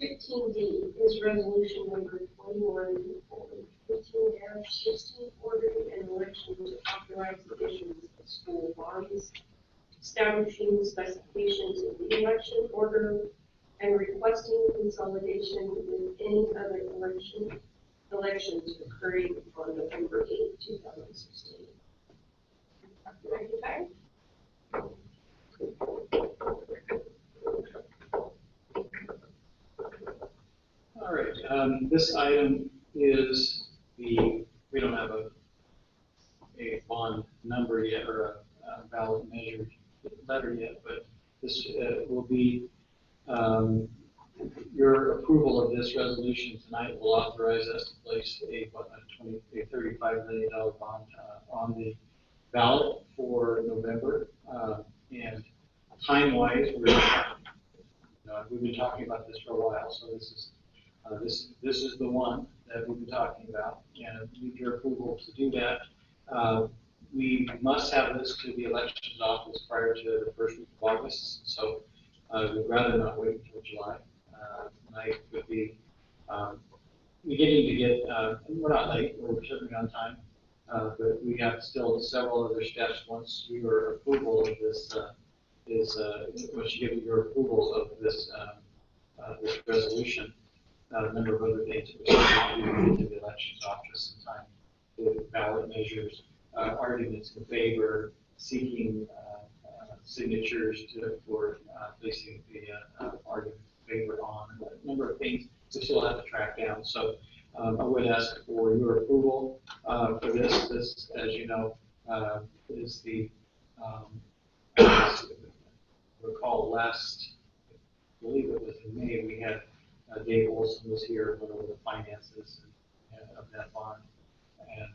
15D is resolution number 21-15-16, ordering an election to authorize additions of school bonds, establishing specifications of the election order, and requesting consolidation with any other elections occurring on November 8, 2016. Dr. McIntyre? All right, this item is we don't have a bond number yet or a ballot measure letter yet, but this will be your approval of this resolution tonight will authorize us to place a $35 million bond on the ballot for November. And time-wise, we've been talking about this for a while, so this is the one that we've been talking about, and need your approval to do that. We must have this to the elections office prior to the first week of August, so we'd rather not wait until July. Tonight would be beginning to get, we're not late, we're certainly on time, but we have still several other steps once your approval of this once you give your approval of this this resolution. A number of other things that we need to get to the elections office in time. The ballot measures, arguments in favor, seeking signatures for placing the argument in favor on, a number of things we still have to track down. So I would ask for your approval for this. This, as you know, is the recall last, I believe it was in May, we had Dave Olson was here, went over the finances of that bond. And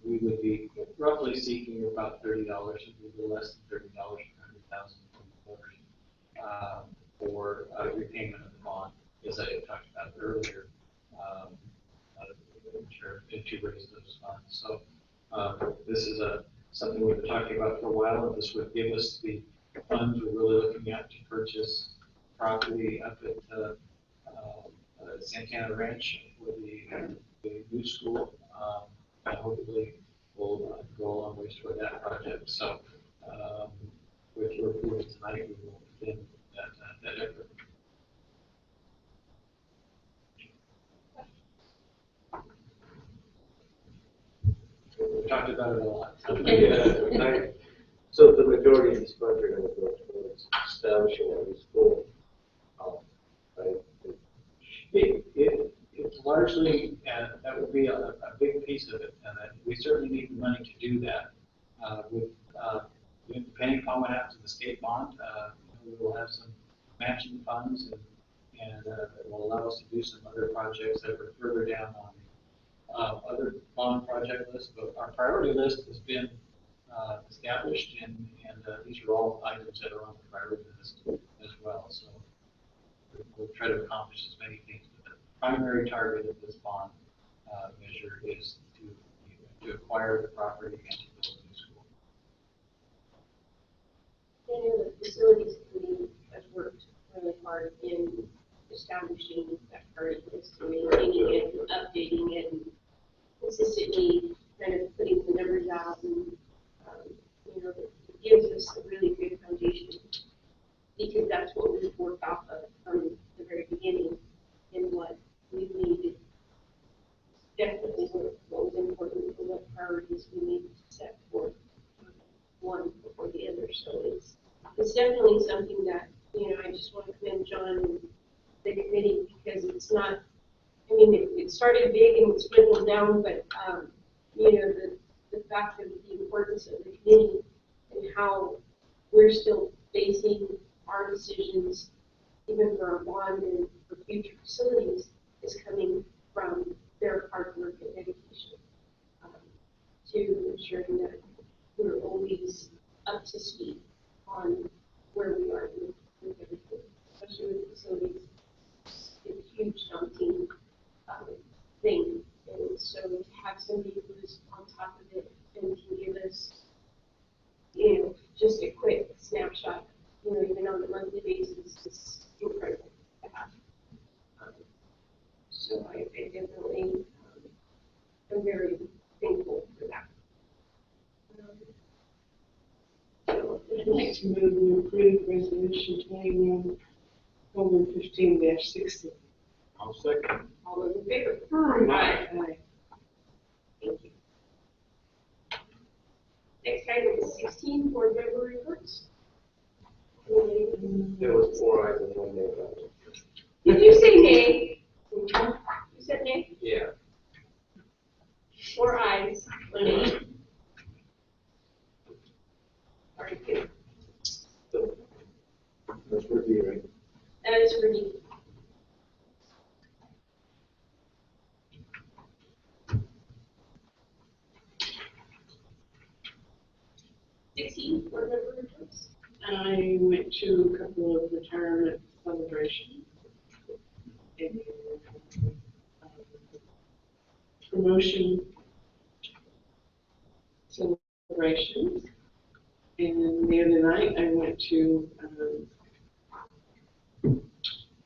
we would be roughly seeking about $30, a little less than $30 per 100,000 for repayment of the bond, as I had talked about earlier. To raise those funds. So this is something we've been talking about for a while, and this would give us the funds we're really looking at to purchase property up at Santana Ranch for the new school. And hopefully we'll go a long ways toward that project. So with your approval tonight, we will begin that effort. We talked about it a lot. So the majority of these funds are going to go towards establishing a new school. Right? It's largely, that would be a big piece of it, and we certainly need the money to do that. Depending upon what happens to the state bond, we will have some matching funds, and it will allow us to do some other projects that are further down on other bond project lists. But our priority list has been established, and these are all items that are on the priority list as well. So we'll try to accomplish as many things. But the primary target of this bond measure is to acquire the property and to build a new school. And the facilities committee has worked really hard in establishing that priority list and maintaining it and updating it and consistently kind of putting the numbers out, and it gives us a really good foundation, because that's what we've worked off of from the very beginning, and what we needed, definitely what was important and what priorities we needed to set for one before the other. So it's definitely something that, I just want to commend John and the committee, because it's not, it started big and it's dwindled down, but, the fact of the importance of the committee and how we're still basing our decisions, even for our bond and for future facilities, is coming from their hard work and dedication to ensuring that we're always up to speed on where we are with everything, especially with facilities. It's a huge daunting thing, and so to have somebody who's on top of it and can give us, just a quick snapshot, even on a monthly basis, is incredible to have. So I definitely am very thankful for that. I'd like to move to approve resolution 21/15-16. I'll second. All those in favor? Aye. Thank you. Next item is 16, board member reports. There was 4 items on there. Did you say nay? You said nay? Yeah. 4 ayes, 1 nay. All right, good. That's for D, right? That is for me. Board member reports. I went to a couple of retirement celebrations and promotion celebrations. And the other night I went to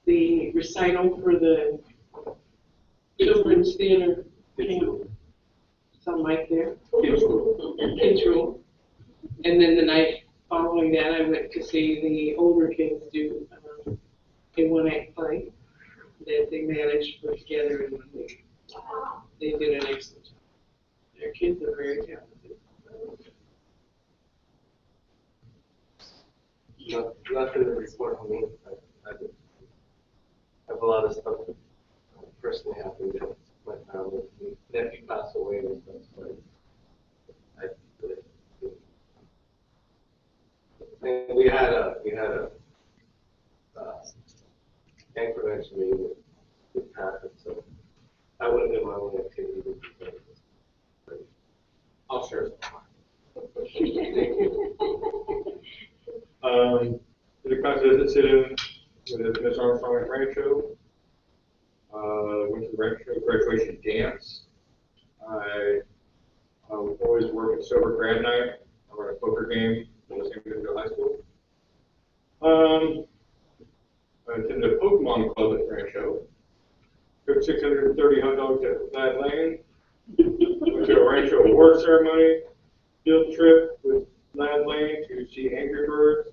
the recital for the children's theater camp. Some mic there. Kids Rule. And then the night following that, I went to see the older kids do a one-act play that they managed to put together in 1 week. They did an excellent job. Their kids are very talented. Nothing to report on me. I have a lot of stuff personally happened with my family. My nephew passed away and stuff, so we had a bank prevention meeting sit-in with Miss Armstrong at Rancho. Went to the Rancho graduation dance. I always work at Sober Grad Night. I run a poker game in the same Greenville High School. I attended a Pokemon Club at Rancho. Took 630 hot dogs at Glad Lane. Went to a Rancho award ceremony. Field trip with Glad Lane to see Angry Birds.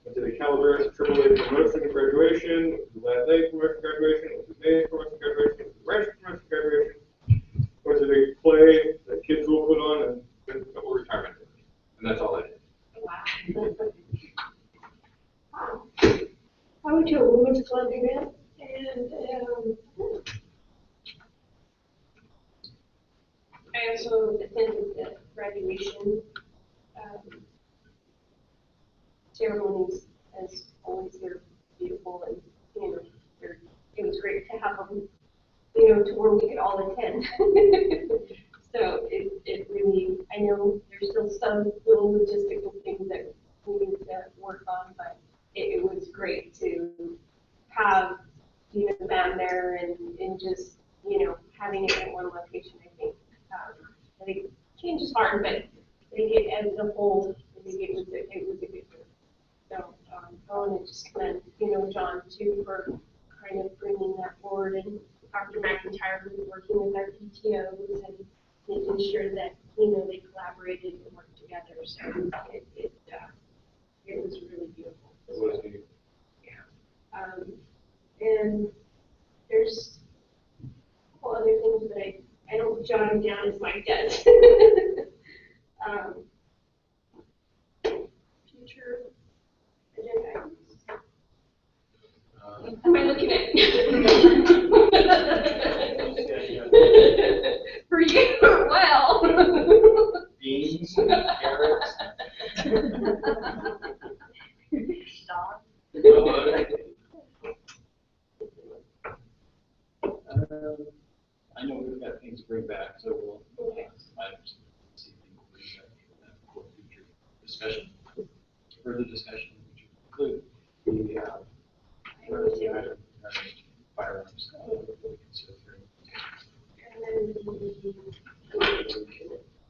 Went to the Calaveras AAA promotion graduation. Glad Lane promotion graduation. Went to the Mays promotion graduation. Went to the Rancho promotion graduation. Went to the play that kids will put on, and then a couple retirement dinners. And that's all I did. I went to a women's club event, and, I also attended the graduation ceremonies. As always, they're beautiful, and it was great to have them, to where we could all attend. So it really, I know there's still some little logistical things that we need to work on, but it was great to have, the band there and just, having it at one location. I think change is hard, but I think it as a whole, I think it was a good move. So I want to just commend, John too for kind of bringing that forward, and Dr. McIntyre was working with our PTOs and making sure that, they collaborated and worked together. So it was really beautiful. It was neat. And there's a couple other things that I don't jot them down as Mike does. Future agenda items. Am I looking at? For you, well. Beans, carrots. Stop. I know we've got things to bring back, so we'll, Okay. items, see if we can bring back for future discussion, further discussion, which include the, firearms.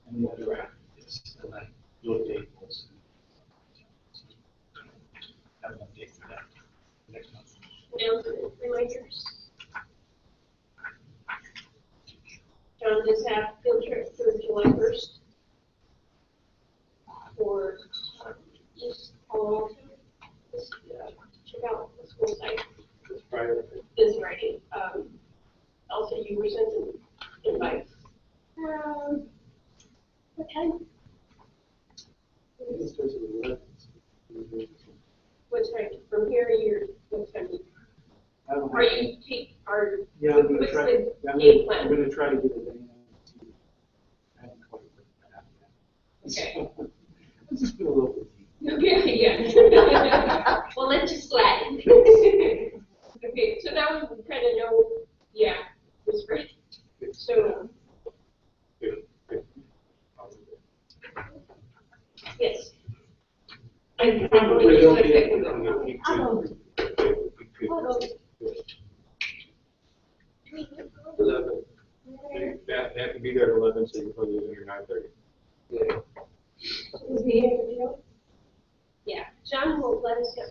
And the other act is, and I will update those. Have an update for that next month. Announcement reminders. John does have field trip through July 1st for East Palo Alto. Check out the school site This Friday. this Friday. Also, you were sent an invite. What time? What's right from here? What's time? Are you Yeah, I'm gonna what's try, the yeah, game I'm plan? gonna try to get it in. I haven't quite worked that out yet. Okay. So, I'll just do a little bit. Okay, yeah. Well, let's just slide. Okay, so now we kind of know, this great. So, yes. I probably don't get They have to be there at 11, so you can probably leave here 9:30. Yeah. Is the interview? Yeah, John will let us know.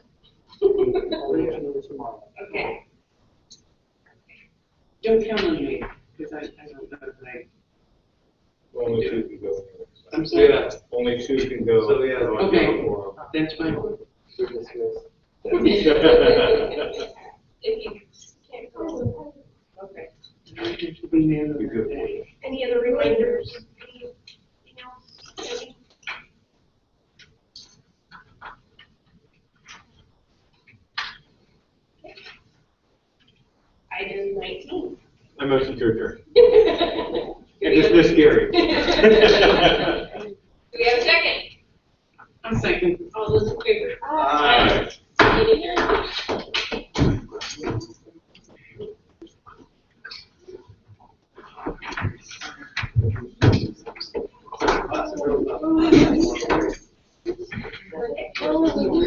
I'll let you know tomorrow. Okay. Don't count on me, because I don't know that I. Only two can go. I'm sorry? Yeah, only two can go. So, yeah. Okay. That's fine. We're dismissed. If you can't go. Okay. It should be the end of Be the good. day. Any other reminders? Anything else? Debbie? Item 19. I motion to adjourn. Do It's this scary. we have a second? A second. All those in favor? Aye. Meeting adjourned. Oh, Susan.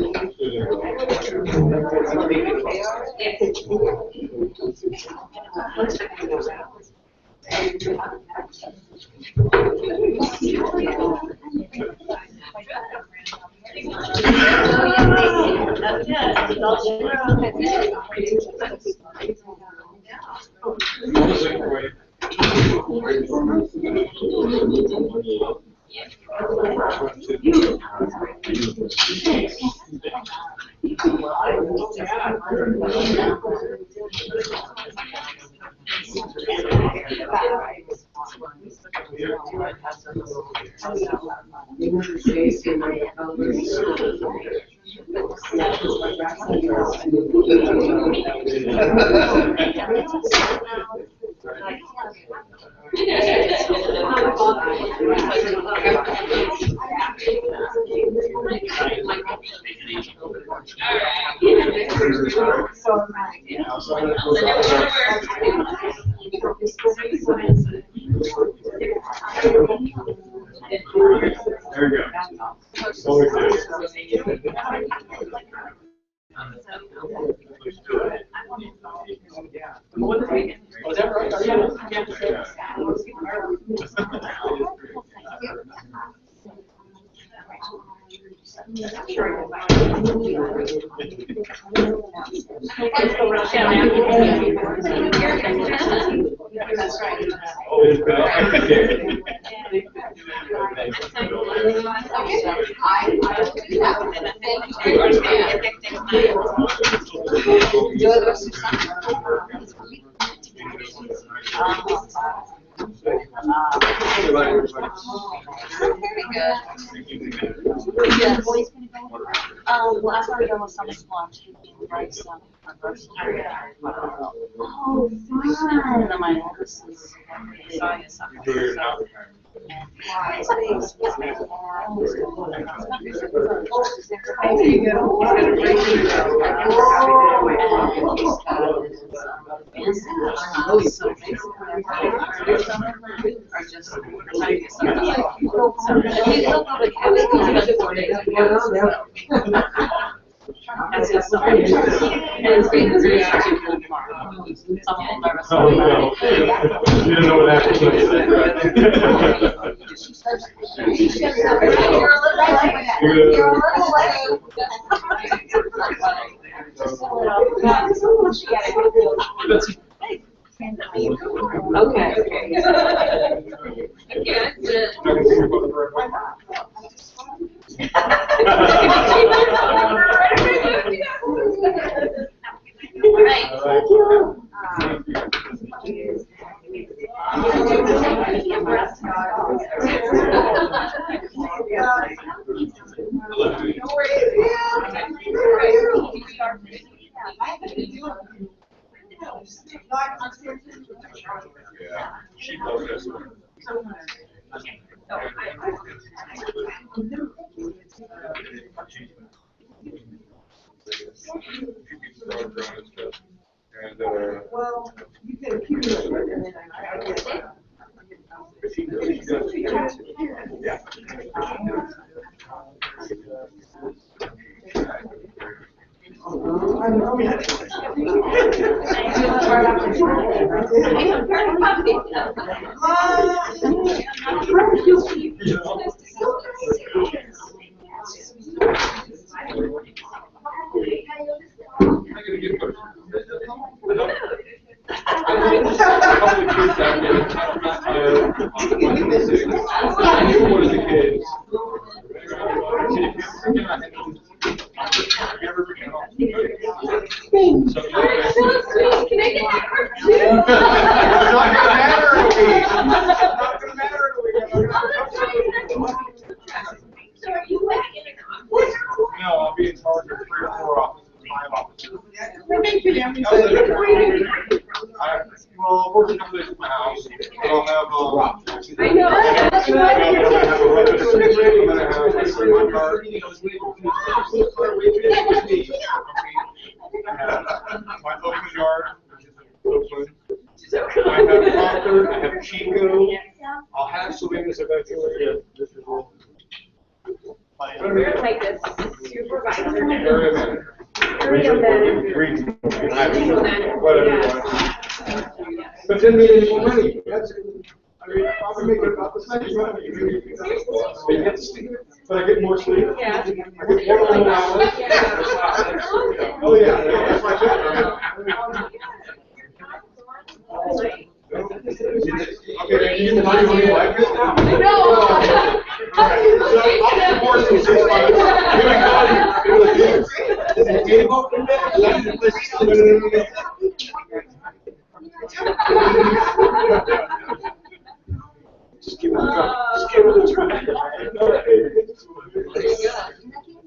There you go. Always good. Was that right? That's right. Always good. Last time we done was summer squash. Oh, fun. And then my oldest is That's his son. And it's because we're actually really tomorrow. So I'm a little nervous. Oh, no. You don't know what happened. You're a little late. She loves this one. And, Well, you can accumulate it and then I guess. she does. Yeah. No, I'll be in charge of 3 or 4 offices, 5 offices. Well, I'll work a couple days at my house, but I'll have, I know. I'm gonna have a representative, I'm gonna have a secret card. I have my Oakland yard, which is in Oakland. I have Concord, I have Chico, I'll have Salinas eventually. Yeah, this is all. We're like this supervisor. Area manager. Area manager. Regional manager. Whatever you want. But then we need more money. That's I'll make it about the same. But I get more sleep. Yeah. I get more hours. Oh, yeah, that's my job. Okay, you can tell you when you like this now? No. All right, so I'll force you 6 months. Here we go. Just give it a try. Just give it a try.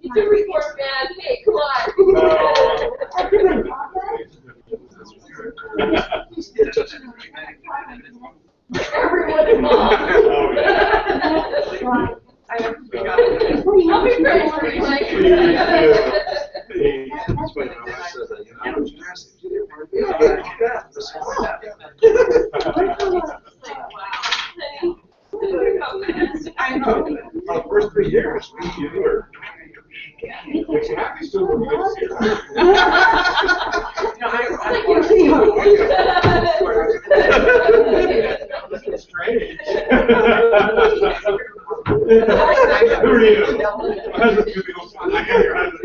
It's a report, man. Hey, come on. Everyone involved. I'll be friends for you, Mike. I know. The first 3 years, you were. Makes you happy still when you get to see her. Strange. Who are you? My husband's gonna be on fire. I hear your husband.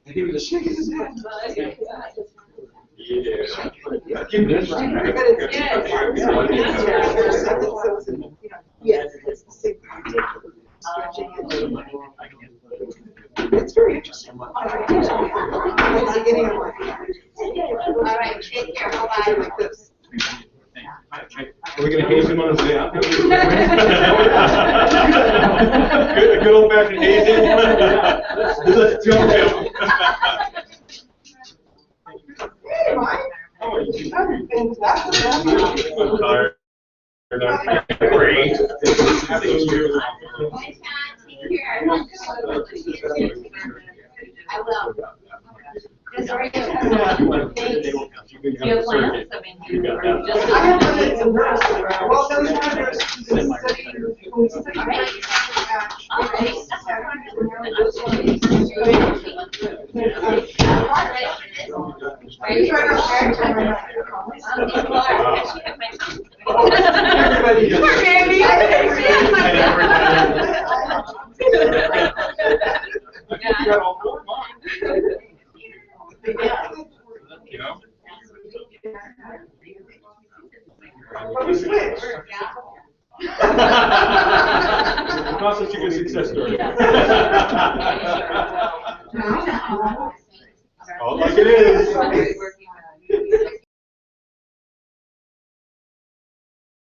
He was a shake in his head. Yeah. Keep this right. Yes. It's very interesting. All right, take care, bye-bye. Are we gonna haze him on his way out? Good old fashioned hazing. Let's jump him. I'm tired. Great. I will. Yes, are you? Thanks. Do you have plans? I mean, I have plans in person. Well, those others, Are you trying to share? everybody gets Poor Jamie. You got all 4 months. You know? But we switched. Not such a good success story. Oh, like it is.